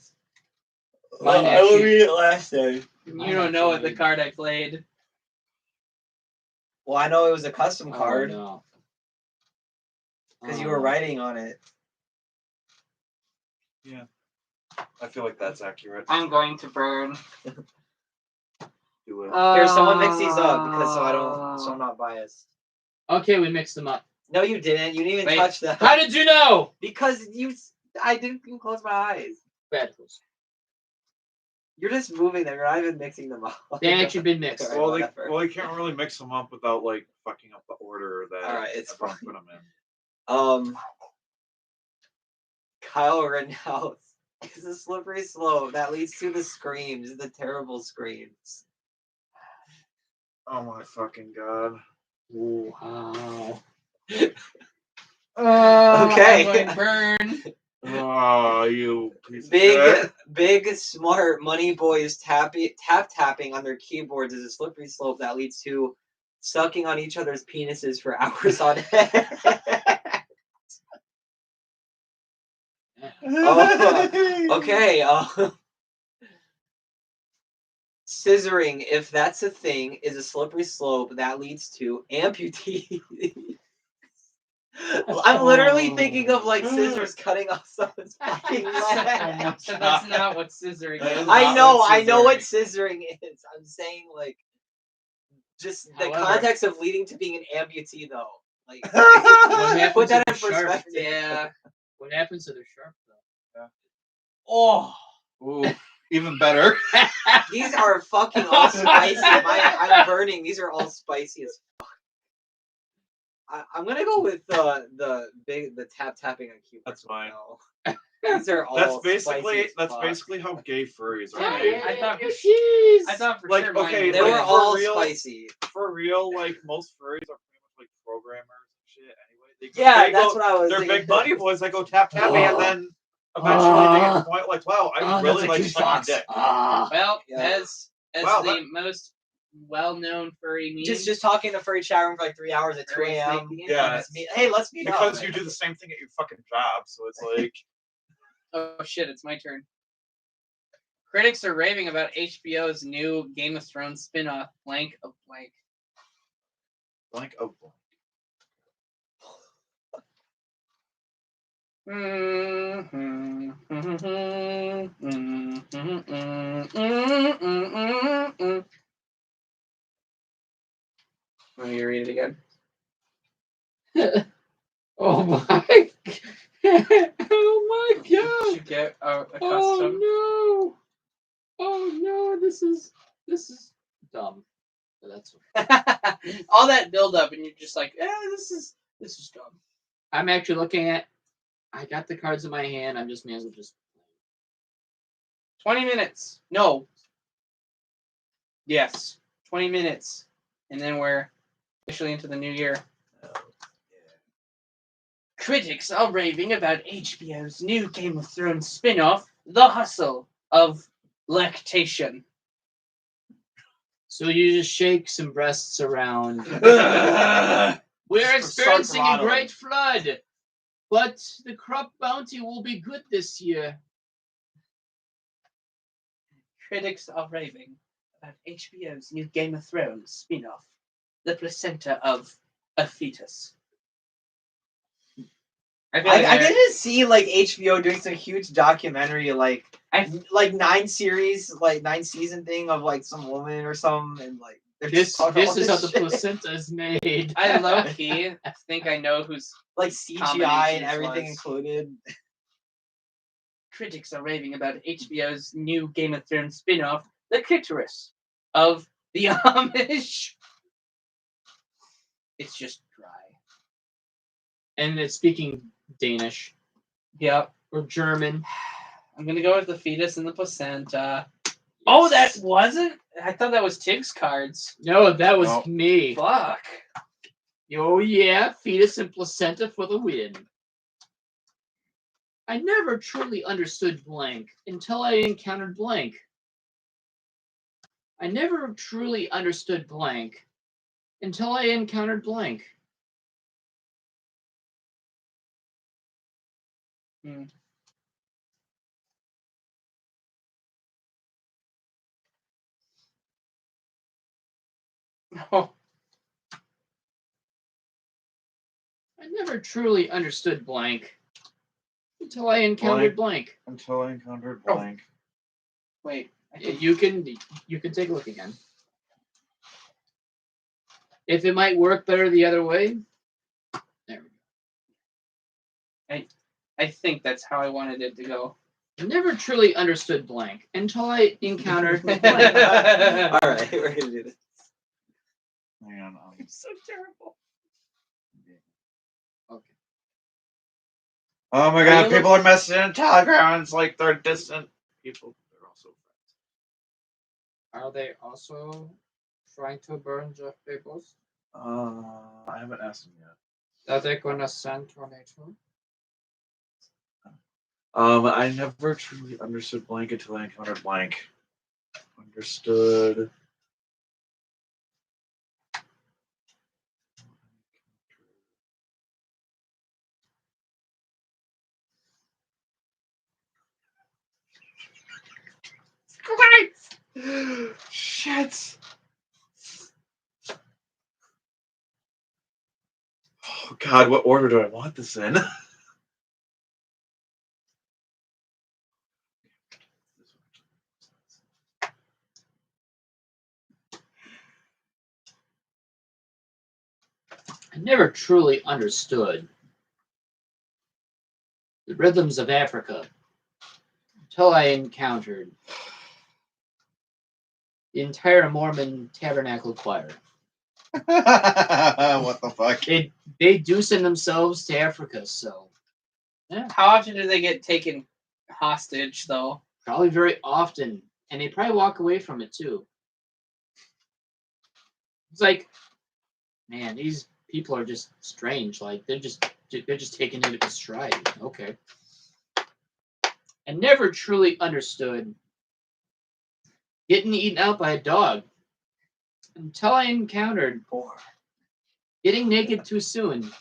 Mine I will actually- read it last day. You don't know what the card I played. Well, I know it was a custom card Oh, because no. you were writing on it. Yeah. I feel like that's accurate. I'm going to burn. Do it. Here, someone mix these up because so I'm not biased. Okay, we mixed them up. No, you didn't. You didn't even Wait. touch them. How did you know? Because I didn't even close my eyes. Radicals. You're just moving them. You're not even mixing them up. They actually been mixed. Alright, Well, whatever. you can't really mix them up without like fucking up the order that Alright, it's everyone fine. put them in. Kyle Rittenhouse is a slippery slope that leads to the screams, the terrible screams. Oh my fucking god. Wow. Okay. I'm going to burn. Oh, you piece of shit. Big, smart money boys tapping on their keyboards is a slippery slope that leads to sucking on each other's penises for hours on end. Okay. Scissoring, if that's a thing, is a slippery slope that leads to amputee. I'm literally thinking of like scissors cutting off someone's fucking leg. That's not what scissoring That is. is I not know what what scissoring is. I'm saying like just the However- context of leading to being an amputee though. Like What happens put that to in the sharp? perspective. Yeah. What happens to the sharp though? Oh. Ooh. Even better. These are fucking all spicy. I'm burning. These are all spicy as fuck. I'm gonna go with the tap tapping on keyboard. That's fine. These are all That's spicy as fuck. basically how gay furries are. Yeah, made. I thought Jeez. I thought for Like, sure mine okay, would They like, were win. for all real- spicy. For real, like most furries are pretty much like programmers and shit. Anyway, Yeah, they that's go, what I was they're thinking. big bunny boys that go tap tapping, and then eventually they get to the point like, wow, I really like sucking dick. Well, Yeah. as Wow, the most well-known furry meme, Just talking to furry chat room for like 3 hours at 2 Furries a.m. make the Yeah. internet. Hey, let's meet up. Because you do the same thing at your fucking job, so it's like, Oh shit, it's my turn. Critics are raving about HBO's new Game of Thrones spin-off, Blank of Blank. blank of blank. Want me to read it again? Oh my! Oh my God! Should get Oh accustomed. no! Oh no! This is dumb. But that's All that build up, and you're just like, this is dumb. I'm actually looking at. I got the cards in my hand. I'm just may as well just. 20 minutes. No. Yes, 20 minutes, and then we're officially into the new year. Critics are raving about HBO's new Game of Thrones spin-off, The Hustle of Lactation. So you just shake some breasts around. Start We're experiencing a throttling. great flood, but the crop bounty will be good this year. Critics are raving about HBO's new Game of Thrones spin-off, The Placenta of a Fetus. I feel I didn't see like HBO doing some huge documentary like I- 9 series, like 9 season thing of like some woman or something, and like they're This just talking about is how the shit. placenta is made. I low key think I know who's. Like CGI and Combinations everything was- included. Critics are raving about HBO's new Game of Thrones spin-off, The Clitoris of the Amish. It's just dry. And it's speaking Danish Yep. or German. I'm gonna go with the fetus and the placenta. Oh, that wasn't? I thought that was Tig's cards. No, that was No. me. Fuck. Oh yeah, fetus and placenta for the win. I never truly understood blank until I encountered blank. I never truly understood blank until I encountered blank. Oh, I never truly understood blank until I encountered blank. Until I encountered Oh. blank. wait. You can take a look again. If it might work better the other way, there we go. I think that's how I wanted it to go. I never truly understood blank until I encountered blank. Alright, we're gonna do this. Hang on. I'm so terrible. Okay. Oh my Are god, you people are messaging in Telegram, and it's like they're distant people. They're also friends. Are they also trying to burn Jeff Bezos? I haven't asked them yet. Are they gonna send tornado? I never truly understood blank until I encountered blank. Understood. Shit. Oh god, what order do I want this in? I never truly understood the rhythms of Africa until I encountered the entire Mormon tabernacle choir. What the fuck? They do send themselves to Africa, so yeah, How often do they get taken hostage, though? probably very often, and they probably walk away from it too. It's like, man, these people are just strange. Like they're just taking it in stride. Okay, and never truly understood getting eaten out by a dog until I encountered getting naked too soon.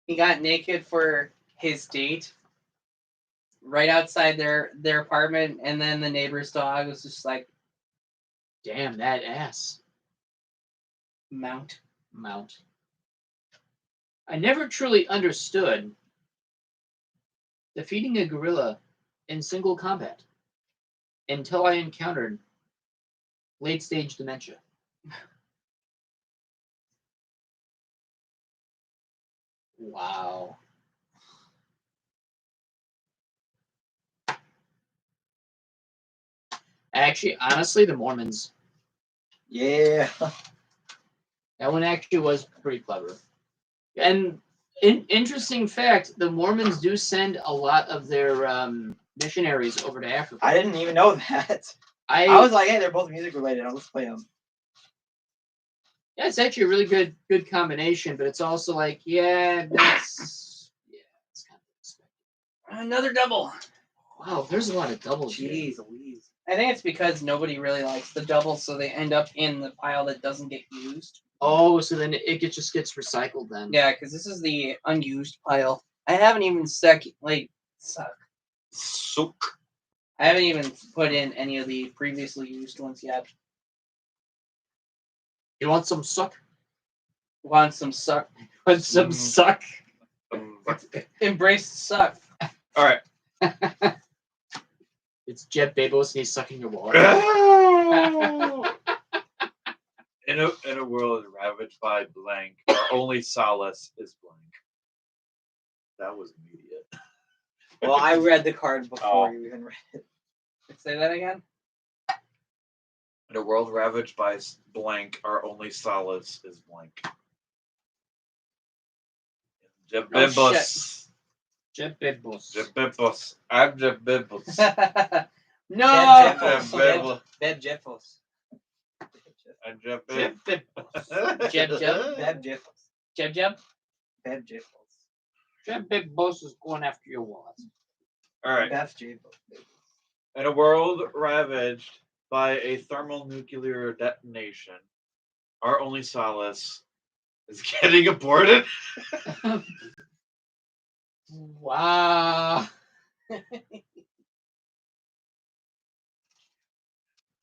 He got naked for his date right outside their apartment, and then the neighbor's dog was just like, Damn that ass. mount. I never truly understood defeating a gorilla in single combat until I encountered late stage dementia. Wow. Actually, honestly, the Mormons. Yeah. That one actually was pretty clever. And interesting fact, the Mormons do send a lot of their missionaries over to Africa. I didn't even know that. I was like, hey, they're both music related. Let's play them. Yeah, it's actually a really good combination, but it's also like, yeah, it's kind of expected. Another double. Wow, there's a lot of doubles here. Jeez Louise. I think it's because nobody really likes the doubles, so they end up in the pile that doesn't get used. Oh, so then it just gets recycled then. Yeah, because this is the unused pile. I haven't even suck. I haven't even put in any of the previously used ones yet. You want some suck? Want some suck? Want some suck? Embrace the suck. All right. It's Jeff Bezos and he's sucking your wallet. In a world ravaged by blank, our only solace is blank. That was immediate. Well, I read the card before you even read it. Say that again. In a world ravaged by blank, our only solace is blank. Jeff Bezos. Jeff Bezos. Jeff Bezos. I'm Jeff Bezos. No. Jeff Bezos. Bezos. Beb Jeffos. I'm Jeff Jeff Bezos. Bezos. Jeb. Beb Jeffos. Jeb. Beb Jeffos. Jeff Bezos is going after your wallet. All right. Beth Jeffos. In a world ravaged by a thermonuclear detonation, our only solace is getting aborted. Wow.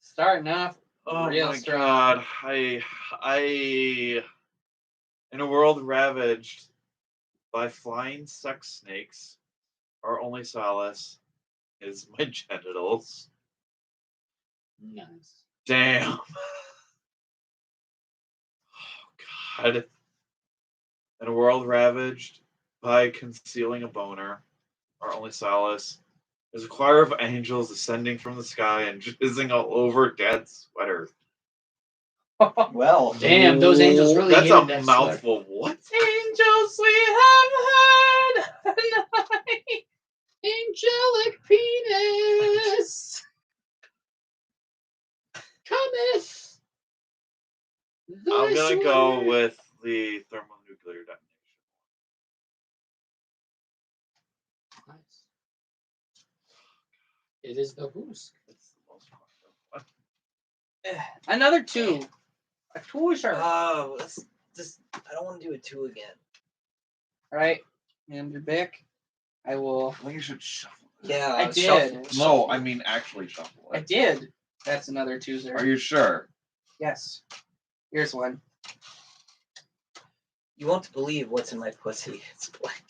Starting off Oh real my strong. god. I in a world ravaged by flying sex snakes, our only solace is my genitals. Nice. Damn. Oh god. In a world ravaged by concealing a boner, our only solace is a choir of angels descending from the sky and jizzing all over Dad's sweater. Well, Damn, those angels really That's hated a that mouthful. What? Angels we have heard tonight. Angelic penis cometh. I'm gonna go with the thermonuclear detonation. Nice. It is the Hoosk. It's the most fun. Another two. A two is our. let's just. I don't want to do a 2 again. All right. And you're back. I will. I think you should shuffle it. Yeah, I did. shuffle. No, I mean actually shuffle I it. did. That's another two, sir. Are you sure? Yes. Here's one. You won't believe what's in my pussy. It's blank.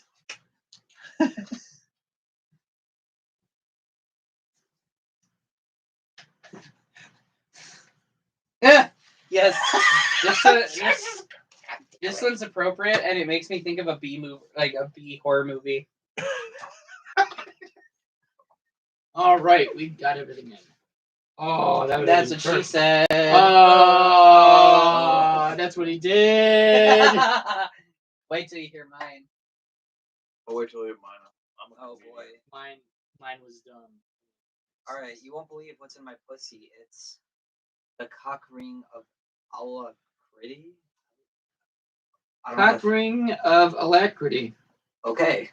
Yes. This one's appropriate, and it makes me think of a B movie, like a B horror movie. All right, we got everything in. Oh, that would That's have what been she perfect. said. Oh, that's what he did. Wait till you hear mine. I'll wait till you have mine. I'm a Oh comedian. boy. Mine was dumb. All right, you won't believe what's in my pussy. It's the cock ring of alacrity. I don't know Cock if- ring of alacrity. Okay.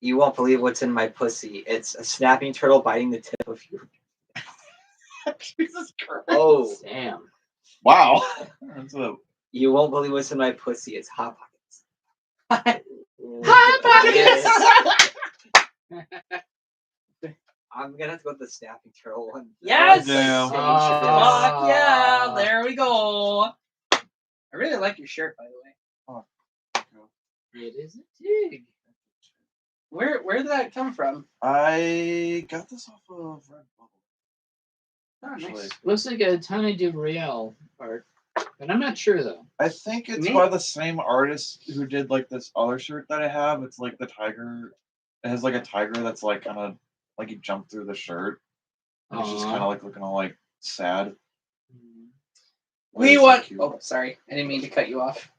You won't believe what's in my pussy. It's a snapping turtle biting the tip of your. Jesus Christ. Oh. Damn. Wow. That's a You won't believe what's in my pussy. It's hot pockets. Hot I'm gonna have to go with the snapping turtle one. Yes! Damn. Fuck yeah! There we go. I really like your shirt, by the way. It is a dig. Where did that come from? I got this off of Redbubble. Oh, nice. Actually. Looks like a Tiny DeVriel art, but I'm not sure though. I think it's Me? by the same artist who did like this other shirt that I have. It's like the tiger. It has like a tiger that's like kind of like he jumped through the shirt. And it's just Aw. kind of like looking all like sad. We It's so want. cute. Oh, sorry. I didn't mean to cut you off.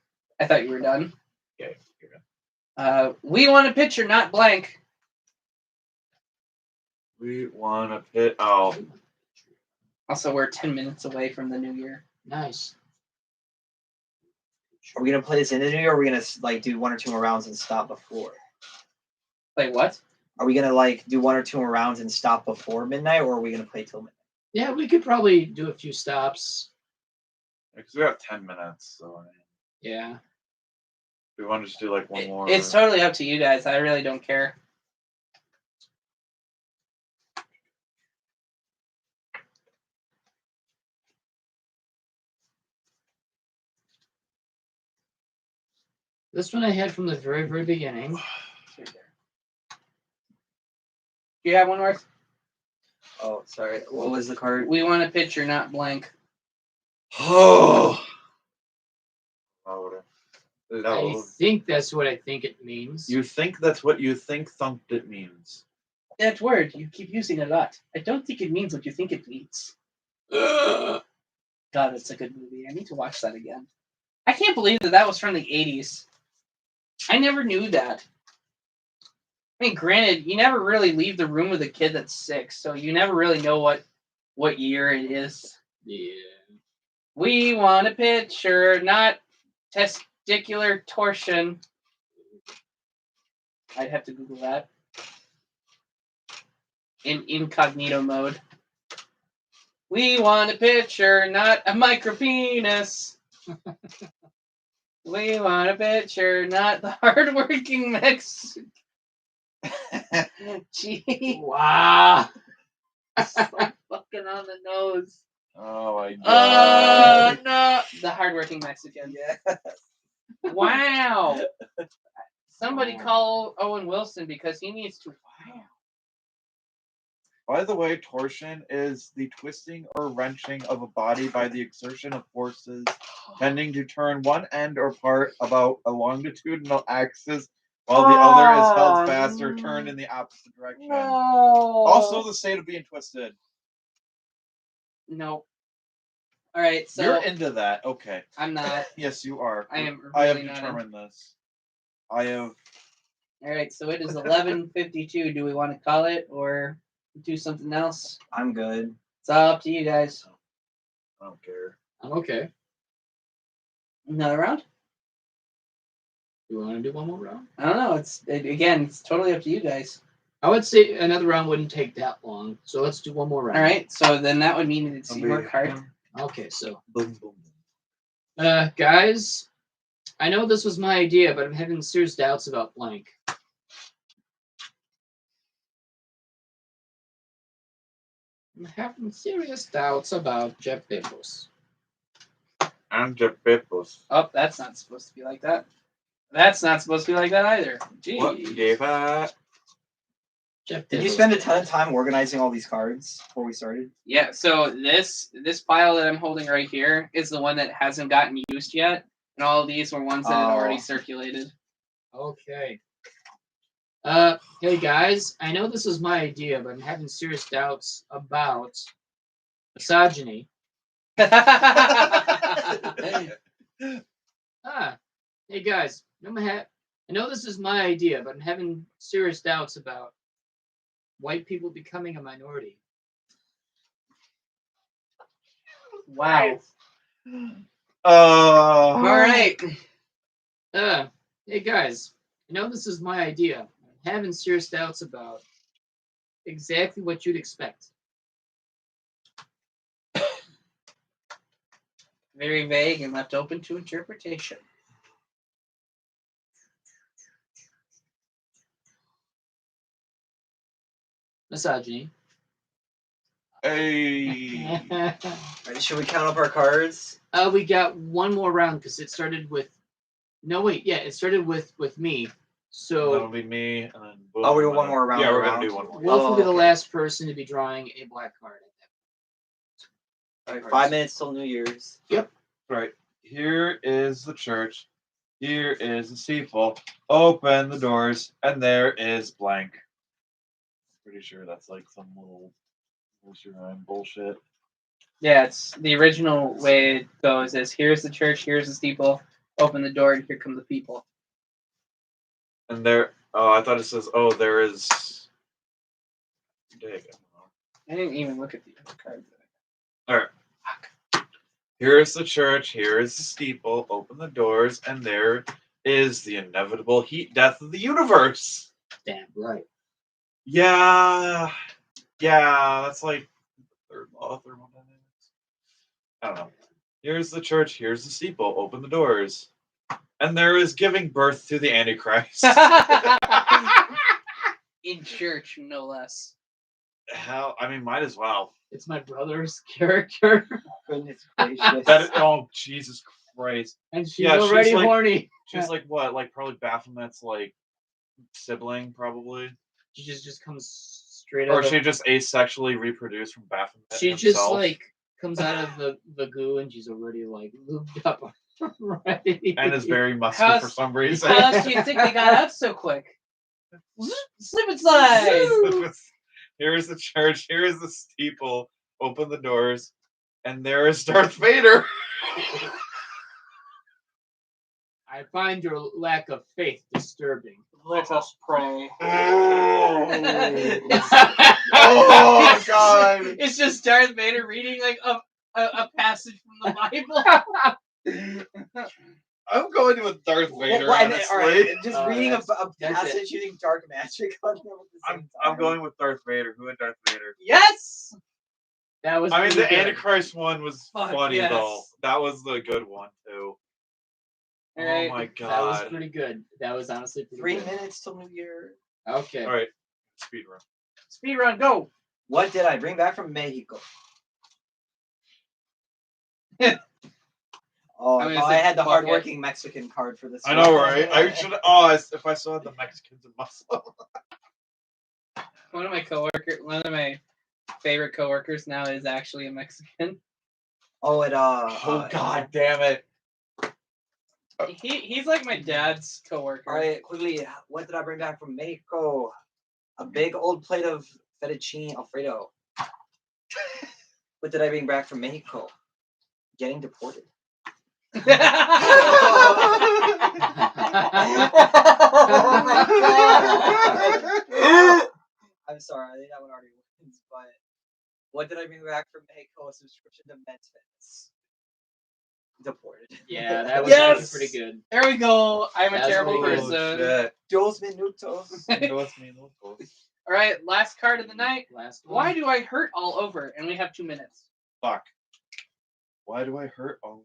I thought you were done. Okay, you're good. We want a picture, not blank. We want to pit. Oh, Also, we're 10 minutes away from the new year. Nice. Are we gonna play this in the new year, or are we gonna like do one or two more rounds and stop before? Like what? Are we gonna like do one or two more rounds and stop before midnight, or are we gonna play till midnight? Yeah, we could probably do a few stops. because we have 10 minutes. So I mean, Yeah. we want to just do like one more. It's totally up to you guys. I really don't care. This one I had from the very, very beginning. Do you have one, Orth? Oh, sorry. What was the card? We want a picture, not blank. Oh. I think that's what I think it means. You think that's what you think thumped it means. That word, you keep using a lot. I don't think it means what you think it means. God, it's a good movie. I need to watch that again. I can't believe that was from the 80s. I never knew that. I mean, granted, you never really leave the room with a kid that's 6, so you never really know what year it is. Yeah. We want a picture, not testicular torsion. I'd have to Google that. In incognito mode. We want a picture, not a micropenis. We want a picture, not the hardworking Mexican. Gee, Wow. so fucking on the nose. Oh my god. No, the hardworking Mexican. Yeah. Wow. Somebody Wow. call Owen Wilson because he needs to. Wow. By the way, torsion is the twisting or wrenching of a body by the exertion of forces tending to turn one end or part about a longitudinal axis while the other is held fast or turned in the opposite direction. No. Also, the state of being twisted. No. All right, so You're into that. Okay. I'm not. Yes, you are. I am I have really not. determined this. I have. All right, so it is 11:52. Do we want to call it or do something else? I'm good. It's all up to you guys. I don't care. I'm okay. Another round? You want to do one more round? I don't know. It's totally up to you guys. I would say another round wouldn't take that long. So let's do one more round. All right, so then that would mean it's your card. Okay, so Boom, boom. guys, I know this was my idea, but I'm having serious doubts about blank. I'm having serious doubts about Jeff Bezos. I'm Jeff Bezos. Oh, that's not supposed to be like that. That's not supposed to be like that either. What Gee. gave I? Jeff Did you Bezos. spend a ton of time organizing all these cards before we started? Yeah, so this pile that I'm holding right here is the one that hasn't gotten used yet, and all of these were ones that had already Oh. circulated. Okay. Hey guys, I know this is my idea, but I'm having serious doubts about misogyny. Hey guys, I know this is my idea, but I'm having serious doubts about white people becoming a minority. Wow. Oh. All right. Hey guys, I know this is my idea. I'm having serious doubts about exactly what you'd expect. Very vague and left open to interpretation. Misogyny. Hey. Alright, should we count up our cards? We got one more round because it started with. No, wait, yeah, it started with me. So That'll be me, and then boom. Oh, we do one more round. Yeah, we're round? gonna do one more. Wolf will be the okay. last person to be drawing a black card. Alright, 5 minutes till New Year's. Right. Here is the church. Here is the steeple. Open the doors, and there is blank. Pretty sure that's like some little bullshit. Yeah, it's the original way it goes is here's the church, here's the steeple, open the door, and here come the people. And there, oh, I thought it says, oh, there is. Dig. I didn't even look at the other cards. All right. Here's the church. Here is the steeple. Open the doors, and there is the inevitable heat death of the universe. Damn right. Yeah, that's like third law of thermodynamics. I don't know. Here's the church. Here's the steeple. Open the doors, and there is giving birth to the Antichrist. In church, no less. Hell, I mean, might as well. It's my brother's character, Goodness gracious. That is, oh Jesus Christ! and she's Yeah, she's already like- horny. She's like what? Like probably Baphomet's like sibling, probably. She just comes straight Or out. she just asexually reproduced from Baphomet She himself. just like comes out of the goo, and she's already like lubed up, ready. and is very musky How's- for some reason. How else do you think they got out so quick? Slip inside! Here's the church. Here's the steeple. Open the doors, and there is Darth Vader. I find your lack of faith disturbing. Let us pray. Oh God! It's just Darth Vader reading like a passage from the Bible. I'm going to a Darth Vader. Well, and, honestly. alright, just reading a that's it. passage using dark magic on them at the same I'm time. going with Darth Vader. Who had Darth Vader? Yes! That was. I mean, pretty the good. Antichrist one was Fuck, funny yes. though. That was the good one too. Alright. Oh my That was God! pretty good. That was honestly pretty 3 good. minutes till New Year. Okay. All right, speed run. Speed run, go! What did I bring back from Mexico? Oh, I mean, I it's like, had the fuck hardworking Mexican card for this. I know, one. right? I should. Oh, if I saw the Mexicans in muscle. One of my favorite coworkers now is actually a Mexican. Oh, it Oh God damn it! He's like my dad's coworker. All right, quickly. What did I bring back from Mexico? A big old plate of fettuccine Alfredo. What did I bring back from Mexico? Getting deported. Oh I'm sorry, I think that one already wins, but what did I bring back from Mexico? A subscription to Men's Fitness. Deported. Yeah, that was Yes! actually pretty good. There we go. I'm a That's terrible really person. shit. Dos minutos. All right, last card of the night. Last one. Why do I hurt all over? And we have 2 minutes. Fuck. Why do I hurt all?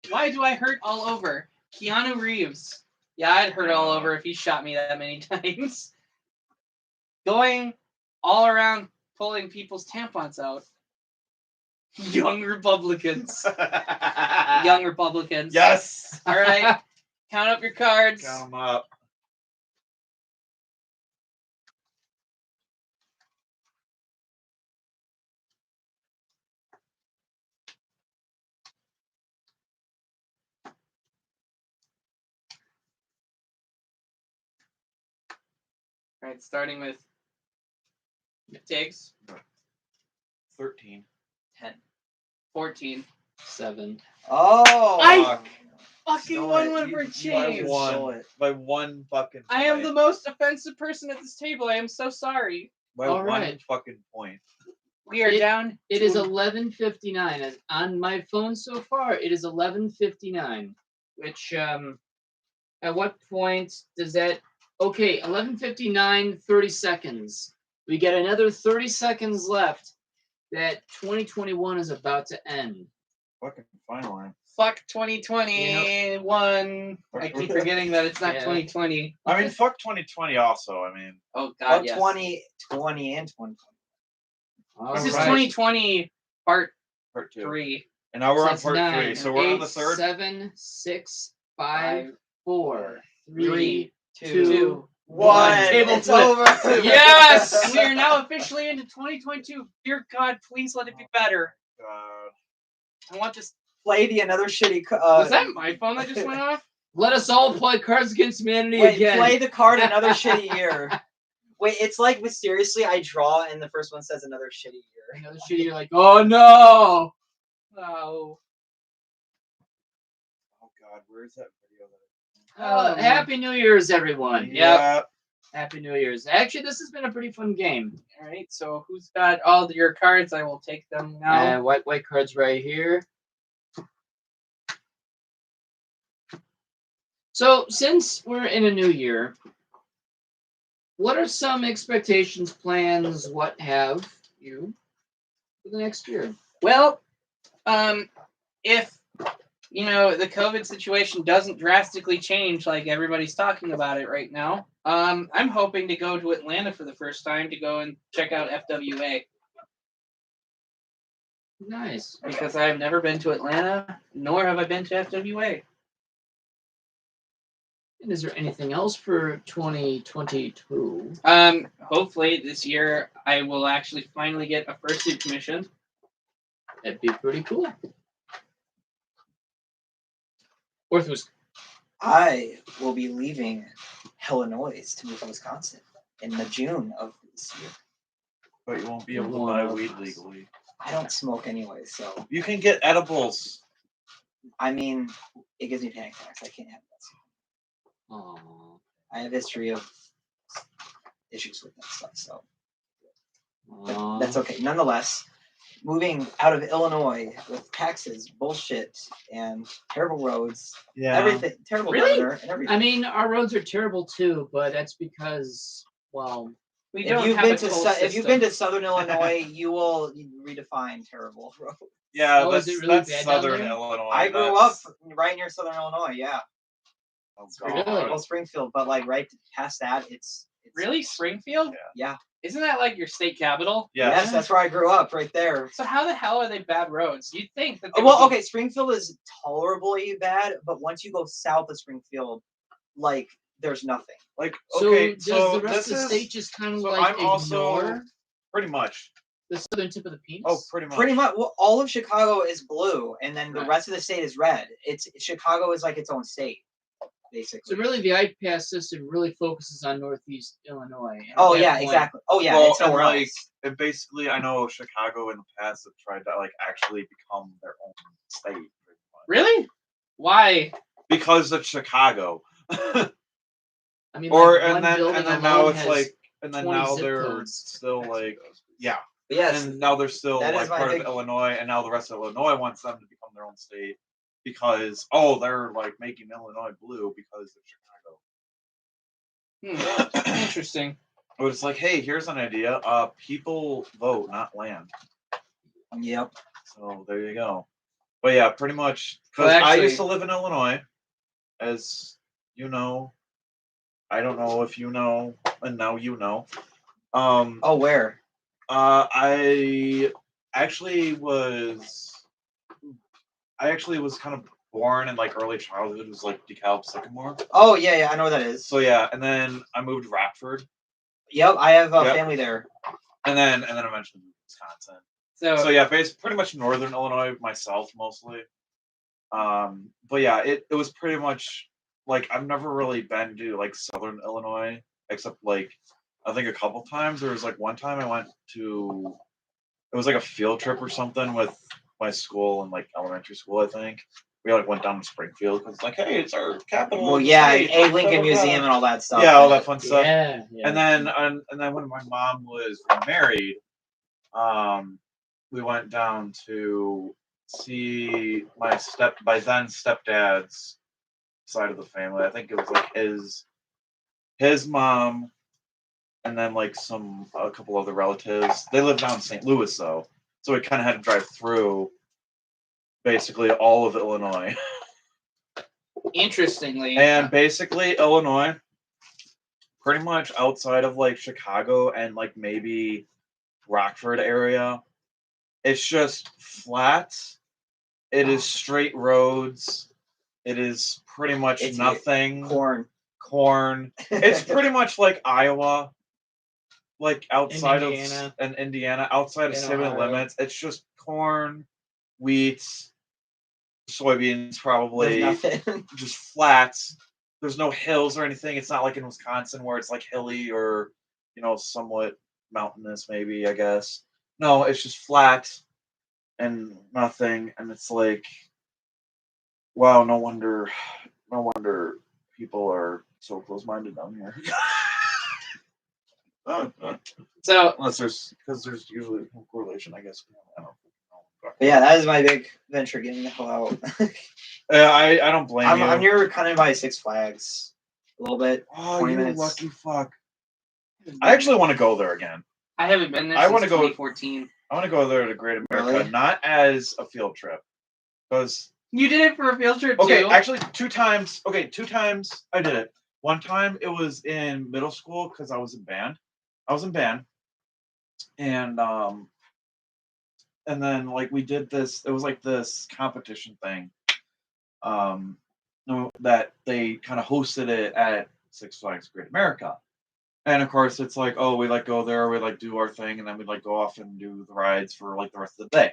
Why do I hurt all over? Keanu Reeves. Yeah, I'd hurt all over if he shot me that many times. Going all around pulling people's tampons out. Young Republicans. Young Republicans. Yes. All right. Count up your cards. Count 'em up. right, starting with Tiggs, 13. 10. 14. 7. Oh! I fucking Stole won it. one for You change. just stole it. By one fucking I am point. the most offensive person at this table. I am so sorry. By All one right. fucking point. We are down. It is to- 11:59. On my phone so far, it is 11:59. Which at what point does that? Okay, 11:59. 30 seconds. We get another 30 seconds left. That 2021 is about to end. Fucking finally. Fuck 2021. I keep forgetting that it's not Yeah. 2020. I mean, fuck 2020 also. I mean, Oh God, Fuck yes. 2020 and 2020. This is All right. 2020 part part 2. 3. And now we're So on that's part 9, 3. So we're on 8, the third. 7, 6, 5, 4, 3, Three, 2, 1. Table It's flip. over. Yes, we are now officially into 2022. Dear God, please let it be better. I want this. Play the another shitty. Was that my phone that just went off? Let us all play Cards Against Humanity Wait, again. play the card another shitty year. Wait, it's like mysteriously I draw and the first one says another shitty year. Another shitty, you're like, oh no! Oh. Oh God, where's that video? Happy New Year's, everyone. Yep. Yeah. Happy New Year's. Actually, this has been a pretty fun game. All right. So who's got all your cards? I will take them now. White cards right here. So, since we're in a new year, what are some expectations, plans, what have you for the next year? Well, if the COVID situation doesn't drastically change like everybody's talking about it right now, I'm hoping to go to Atlanta for the first time to go and check out FWA Nice. because I have never been to Atlanta, nor have I been to FWA. And is there anything else for 2022? Hopefully this year I will actually finally get a fursuit commission. That'd be pretty cool. Orth was I will be leaving Illinois to move to Wisconsin in the June of this year. But you won't be able to buy weed legally. I don't smoke anyway, so You can get edibles. I mean, it gives me panic attacks. I can't have that. Aww. I have a history of issues with that stuff, so but Aww. that's okay. Nonetheless, moving out of Illinois with taxes, bullshit, and terrible roads, everything, terrible Really? weather, and everything. I mean, our roads are terrible too, but that's because, well, We if don't you've have been a to toll if you've been system. to Southern Illinois, you will redefine terrible roads. Yeah, Oh, is that's it really that's bad down Southern there? Illinois. I grew up right near Southern Illinois. Yeah, Oh, Really? God. well, Springfield, but like right past that, it's Really, Springfield? Yeah. Isn't that like your state capital? Yes. Yes, that's where I grew up, right there. So how the hell are they bad roads? You'd think that. They Well, would be- okay, Springfield is tolerably bad, but once you go south of Springfield, like there's nothing. Like, so okay, does so the rest this of the is state just kind of so like I'm also ignore pretty much. the southern tip of the penis? Oh, pretty much. Pretty much, well, all of Chicago is blue, and then the Right. rest of the state is red. Chicago is like its own state, basically. So really, the IPAS system really focuses on Northeast Illinois. And at Oh that yeah, point- exactly. Oh yeah, Well, it's nowhere and, like, else. And basically, I know Chicago in the past have tried to like actually become their own state. Pretty much. Really? Why? Because of Chicago. I mean, Or like, and one then building now alone it's has like and then 20 now zip they're codes. still like yeah. But yes, And now they're still that is like my part big- of Illinois, and now the rest of Illinois wants them to become their own state because they're like making Illinois blue because of Chicago. Interesting. But it's like, hey, here's an idea. People vote, not land. yep. So there you go. But yeah, pretty much because Well, I actually- used to live in Illinois, as you know. I don't know if you know, and now you know. Oh, where? I actually was kind of born in like early childhood. It was like DeKalb, Sycamore. Oh yeah, I know what that is. So yeah, and then I moved to Rockford, Yep, I have Yep. family there. and then eventually moved to Wisconsin. So yeah, pretty much northern Illinois myself mostly. But yeah, it was pretty much like I've never really been to like southern Illinois except like I think a couple times. There was like one time I went to. It was like a field trip or something with my school and like elementary school. I think we like went down to Springfield because like, hey, it's our capital. Well, of the yeah, state, a blah, Lincoln blah, blah. Museum and all that stuff. Yeah, all that fun stuff. Yeah. And then when my mom was remarried, we went down to see my then stepdad's side of the family. I think it was like his mom, and then like a couple other relatives. They live down in St. Louis though, so we kind of had to drive through basically all of Illinois. Interestingly, And basically Illinois, pretty much outside of like Chicago and like maybe Rockford area, it's just flat. It is straight roads. It is pretty much It's nothing. Corn. It's pretty much like Iowa, like outside of Indiana. Indiana, outside of In city Ohio. limits. It's just corn, wheat, soybeans, There's probably nothing. just flats. There's no hills or anything. It's not like in Wisconsin where it's like hilly or, somewhat mountainous, maybe, I guess. No, it's just flat and nothing. And it's like, wow, no wonder people are so close-minded down here. so Unless because there's usually no correlation, I guess. I don't know. But yeah, that is my big venture, getting the hell out. I don't blame you. I'm near kind of by Six Flags a little bit. Oh, 20 you minutes. lucky fuck. I actually want to go there again. I haven't been there I since wanna go- 2014. I want to go there to Great America, Really? not as a field trip. Because, You did it for a field trip okay, too. actually, two times I did it. One time it was in middle school because I was in band. And then like we did this. It was like this competition thing. That they kind of hosted it at Six Flags Great America. And of course, it's like, oh, we like go there, we like do our thing, and then we like go off and do the rides for like the rest of the day.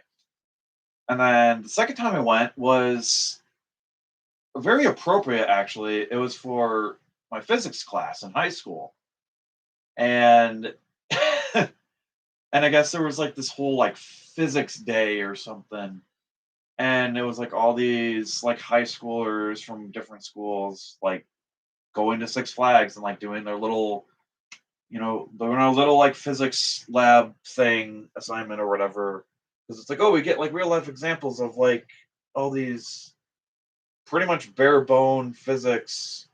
And then the second time I went was very appropriate, actually. It was for my physics class in high school, and and I guess there was like this whole like physics day or something, and it was like all these like high schoolers from different schools like going to Six Flags and like doing their little doing a little like physics lab thing assignment or whatever. Because it's like, oh, we get like real life examples of like all these pretty much bare bone physics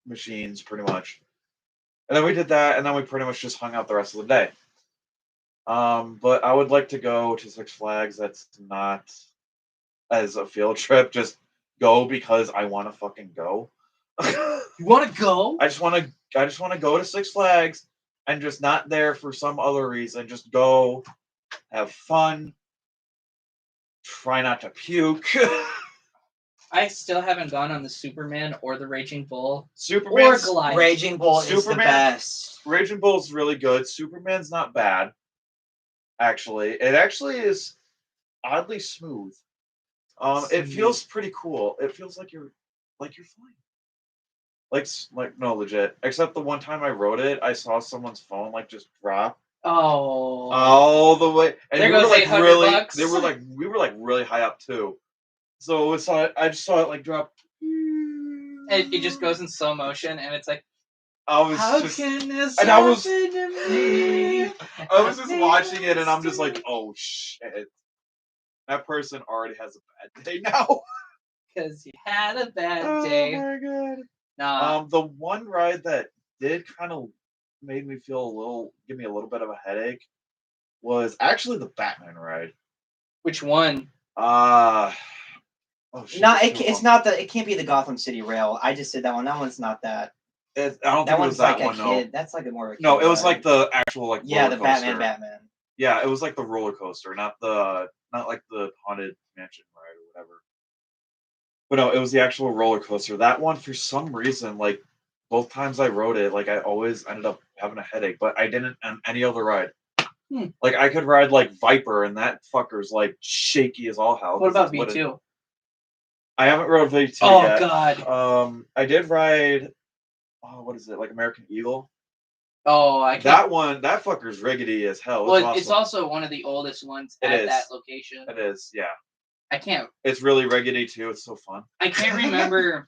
machines, pretty much. And then we did that, and then we pretty much just hung out the rest of the day. But I would like to go to Six Flags. That's not as a field trip. Just go because I want to fucking go. You want to go? I just want to go to Six Flags and just not there for some other reason. Just go, have fun, try not to puke. I still haven't gone on the Superman or the Raging Bull or Superman's Goliath. Raging Bull is the Superman- best. Raging Bull's really good. Superman's not bad. Actually, it actually is oddly smooth. It feels pretty cool. It feels like you're flying. Like no, legit. Except the one time I rode it, I saw someone's phone like just drop Oh. all the way, and There we were goes like $800 really. bucks. We were like really high up too. So I just saw it like drop. It just goes in slow motion, and it's like, I was how just, can this and happen I was- to me? I was just watching it, and I'm just like, oh shit, that person already has a bad day now. Because you had a bad Oh day. my god. Nah. The one ride that did kind of made me give me a little bit of a headache was actually the Batman ride. Which one? Oh shit, No, there's two of it's them. not the. It can't be the Gotham City Rail. I just did that one. That one's not that. I don't That think it was one's that like one. a No, kid. That's like a more. Of a no, kid it was ride. like the actual like Yeah, roller the coaster. Batman. Yeah, it was like the roller coaster, not like the haunted mansion ride or whatever. But no, it was the actual roller coaster. That one, for some reason, like both times I rode it, like I always ended up having a headache. But I didn't on any other ride. Like I could ride like Viper, and that fucker's like shaky as all hell. What 'cause about it's V2? I haven't rode V2 Oh, yet. God. I did ride. Oh, what is it? Like American Eagle. Oh, I can't. That fucker's rickety as hell. It's Well, awesome. it's also one of the oldest ones It at is. that location. It is, yeah. I can't. It's really rickety too. It's so fun. I can't remember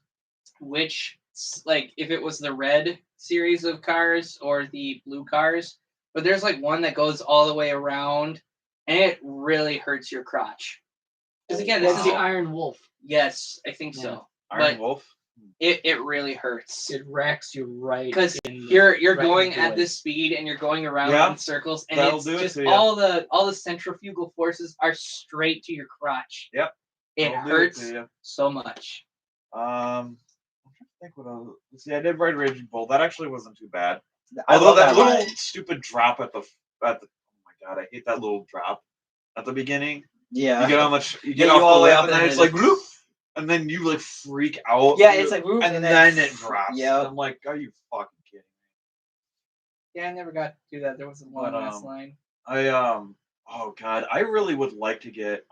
which, like, if it was the red series of cars or the blue cars, but there's like one that goes all the way around, and it really hurts your crotch. Because again, That's this the is Iron Wolf. yes, I think Yeah. so. Iron But Wolf. it really hurts It racks you right. because in the- you're right going into at it. this speed and you're going around Yeah, in circles, and that'll it's do it just to ya. all the centrifugal forces are straight to your crotch. Yep. It That'll do hurts to ya. so much. I'm trying to think what else. See, I did ride Raging Bull. That actually wasn't too bad. I Although love that little ride. stupid drop at the oh my god, I hate that little drop at the beginning. Yeah. You get on the you get Yeah, off you all the the way lip up and and then then it's it like just- whoop, and then you like freak out. Yeah, it's like whoop, and then it drops. Yep. And I'm like, are you fucking kidding me? Yeah, I never got to do that. There was a long But, last line. I oh god, I really would like to get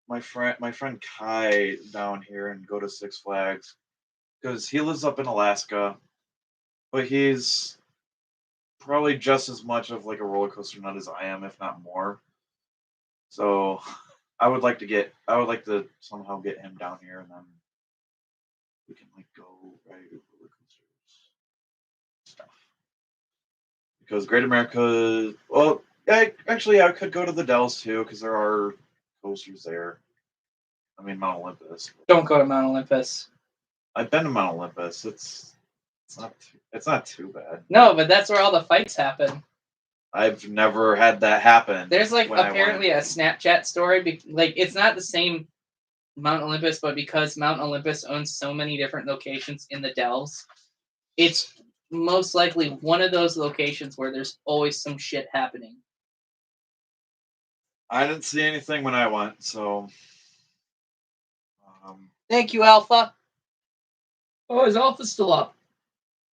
my friend Kai down here and go to Six Flags because he lives up in Alaska, but he's probably just as much of like a roller coaster nut as I am, if not more. So I would like to somehow get him down here and then we can like go ride roller coasters stuff. Because Great America, well, actually I could go to the Dells too because there are coasters there. I mean Mount Olympus. Don't go to Mount Olympus. I've been to Mount Olympus. It's not too bad. No, but that's where all the fights happen. I've never had that happen. There's like when I apparently a went. Snapchat story. Like it's not the same Mount Olympus, but because Mount Olympus owns so many different locations in the Dells, it's most likely one of those locations where there's always some shit happening. I didn't see anything when I went, so. Thank you, Alpha. Oh, is Alpha still up?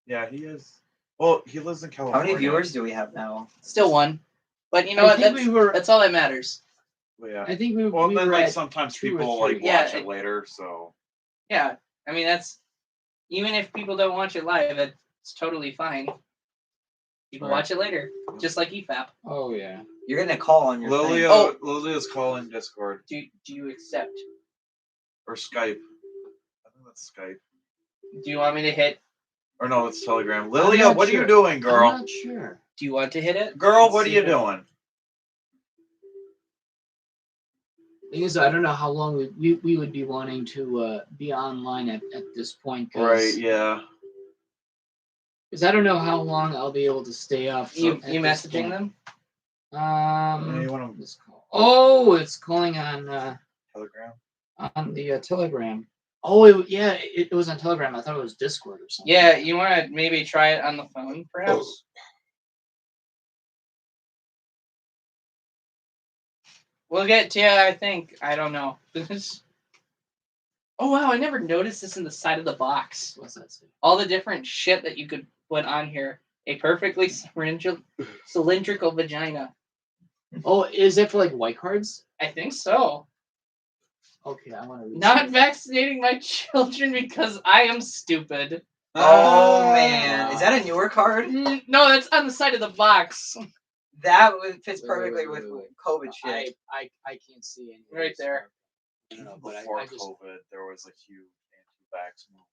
Yeah, he is. Well, he lives in How California. many viewers do we have now? Still one. But you know I what? think That's, that's all that matters. Well, yeah. I think we Well, we then were like at sometimes 2 or people like 3. watch Yeah, it later, so. Yeah. I mean, that's even if people don't watch it live, it's totally fine. People Right. watch it later, just like EFAP. Oh yeah. You're getting a call on your Lilia, thing. Lilia's calling Discord Do you accept? or Skype. I think that's Skype. Do you want me to hit? Or no, it's Telegram. I'm Lilia, not what are sure. you doing, girl? I'm not sure. Do you want to hit it? Girl, Let's what are see you if it- doing? Thing is, I don't know how long we would be wanting to be online at this point. Right, yeah. Because I don't know how long I'll be able to stay up. You at this messaging point. them? You want to This call. Oh, it's calling on Telegram? the Telegram. Oh, it was on Telegram. I thought it was Discord or something. Yeah, you want to maybe try it on the phone, perhaps? We'll get to you, I think. I don't know. Oh, wow, I never noticed this in the side of the box. What's that say? All the different shit that you could put on here. A perfectly cylindrical vagina. Oh, is it for like white cards? I think so. Okay, I want to read. Not vaccinating my children because I am stupid. Oh man, is that a newer card? No, that's on the side of the box. That fits Wait, perfectly wait, with wait. COVID shit. I can't see any. of Right this. there. I don't know, but Before I just COVID, there was a huge anti-vax movement.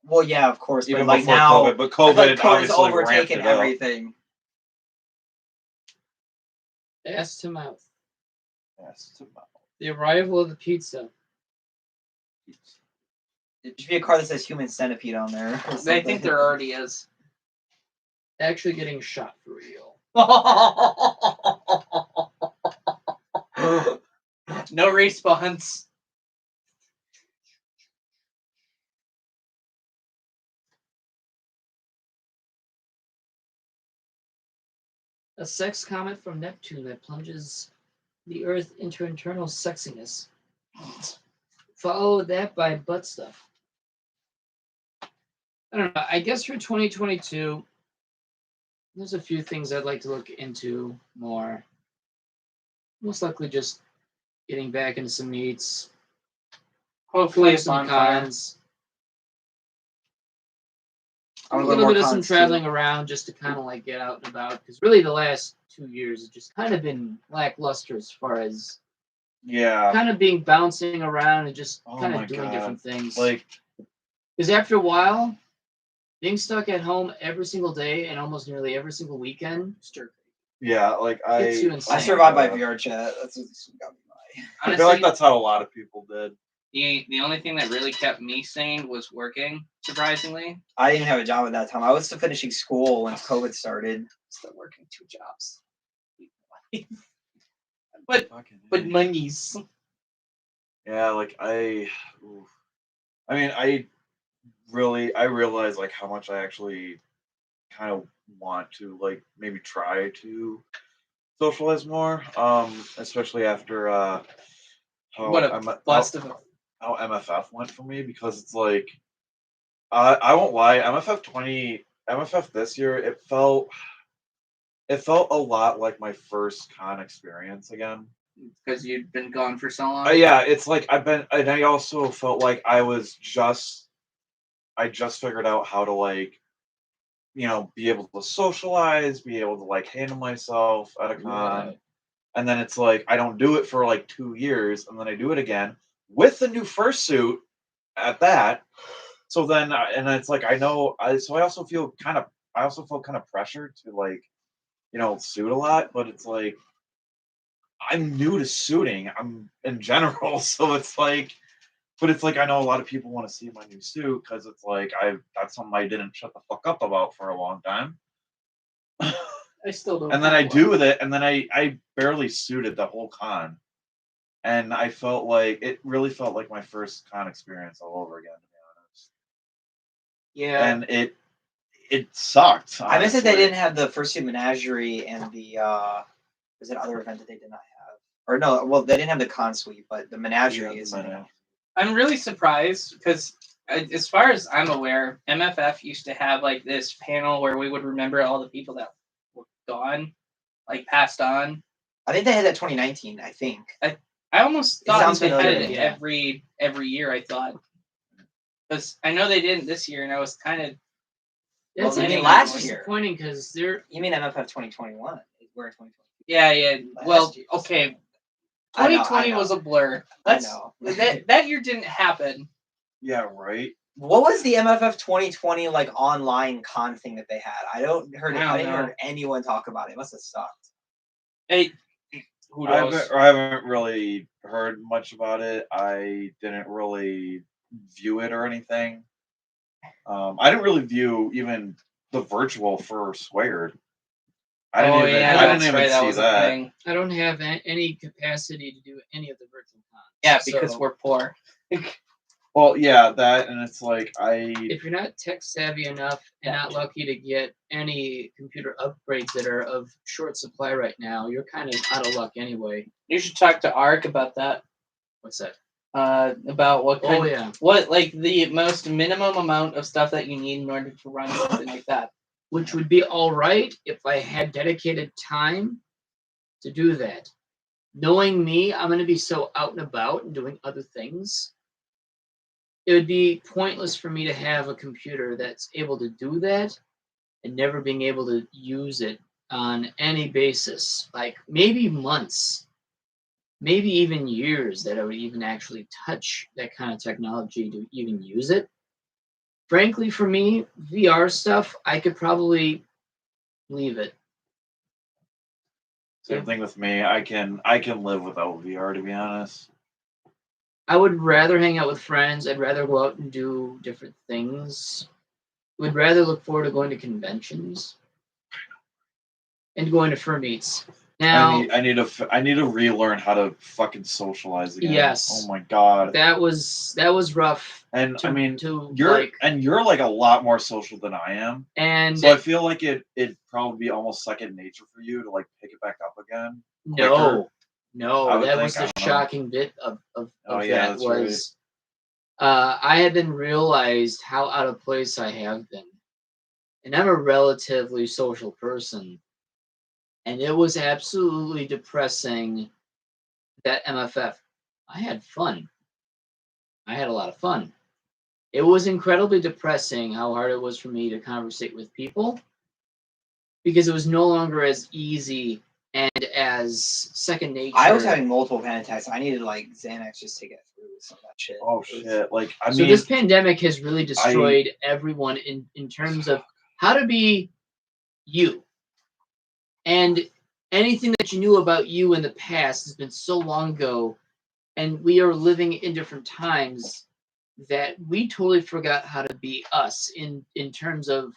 Well, yeah, of course, Even but like before now, COVID, but I feel COVID like COVID's obviously ramped overtaken it up. everything. ass to mouth. Yes, it's about The arrival of the pizza. It should be a card that says Human Centipede on there. or I something. think there already is. Actually getting shot for real. No response. A sex comet from Neptune that plunges the Earth into internal sexiness. Follow that by butt stuff. I don't know. I guess for 2022, there's a few things I'd like to look into more. Most likely just getting back into some meets, Hopefully playing it's some on fire. cons. A I'm a little more bit of some cons, too. traveling around just to kind of like get out and about. Because really, the last 2 years has just kind of been lackluster as far as Yeah. kind of being bouncing around and just Oh kind my of doing God. different things. Like, Because after a while, being stuck at home every single day and almost nearly every single weekend, yeah, like Gets you I insane. survived by VR chat. That's what got me by. I feel like Honestly, that's how a lot of people did. the only thing that really kept me sane was working, surprisingly. I didn't have a job at that time. I was still finishing school when COVID started. Still working 2 jobs. But Fucking but A. monies. Yeah, like I mean, I realize like how much I actually kind of want to like maybe try to socialize more. Especially after how What a bust of a how MFF went for me, because it's like I won't lie, MFF this year, it felt a lot like my first con experience again. because you'd been gone for so long. Yeah, it's like and I also felt like I just figured out how to like, be able to socialize, be able to like handle myself at a con. Right. And then it's like I don't do it for like 2 years, and then I do it again with the new fursuit at that. So then, and it's like I know, so I also feel kind of, pressured to like, suit a lot, but it's like I'm new to suiting. I'm in general, so it's like, but it's like I know a lot of people want to see my new suit because it's like that's something I didn't shut the fuck up about for a long time. I still don't. And then I have do one. with it, and then I barely suited the whole con, and I felt like it really felt like my first con experience all over again, to be honest. Yeah. And it sucked. I miss that they honestly. didn't have the Fursuit Menagerie and the was it other event that they did not have? Or no, well they didn't have the con suite, but the Menagerie Yeah, is. the I'm really surprised because, as far as I'm aware, MFF used to have like this panel where we would remember all the people that were gone, like passed on. I think they had that 2019. I think. I almost It thought sounds they had familiar it to me. every year. I thought, because I know they didn't this year, and I was kind of That's Well, I mean, it's last year. disappointing because they're You mean MFF 2021? We're in 2020. yeah. Last Well, year. okay, I know, 2020 I was know. a blur. I That's know. that year didn't happen. Yeah, right. What was the MFF 2020 like online con thing that they had? I didn't know. hear anyone talk about it. It must have sucked. Hey, who I knows? haven't really heard much about it. I didn't really view it or anything. I didn't really view even the virtual for Squared. I didn't even that's right, that see was a that. thing. I don't have any capacity to do any of the virtual cons. Yeah, because So, we're poor. Well, yeah, that, and it's like if you're not tech savvy enough and not lucky to get any computer upgrades that are of short supply right now, you're kind of out of luck anyway. You should talk to Ark about that. What's that? About what kind Oh yeah. what like the most minimum amount of stuff that you need in order to run something like that. Which would be all right if I had dedicated time to do that. Knowing me, I'm going to be so out and about and doing other things. It would be pointless for me to have a computer that's able to do that and never being able to use it on any basis. Like maybe months, maybe even years that I would even actually touch that kind of technology to even use it. Frankly, for me, VR stuff, I could probably leave it. Same thing with me. I can live without VR, to be honest. I would rather hang out with friends. I'd rather go out and do different things. Would rather look forward to going to conventions and going to fur meets. Now, I need to relearn how to fucking socialize again. Yes. Oh my god. that was rough. And I mean, to you're like, like a lot more social than I am. and So I feel like it'd probably be almost second nature for you to like pick it back up again. no, I would that think, was I the don't know. shocking bit of Oh, yeah, that that's right. was I hadn't realized how out of place I have been, and I'm a relatively social person, and it was absolutely depressing. That MFF, I had fun. I had a lot of fun. It was incredibly depressing how hard it was for me to conversate with people because it was no longer as easy and as second nature. I was having multiple panic attacks. I needed like Xanax just to get through some of that shit. Oh It was- shit! Like I So mean, this pandemic has really destroyed everyone in terms of how to be you. And anything that you knew about you in the past has been so long ago, and we are living in different times that we totally forgot how to be us in terms of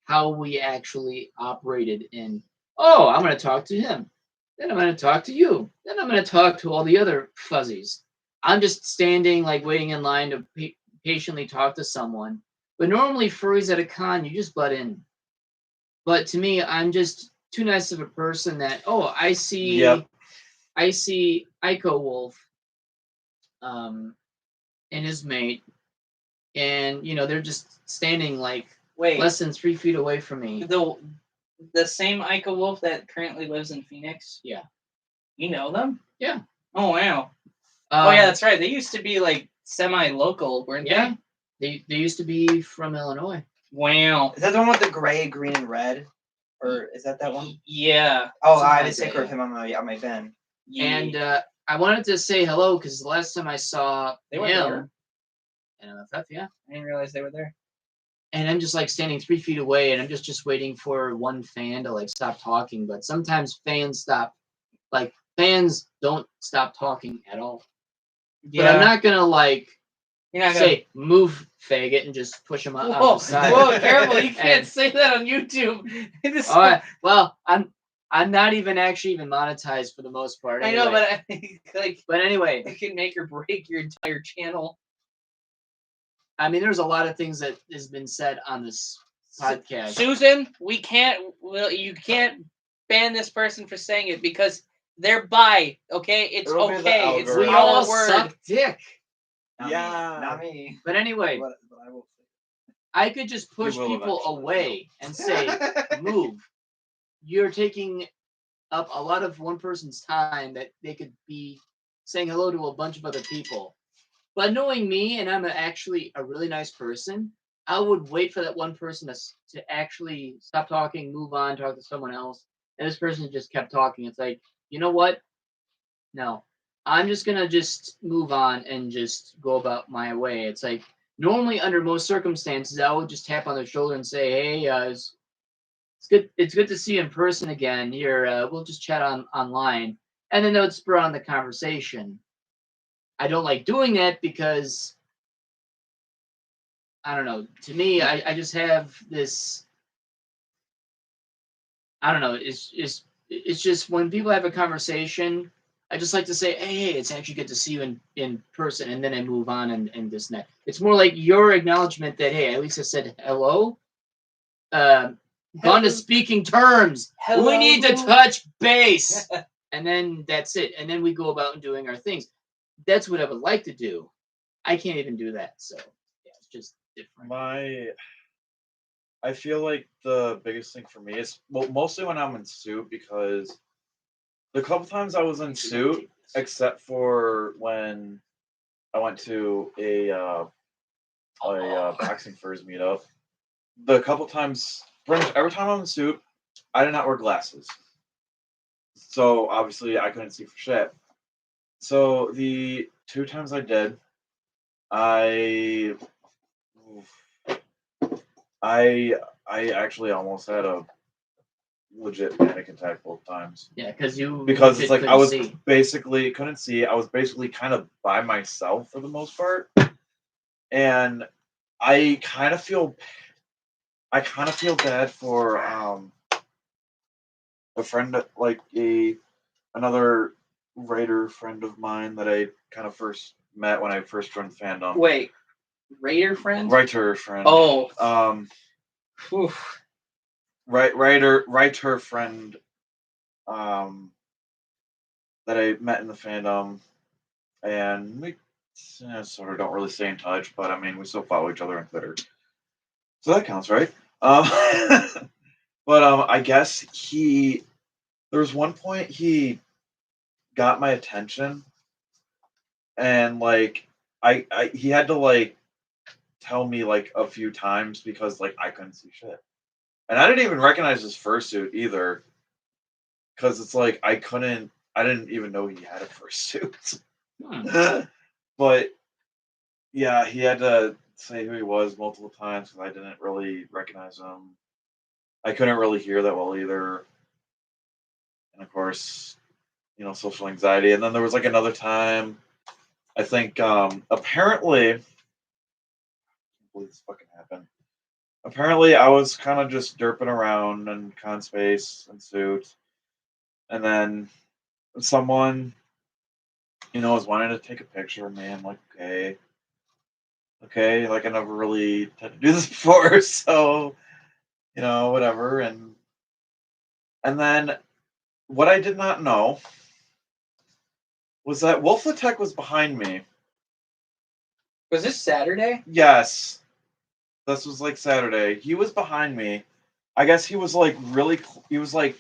how we actually operated in, oh, I'm going to talk to him. Then I'm going to talk to you. Then I'm going to talk to all the other fuzzies. I'm just standing, like, waiting in line to patiently talk to someone. But normally, furries at a con, you just butt in. But to me, I'm just too nice of a person that, oh, I see Ico Wolfe and his mate, and, you know, they're just standing, like, Wait, less than 3 feet away from me. the same Ica Wolf that currently lives in Phoenix? Yeah. You know them? Yeah. Oh, wow. Oh, yeah, that's right. They used to be, like, semi-local, weren't Yeah. They used to be from Illinois. they? Wow. Is that the one with the gray, green, and red? Or is that one? Yeah. Oh, I have a Sometimes, sticker of yeah. him on my van. And I wanted to say hello because the last time I saw They were him, there? NMFF, yeah, I didn't realize they were there. and I'm just like standing 3 feet away, and I'm just waiting for one fan to like stop talking. But sometimes fans stop, like fans don't stop talking at all. Yeah. But I'm not gonna like You're not say move faggot and just push him out Whoa, the side. whoa, careful! You can't And- say that on YouTube. This- All right, well, I'm not even monetized for the most part. I know, anyway. but I think like But anyway, it can make or break your entire channel. I mean, there's a lot of things that has been said on this podcast. Susan, we can't. Well, you can't ban this person for saying it because they're bi. Okay, it's It'll be the okay. It's algorithm. We all our word. suck dick. Not Yeah. Me. Not me. But anyway, But I will say. I could just push will people eventually, away and say, move. You're taking up a lot of one person's time that they could be saying hello to a bunch of other people. But knowing me, and I'm actually a really nice person, I would wait for that one person to actually stop talking, move on, talk to someone else. And this person just kept talking. It's like, you know what? No, I'm just going to just move on and just go about my way. It's like, normally under most circumstances, I would just tap on their shoulder and say, hey, it's good. It's good to see you in person again. Here, we'll just chat online. And then they would spur on the conversation. I don't like doing that because I don't know. To me, I just have this. I don't know. It's just when people have a conversation, I just like to say, hey, it's actually good to see you in person, and then I move on and this and that. It's more like your acknowledgement that, hey, at least I said hello. Gone to speaking terms. We need to touch base. And then that's it. And then we go about and doing our things. That's what I would like to do. I can't even do that. So yeah, it's just different. I feel like the biggest thing for me is mostly when I'm in suit, because the couple times I was in suit, except for when I went to a boxing furs meetup, the couple times, pretty much every time I'm in suit, I did not wear glasses. So obviously I couldn't see for shit. So the 2 times I did, I actually almost had a legit panic attack both times. Yeah, because It's like I was see. basically couldn't see. I was basically kind of by myself for the most part, and I kind of feel bad for a friend, like another writer friend of mine that I kind of first met when I first joined fandom. Wait, Raider friend? Writer friend. Oh. Oof. Writer friend. That I met in the fandom, and we sort of don't really stay in touch, but I mean, we still follow each other on Twitter, so that counts, right? But I guess there was one point he got my attention, and like he had to like tell me like a few times because like I couldn't see shit. And I didn't even recognize his fursuit either. Because it's like I didn't even know he had a fursuit. But yeah, he had to say who he was multiple times because I didn't really recognize him. I couldn't really hear that well either. And of course, social anxiety. And then there was like another time, I think apparently, I can't believe this fucking happened. Apparently I was kind of just derping around in con space and suit. And then someone, was wanting to take a picture of me. I'm like, okay, like I never really had to do this before, so whatever. And then what I did not know was that Wolfe Tech was behind me. Was this Saturday? Yes, this was like Saturday. He was behind me. I guess he was like he was like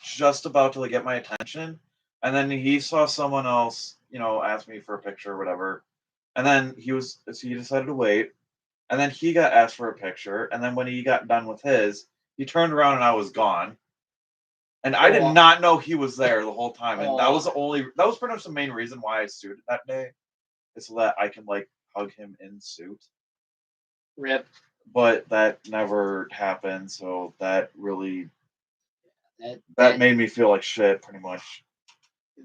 just about to like get my attention, and then he saw someone else, ask me for a picture or whatever, and then he decided to wait, and then he got asked for a picture, and then when he got done with his, he turned around and I was gone, and I did not know he was there the whole time, and that was pretty much the main reason why I suited that day, is so that I can like hug him in suit. Rip. But that never happened, so that really that made me feel like shit pretty much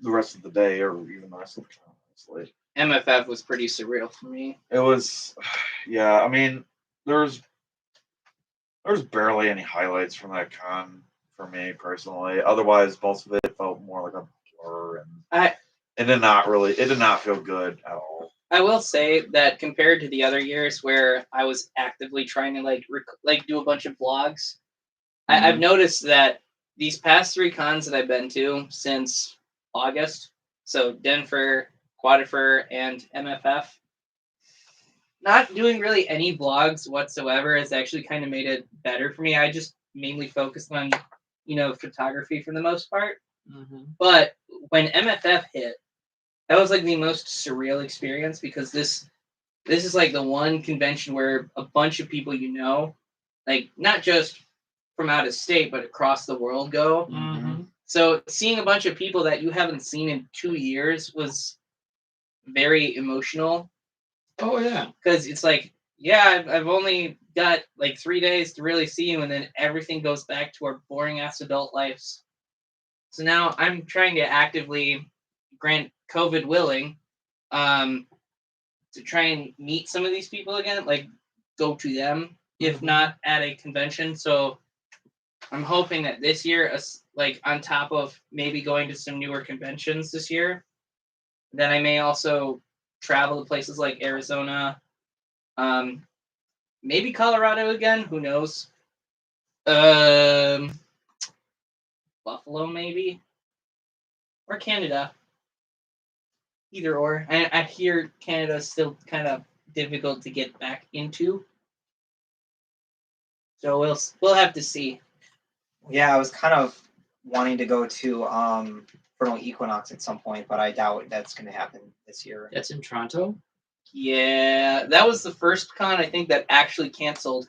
the rest of the day, or even the rest of the time, honestly. MFF was pretty surreal for me. It was, yeah. I mean, there's barely any highlights from that con for me personally. Otherwise, most of it felt more like a blur, and it did not feel good at all. I will say that compared to the other years where I was actively trying to do a bunch of vlogs, I've noticed that these past 3 cons that I've been to since August, so Denver, Quadifer, and MFF, not doing really any vlogs whatsoever has actually kind of made it better for me. I just mainly focused on, photography for the most part. But when MFF hit, that was like the most surreal experience because this is like the one convention where a bunch of people like not just from out of state but across the world go. So seeing a bunch of people that you haven't seen in 2 years was very emotional. Oh yeah, because it's like, yeah, I've only got like 3 days to really see you, and then everything goes back to our boring ass adult lives. So now I'm trying to actively, grant COVID willing, to try and meet some of these people again, like go to them, if not at a convention. So I'm hoping that this year, like on top of maybe going to some newer conventions this year, then I may also travel to places like Arizona, maybe Colorado again. Who knows? Buffalo maybe, or Canada. Either or. I hear Canada's still kind of difficult to get back into, so we'll have to see. Yeah, I was kind of wanting to go to Vernal Equinox at some point, but I doubt that's going to happen this year. that's in Toronto. Yeah, that was the first con I think that actually canceled.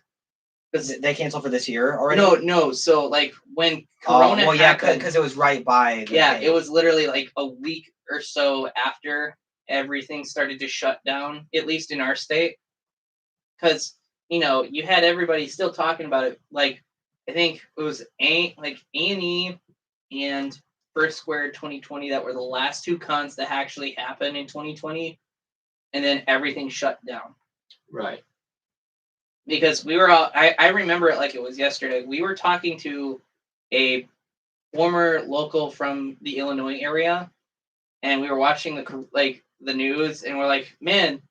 Because they canceled for this year already. No. So like when Corona happened, because it was right by. It was literally like a week or so after everything started to shut down, at least in our state. Because you had everybody still talking about it. Like I think it was A&E and First Square 2020 that were the last 2 cons that actually happened in 2020, and then everything shut down. Right. Because we were all, I remember it like it was yesterday. We were talking to a former local from the Illinois area, and we were watching the news, and we're like, man,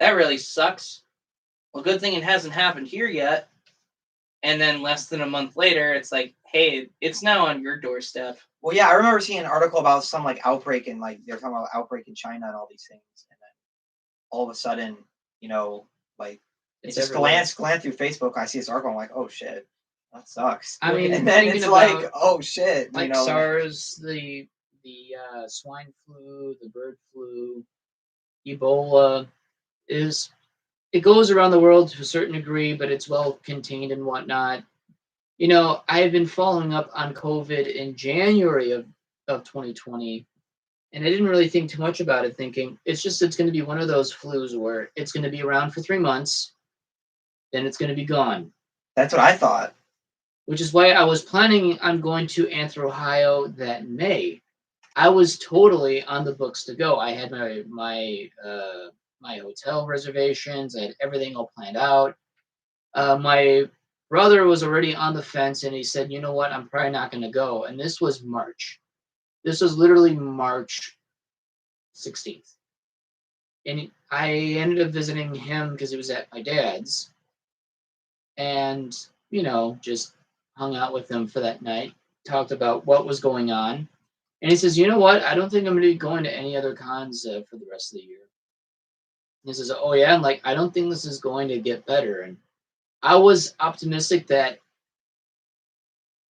that really sucks. Well, good thing it hasn't happened here yet. And then less than a month later, it's like, hey, it's now on your doorstep. Well, yeah, I remember seeing an article about some outbreak in they're talking about outbreak in China and all these things, and then all of a sudden, It's just glance through Facebook, I see this article, I'm like, oh shit, that sucks. I mean, and then it's like, oh shit, like SARS, the swine flu, the bird flu, Ebola is it goes around the world to a certain degree, but it's well contained and whatnot. You know, I've been following up on COVID in January of 2020, and I didn't really think too much about it, thinking it's going to be one of those flus where it's going to be around for 3 months, then it's going to be gone. That's what I thought. Which is why I was planning on going to Anthro, Ohio that May. I was totally on the books to go. I had my hotel reservations. I had everything all planned out. My brother was already on the fence, and he said, "You know what? I'm probably not going to go." And this was March. This was literally March 16th, and I ended up visiting him because he was at my dad's, and just hung out with him for that night. Talked about what was going on. And he says, "You know what? I don't think I'm going to be going to any other cons for the rest of the year." He says, "Oh, yeah?" I'm like, "I don't think this is going to get better." And I was optimistic that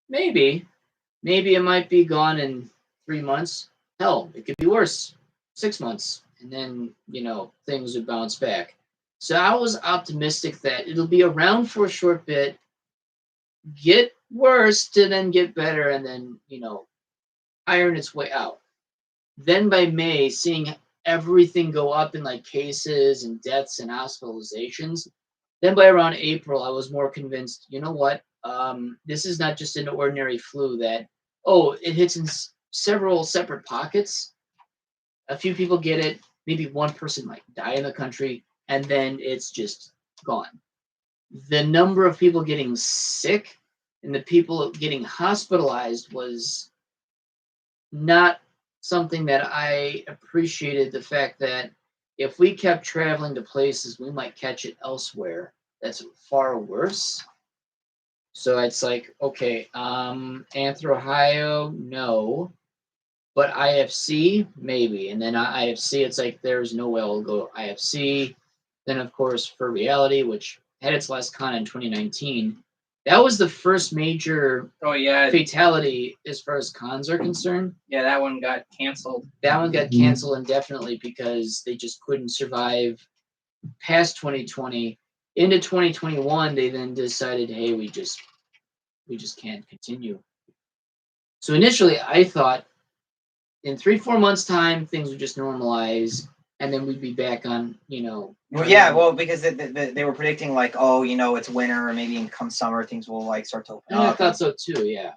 maybe it might be gone in 3 months. Hell, it could be worse. 6 months. And then, things would bounce back. So I was optimistic that it'll be around for a short bit, get worse to then get better, and then, iron its way out. Then by May, seeing everything go up in like cases and deaths and hospitalizations, then by around April, I was more convinced, you know what? This is not just an ordinary flu that, it hits in several separate pockets. A few people get it. Maybe one person might die in the country, and then it's just gone. The number of people getting sick and the people getting hospitalized was not something that I appreciated. The fact that if we kept traveling to places, we might catch it elsewhere that's far worse. So it's like, okay, Anthro, Ohio, no. But IFC, maybe. And then IFC, it's like there's no way I'll go IFC. Then, of course, for Reality, which had its last con in 2019, that was the first major fatality as far as cons are concerned. Yeah, that one got canceled. That one got canceled indefinitely because they just couldn't survive past 2020. Into 2021, they then decided, hey, we just can't continue. So initially, I thought in 3-4 months' time, things would just normalize, and then we'd be back on, Well, yeah, well, because they were predicting like, it's winter, or maybe come summer, things will like start to open up. I up. thought so too. Yeah,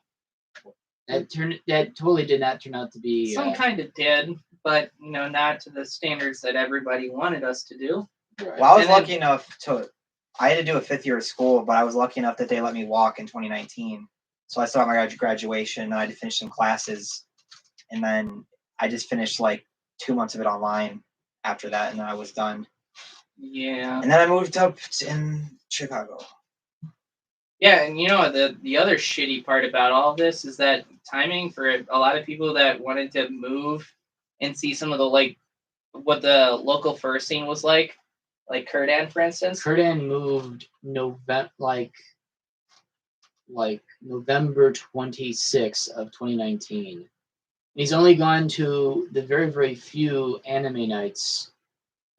that totally did not turn out to be. Some kind of did, but not to the standards that everybody wanted us to do. Right. Well, I was lucky enough I had to do a 5th year of school, but I was lucky enough that they let me walk in 2019. So I still got my graduation, and I had to finish some classes, and then I just finished like 2 months of it online after that, and then I was done. Yeah. And then I moved up in Chicago. Yeah, and the other shitty part about all of this is that timing for a lot of people that wanted to move and see some of the what the local fur scene was like Kurdan, for instance. Kurdan moved November 26th of 2019. He's only gone to the very, very few anime nights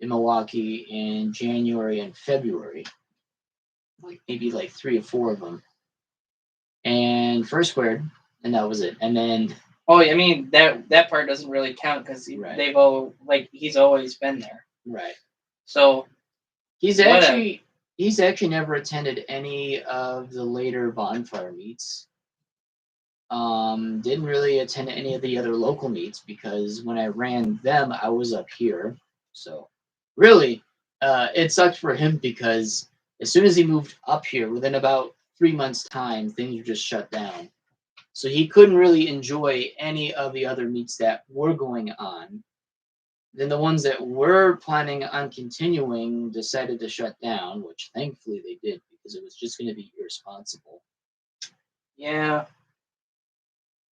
in Milwaukee in January and February. Maybe 3 or 4 of them. And first squared, and that was it. And then I mean that part doesn't really count because they've he's always been there. Right. So he's actually never attended any of the later bonfire meets. Didn't really attend any of the other local meets because when I ran them, I was up here. So really, it sucked for him because as soon as he moved up here, within about 3 months' time, things were just shut down. So he couldn't really enjoy any of the other meets that were going on. Then the ones that were planning on continuing decided to shut down, which thankfully they did because it was just going to be irresponsible. Yeah.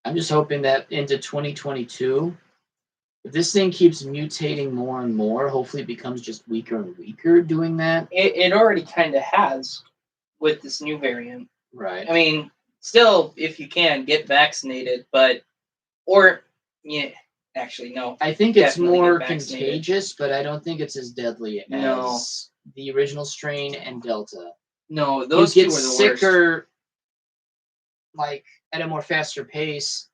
I'm just hoping that into 2022, if this thing keeps mutating more and more, hopefully it becomes just weaker and weaker doing that. It already kind of has with this new variant. Right. I mean, still, if you can, get vaccinated, actually, no. I think it's more contagious, but I don't think it's as deadly as the original strain and Delta. No, those you two get are the worst. sicker, like at a more faster pace,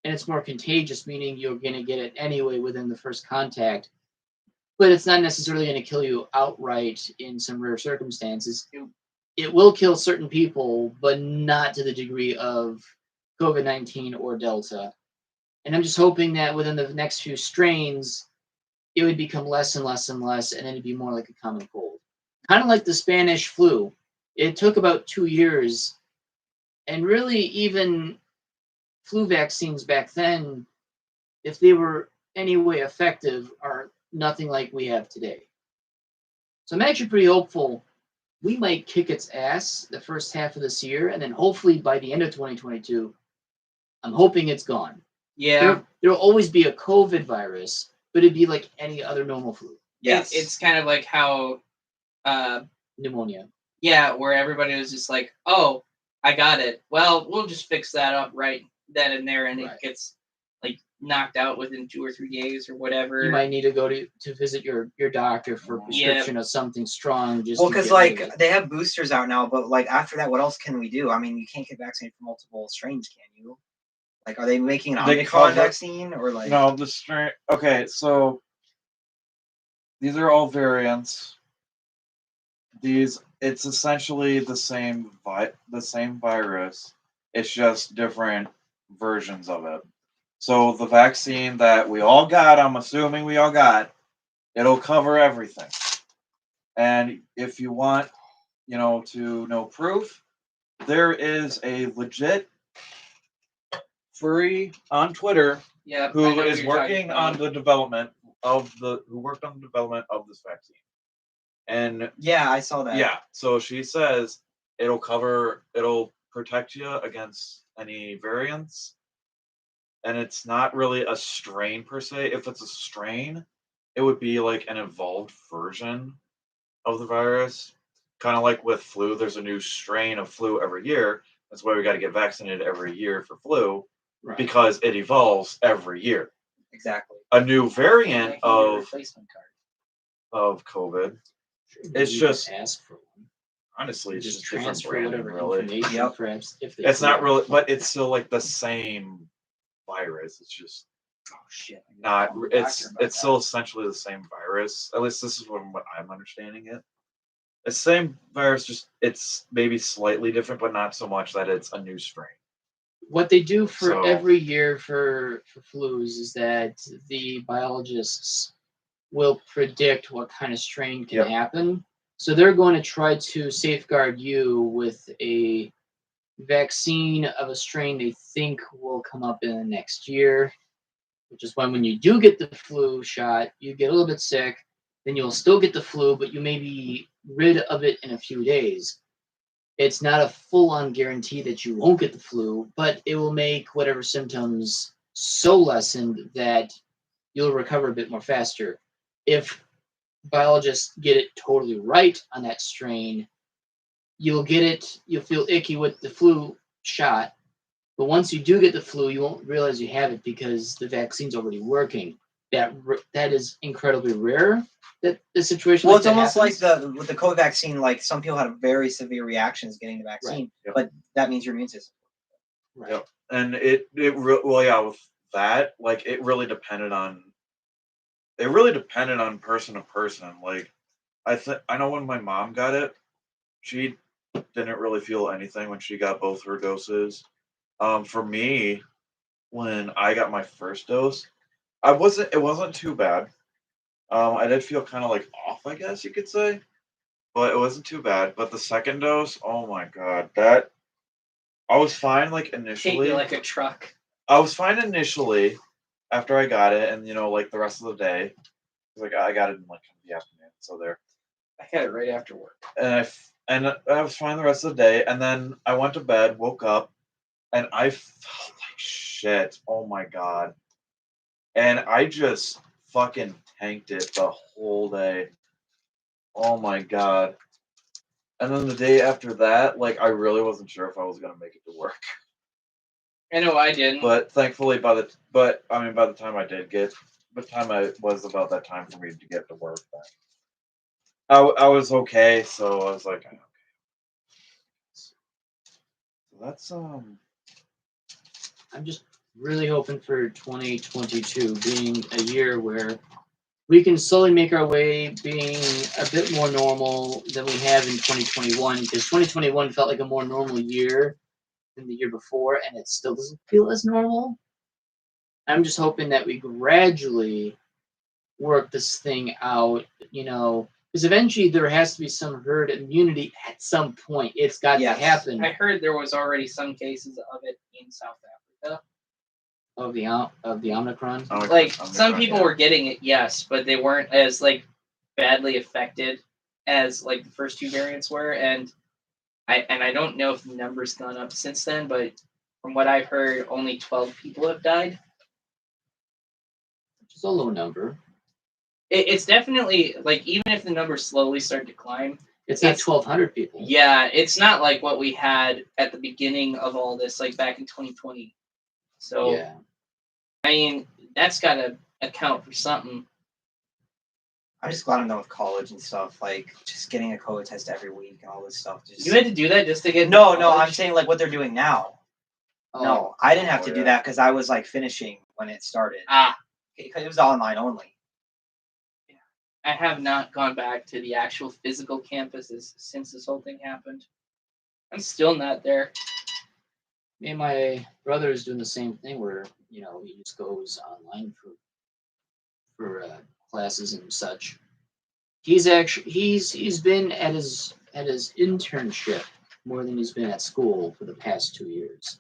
and it's more contagious, meaning you're going to get it anyway within the first contact. But it's not necessarily going to kill you outright in some rare circumstances. It will kill certain people, but not to the degree of COVID-19 or Delta. And I'm just hoping that within the next few strains, it would become less and less and less, and then it'd be more like a common cold. Kind of like the Spanish flu. It took about 2 years, and really even flu vaccines back then, if they were any way effective, are nothing like we have today. So I'm actually pretty hopeful we might kick its ass the first half of this year, and then hopefully by the end of 2022, I'm hoping it's gone. Yeah. There'll always be a COVID virus, but it'd be like any other normal flu. Yes. It's kind of like how, Pneumonia. yeah, where everybody was just like, oh, I got it. Well, we'll just fix that up right then and there, and Right. it gets like knocked out within 2 or 3 days or whatever. You might need to go to visit your doctor for a prescription of something strong. Just Well, to because get rid of like it. they have boosters out now, but like after that, what else can we do? I mean, you can't get vaccinated for multiple strains, can you? Like, are they making an They Omicron cover- vaccine or like? No, the strain. Okay, so these are all variants. It's essentially the same virus. It's just different versions of it. So the vaccine that we all got, I'm assuming we all got, it'll cover everything. And if you want, to know proof, there is a legit furry on Twitter Yeah, I who know what is you're working talking on about. the development who worked on the development of this vaccine. And Yeah, I saw that. yeah, so she says it'll protect you against any variants. And it's not really a strain per se. If it's a strain, it would be like an evolved version of the virus. Kind of like with flu, there's a new strain of flu every year. That's why we got to get vaccinated every year for flu, Right. because it evolves every year. Exactly. A new variant Like your of replacement card. COVID, Sure, it's you just- can ask for one. honestly, it's Just just different transfer branding, whatever really. information, Yep. perhaps. If they It's not do. really, but it's still like the same virus. It's just Oh shit. not. It's still essentially the same virus. At least this is what I'm understanding it. It's the same virus, just it's maybe slightly different, but not so much that it's a new strain. What they do for So- every year for flus is that the biologists will predict what kind of strain can Yep. happen. So they're going to try to safeguard you with a vaccine of a strain they think will come up in the next year, which is when you do get the flu shot, you get a little bit sick, then you'll still get the flu, but you may be rid of it in a few days. It's not a full-on guarantee that you won't get the flu, but it will make whatever symptoms so lessened that you'll recover a bit more faster. If biologists get it totally right on that strain, you'll feel icky with the flu shot, but once you do get the flu, you won't realize you have it because the vaccine's already working. That is incredibly rare. That the situation. Well, like it's that almost like happens. with the COVID vaccine. Like some people had very severe reactions getting the vaccine, Yep. but that means your immune system. Right. Yep. And with that, like it really depended on person to person. Like I know when my mom got it, she didn't really feel anything when she got both her doses. For me, when I got my first dose, it wasn't too bad. I did feel kind of like off, I guess you could say, but it wasn't too bad. But the second dose, oh my god, I was fine like Hate initially. you like a truck. I was fine initially after I got it, and like the rest of the day, like I got it in like the afternoon, so there. I got it right after work. And I was fine the rest of the day, and then I went to bed, woke up, and I felt like shit. Oh my god. And I just fucking tanked it the whole day. Oh my god. And then the day after that, like I really wasn't sure if I was gonna make it to work. I know I didn't. But thankfully by the time I did get, by the time I was about that time for me to get to work, I was okay, so I was like, okay. So that's I'm just really hoping for 2022 being a year where we can slowly make our way being a bit more normal than we have in 2021, because 2021 felt like a more normal year than the year before, and it still doesn't feel as normal. I'm just hoping that we gradually work this thing out, because eventually there has to be some herd immunity at some point. It's got Yes. to happen. I heard there was already some cases of it in South Africa. Of the Omicron. Like some Omicron, people yeah. were getting it, yes, but they weren't as like badly affected as like the first two variants were, and I don't know if the number's gone up since then, but from what I've heard, only 12 people have died. Which is a low number. It's definitely like even if the numbers slowly start to climb, It's not It's- 1,200 people. yeah, it's not like what we had at the beginning of all this, like back in 2020. So Yeah. I mean, that's got to account for something. I'm just glad I'm done with college and stuff. Like just getting a COVID test every week and all this stuff. Just You had to do that just to get. into no. I'm college? saying like what they're doing now. Oh, No, I didn't have Oh, to do yeah. that because I was like finishing when it started. Ah, Because it was online only. I have not gone back to the actual physical campuses since this whole thing happened. I'm still not there. Me and my brother is doing the same thing where he just goes online for classes and such. He's been at his internship more than he's been at school for the past 2 years,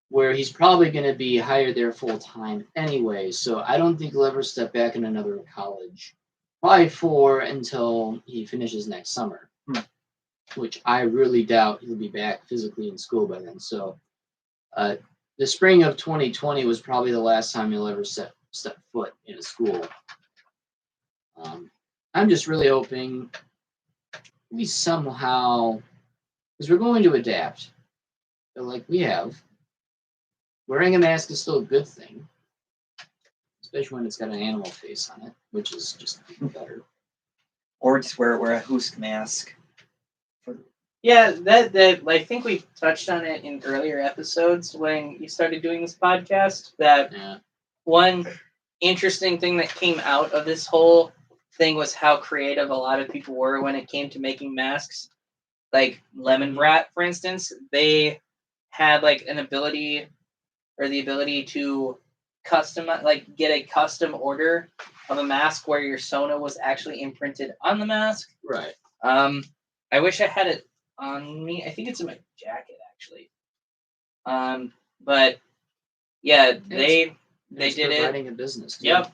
where he's probably going to be hired there full time anyway. So I don't think he'll ever step back in another college, probably until he finishes next summer, which I really doubt he'll be back physically in school by then. So the spring of 2020 was probably the last time he'll ever step foot in a school. I'm just really hoping we somehow, because we're going to adapt, but like we have. Wearing a mask is still a good thing, especially when it's got an animal face on it, which is just even better. Or just wear a Hoosk mask. Yeah, that I think we touched on it in earlier episodes when you started doing this podcast. That Yeah. one interesting thing that came out of this whole thing was how creative a lot of people were when it came to making masks. Like Lemon Brat, for instance, they had like the ability to customize, like get a custom order of a mask where your Sona was actually imprinted on the mask. Right. I wish I had it on me. I think it's in my jacket actually. But yeah, they It's did it. providing a business. Too. Yep.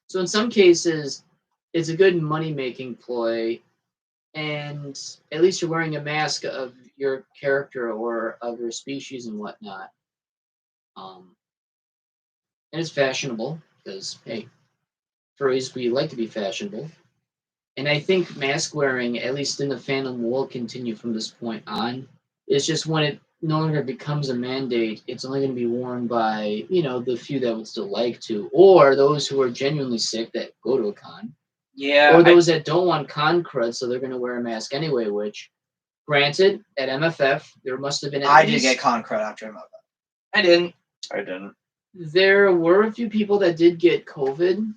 So in some cases, it's a good money-making ploy, and at least you're wearing a mask of your character or of your species and whatnot. And it's fashionable because, hey, furries, we like to be fashionable. And I think mask wearing, at least in the fandom, will continue from this point on. It's just when it no longer becomes a mandate, it's only going to be worn by, the few that would still like to, or those who are genuinely sick that go to a con. Yeah. Or those that don't want con crud, so they're going to wear a mask anyway, which, granted, at MFF, there must have been I did get con crud after MFF. I didn't. I didn't. There were a few people that did get COVID.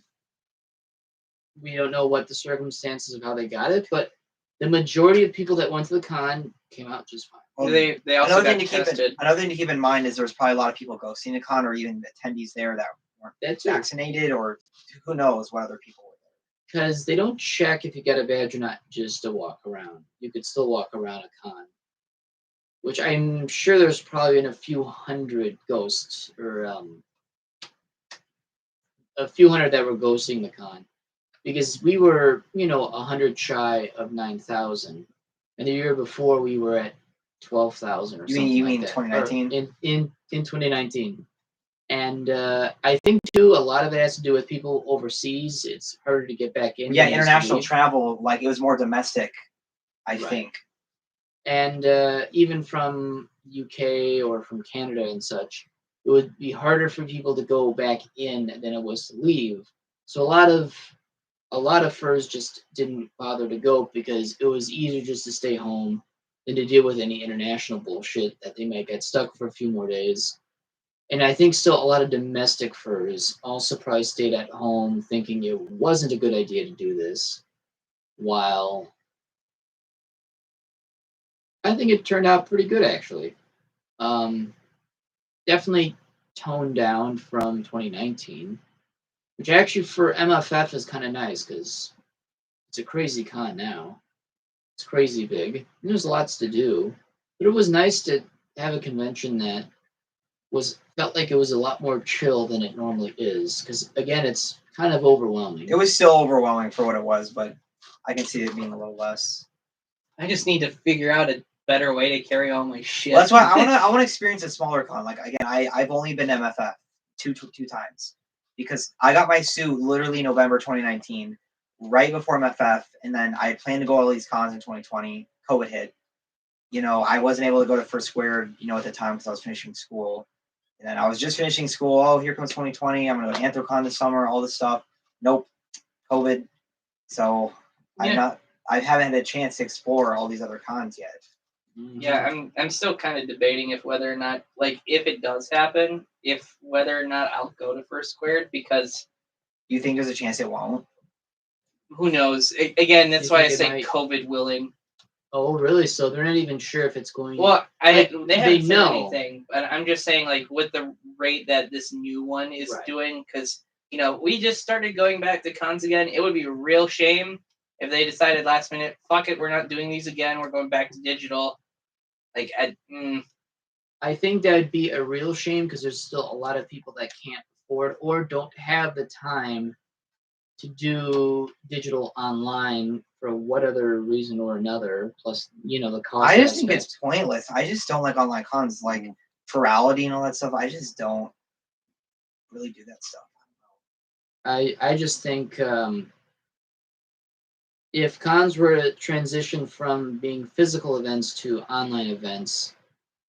We don't know what the circumstances of how they got it, but the majority of people that went to the con came out just fine. Well, They also another got thing to tested. another thing to keep in mind is there was probably a lot of people ghosting the con or even attendees there that weren't That's it. vaccinated or who knows what other people were there. Because they don't check if you got a badge or not just to walk around. You could still walk around a con. Which I'm sure there's probably been a few hundred ghosts or a few hundred that were ghosting the con. Because we were, 100 shy of 9,000. And the year before we were at 12,000 or something. You like mean that. 2019? Or in 2019. And I think too a lot of it has to do with people overseas. It's harder to get back in. Yeah, than it used to international be. travel, like it was more domestic, I Right. think. And even from UK or from Canada and such, it would be harder for people to go back in than it was to leave. So a lot of a lot of furs just didn't bother to go because it was easier just to stay home than to deal with any international bullshit that they might get stuck for a few more days. And I think still a lot of domestic furs also probably stayed at home thinking it wasn't a good idea to do this, while I think it turned out pretty good actually. Definitely toned down from 2019, which actually for MFF is kind of nice because it's a crazy con now. It's crazy big. And there's lots to do, but it was nice to have a convention that felt like it was a lot more chill than it normally is. Because again, it's kind of overwhelming. It was still overwhelming for what it was, but I can see it being a little less. I just need to figure out a better way to carry all my shit. Well, that's why I want to experience a smaller con. Like again, I've only been MFF two times because I got my suit literally November 2019, right before MFF, and then I planned to go all these cons in 2020. COVID hit. I wasn't able to go to First Squared, at the time because I was finishing school. And then I was just finishing school. Oh, here comes 2020. I'm going to go to Anthrocon this summer, all this stuff. Nope. COVID. So I haven't had a chance to explore all these other cons yet. Yeah, I'm still kind of debating if whether or not, like, if it does happen, whether or not I'll go to First Squared, because Do you think there's a chance it won't? who knows? Again, that's why I think it say might? COVID willing. Oh, really? So they're not even sure if it's going. Well, Like, they they haven't said know. anything, but I'm just saying, like, with the rate that this new one is Right. doing, because we just started going back to cons again. It would be a real shame if they decided last minute, fuck it, we're not doing these again. We're going back to digital. Like, I think that would be a real shame because there's still a lot of people that can't afford or don't have the time to do digital online for what other reason or another. Plus, the cost. I just think aspect. it's pointless. I just don't like online cons, like virality and all that stuff. I just don't really do that stuff. I just think if cons were to transition from being physical events to online events,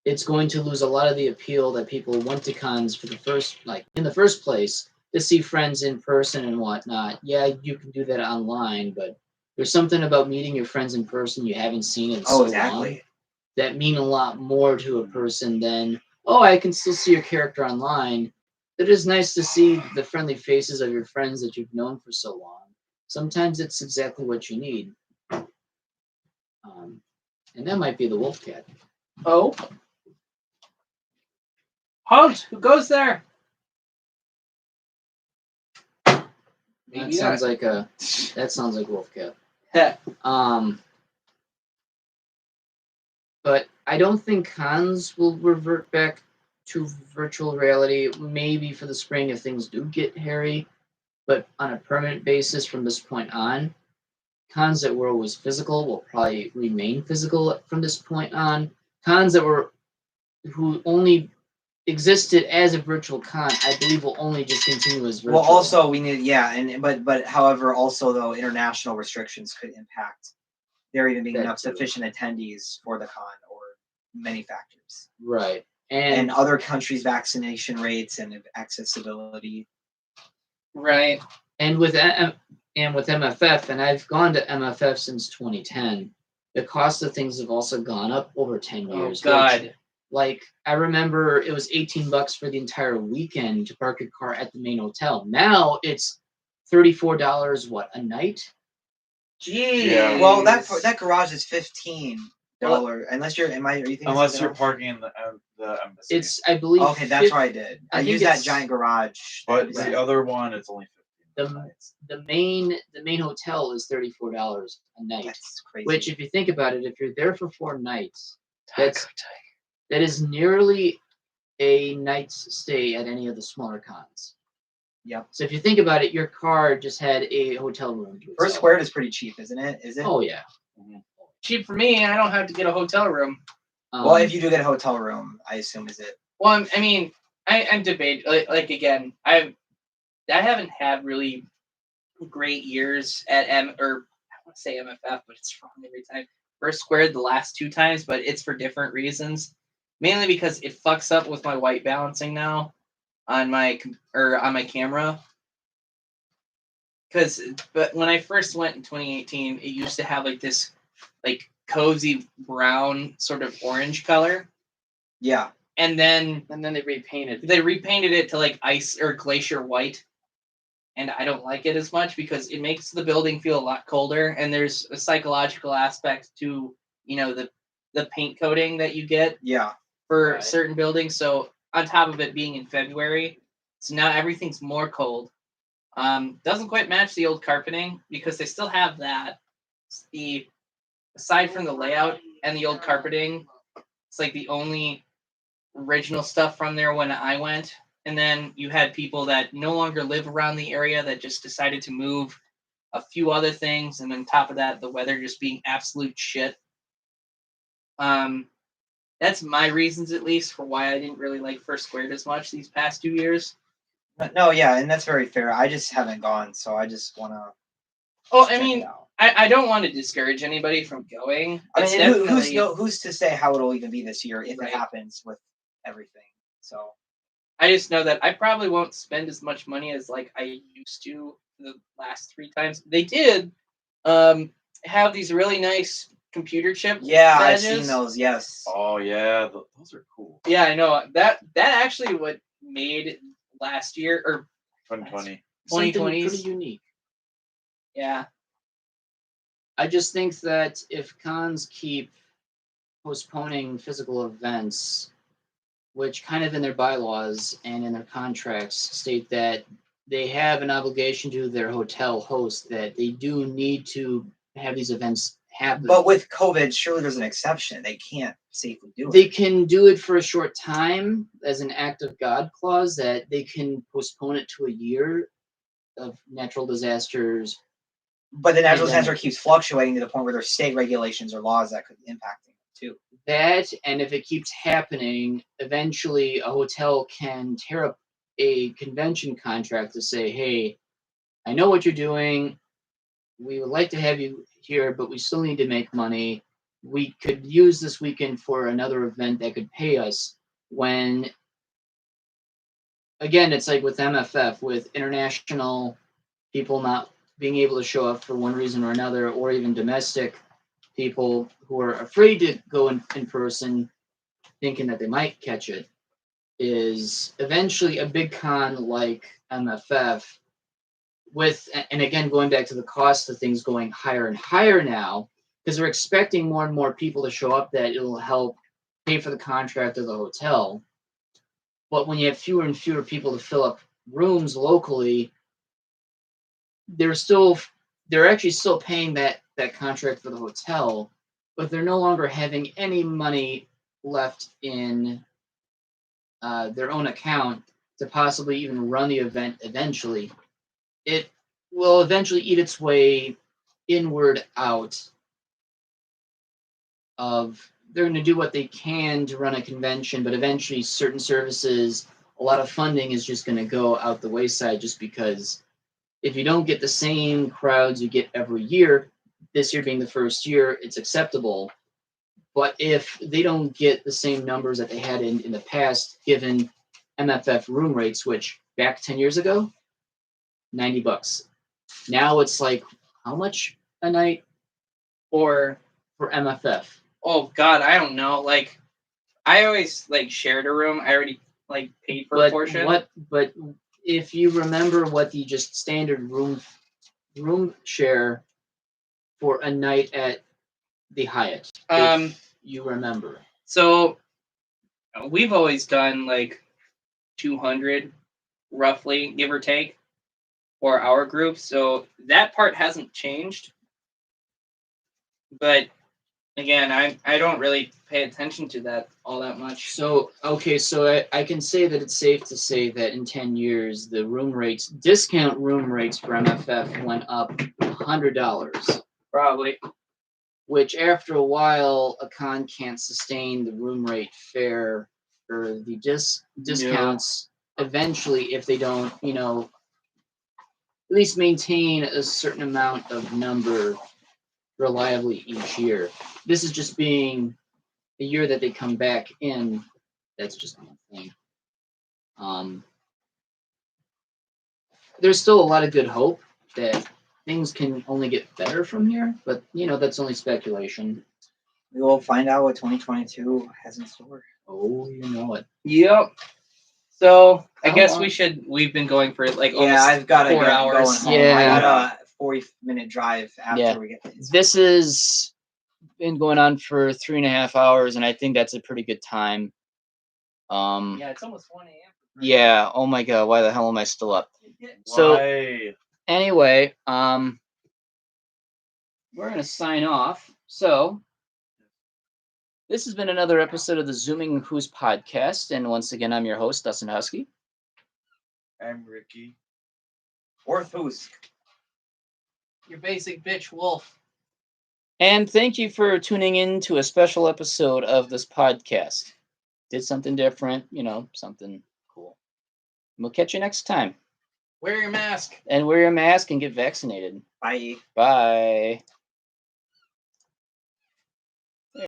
it's going to lose a lot of the appeal that people went to cons for in the first place to see friends in person and whatnot. Yeah, you can do that online, but there's something about meeting your friends in person you haven't seen in so long that mean a lot more to a person than, oh, I can still see your character online. It is nice to see the friendly faces of your friends that you've known for so long. Sometimes it's exactly what you need. And that might be the Wolf Cat. oh. Halt! Who goes there? That sounds like Wolfcat. Yeah. But I don't think cons will revert back to virtual reality. Maybe for the spring if things do get hairy, but on a permanent basis from this point on, cons that were always physical will probably remain physical from this point on. Cons who only existed as a virtual con, I believe will only just continue as virtual. Well, also we need but however, also though international restrictions could impact there even being enough sufficient attendees for the con or many factors. Right. And other countries' vaccination rates and accessibility. Right. And with MFF, and I've gone to MFF since 2010, the cost of things have also gone up over 10 years. Oh, God. Like, I remember it was $18 for the entire weekend to park your car at the main hotel. Now it's $34, a night? Jeez. Yeah. Well, that garage is $15 unless you're. Are you thinking? Unless you're parking in the embassy. It's, I believe. Okay, that's what I did. I think used that it's- giant garage. But the other one, it's only 15. The main hotel is $34 a night. That's crazy. Which, if you think about it, if you're there for 4 nights, that is nearly a night's stay at any of the smaller cons. Yep. So if you think about it, your car just had a hotel room. To First itself. Squared is pretty cheap, isn't it? Is it? Oh yeah. Cheap for me. I don't have to get a hotel room. Well, if you do get a hotel room, I assume is it. Well, I'm debating. Like again, I haven't had really great years at I want to say MFF, but it's wrong every time. First Squared the last 2 times, but it's for different reasons. Mainly because it fucks up with my white balancing now on my camera. but when I first went in 2018, it used to have like this like cozy brown sort of orange color, Yeah. and then And then they repainted. they repainted it to like ice or glacier white, and I don't like it as much because it makes the building feel a lot colder, and there's a psychological aspect to the paint coating that you get Yeah. for Right. certain buildings. So on top of it being in February, so now everything's more cold. Doesn't quite match the old carpeting because they still have that. Aside from the layout and the old carpeting, it's like the only original stuff from there when I went. And then you had people that no longer live around the area that just decided to move, a few other things, and on top of that, the weather just being absolute shit. That's my reasons, at least, for why I didn't really like First Squared as much these past 2 years. No, yeah, and that's very fair. I just haven't gone, so I just want to. Oh, I mean, I don't want to discourage anybody from going. I It's mean, definitely, who's to say how it'll even be this year if Right. it happens with everything? So I just know that I probably won't spend as much money as like I used to the last 3 times. They did have these really nice computer chip yeah, badges. I've seen those. Yes. Oh yeah, those are cool. Yeah, I know that actually what made last year or 2020. Something 2020s. pretty unique. Yeah. I just think that if cons keep postponing physical events, which kind of in their bylaws and in their contracts state that they have an obligation to their hotel host that they do need to have these events happen. But with COVID, surely there's an exception. They can't safely do They it. can do it for a short time as an act of God clause that they can postpone it to a year of natural disasters. But the natural Pandemic. disaster keeps fluctuating to the point where there's state regulations or laws that could impact them too. That, and if it keeps happening, eventually a hotel can tear up a convention contract to say, hey, I know what you're doing. We would like to have you here, but we still need to make money. We could use this weekend for another event that could pay us. When, again, it's like with MFF, with international people not being able to show up for one reason or another, or even domestic people who are afraid to go in person thinking that they might catch it, is eventually a big con like MFF with, and again, going back to the cost of things going higher and higher now, because they're expecting more and more people to show up that it'll help pay for the contract of the hotel. But when you have fewer and fewer people to fill up rooms locally, they're actually still paying that contract for the hotel, but they're no longer having any money left in their own account to possibly even run the event eventually. It will eventually eat its way inward out of, they're going to do what they can to run a convention, but eventually certain services, a lot of funding is just going to go out the wayside just because if you don't get the same crowds you get every year, this year being the first year, it's acceptable. But if they don't get the same numbers that they had in the past, given MFF room rates, which back 10 years ago, $90. Now it's like, how much a night Or for MFF? oh god, I don't know. Like I always like shared a room. I already like paid for a portion. But if you remember what the just standard room share for a night at the Hyatt, if you remember. So we've always done like 200 roughly, give or take, for our group. So that part hasn't changed. But again, I don't really pay attention to that all that much. So, okay, so I can say that it's safe to say that in 10 years, the room rates, discount room rates for MFF went up $100. Probably. Which after a while, a con can't sustain the room rate fare or the discounts eventually if they don't, at least maintain a certain amount of number reliably each year. This is just being the year that they come back in. That's just one thing. There's still a lot of good hope that things can only get better from here, but that's only speculation. We will find out what 2022 has in store. Oh, you know it. Yep. So I How guess long- we've been going for like Yeah, almost I've got to 4 get hours. going home. Yeah. I got a 40-minute drive after Yeah. we get to his. This has been going on for 3.5 hours, and I think that's a pretty good time. Yeah, it's almost 1 a.m. Yeah. Oh my God. Why the hell am I still up? So Why? anyway, we're gonna sign off. So this has been another episode of the Zooming Who's podcast, and once again, I'm your host, Dustin Husky. I'm Rickie. Orth Hoosk. Your basic bitch Wolfe. And thank you for tuning in to a special episode of this podcast. Did something different, something cool. We'll catch you next time. Wear your mask. And wear your mask and get vaccinated. Bye. Bye.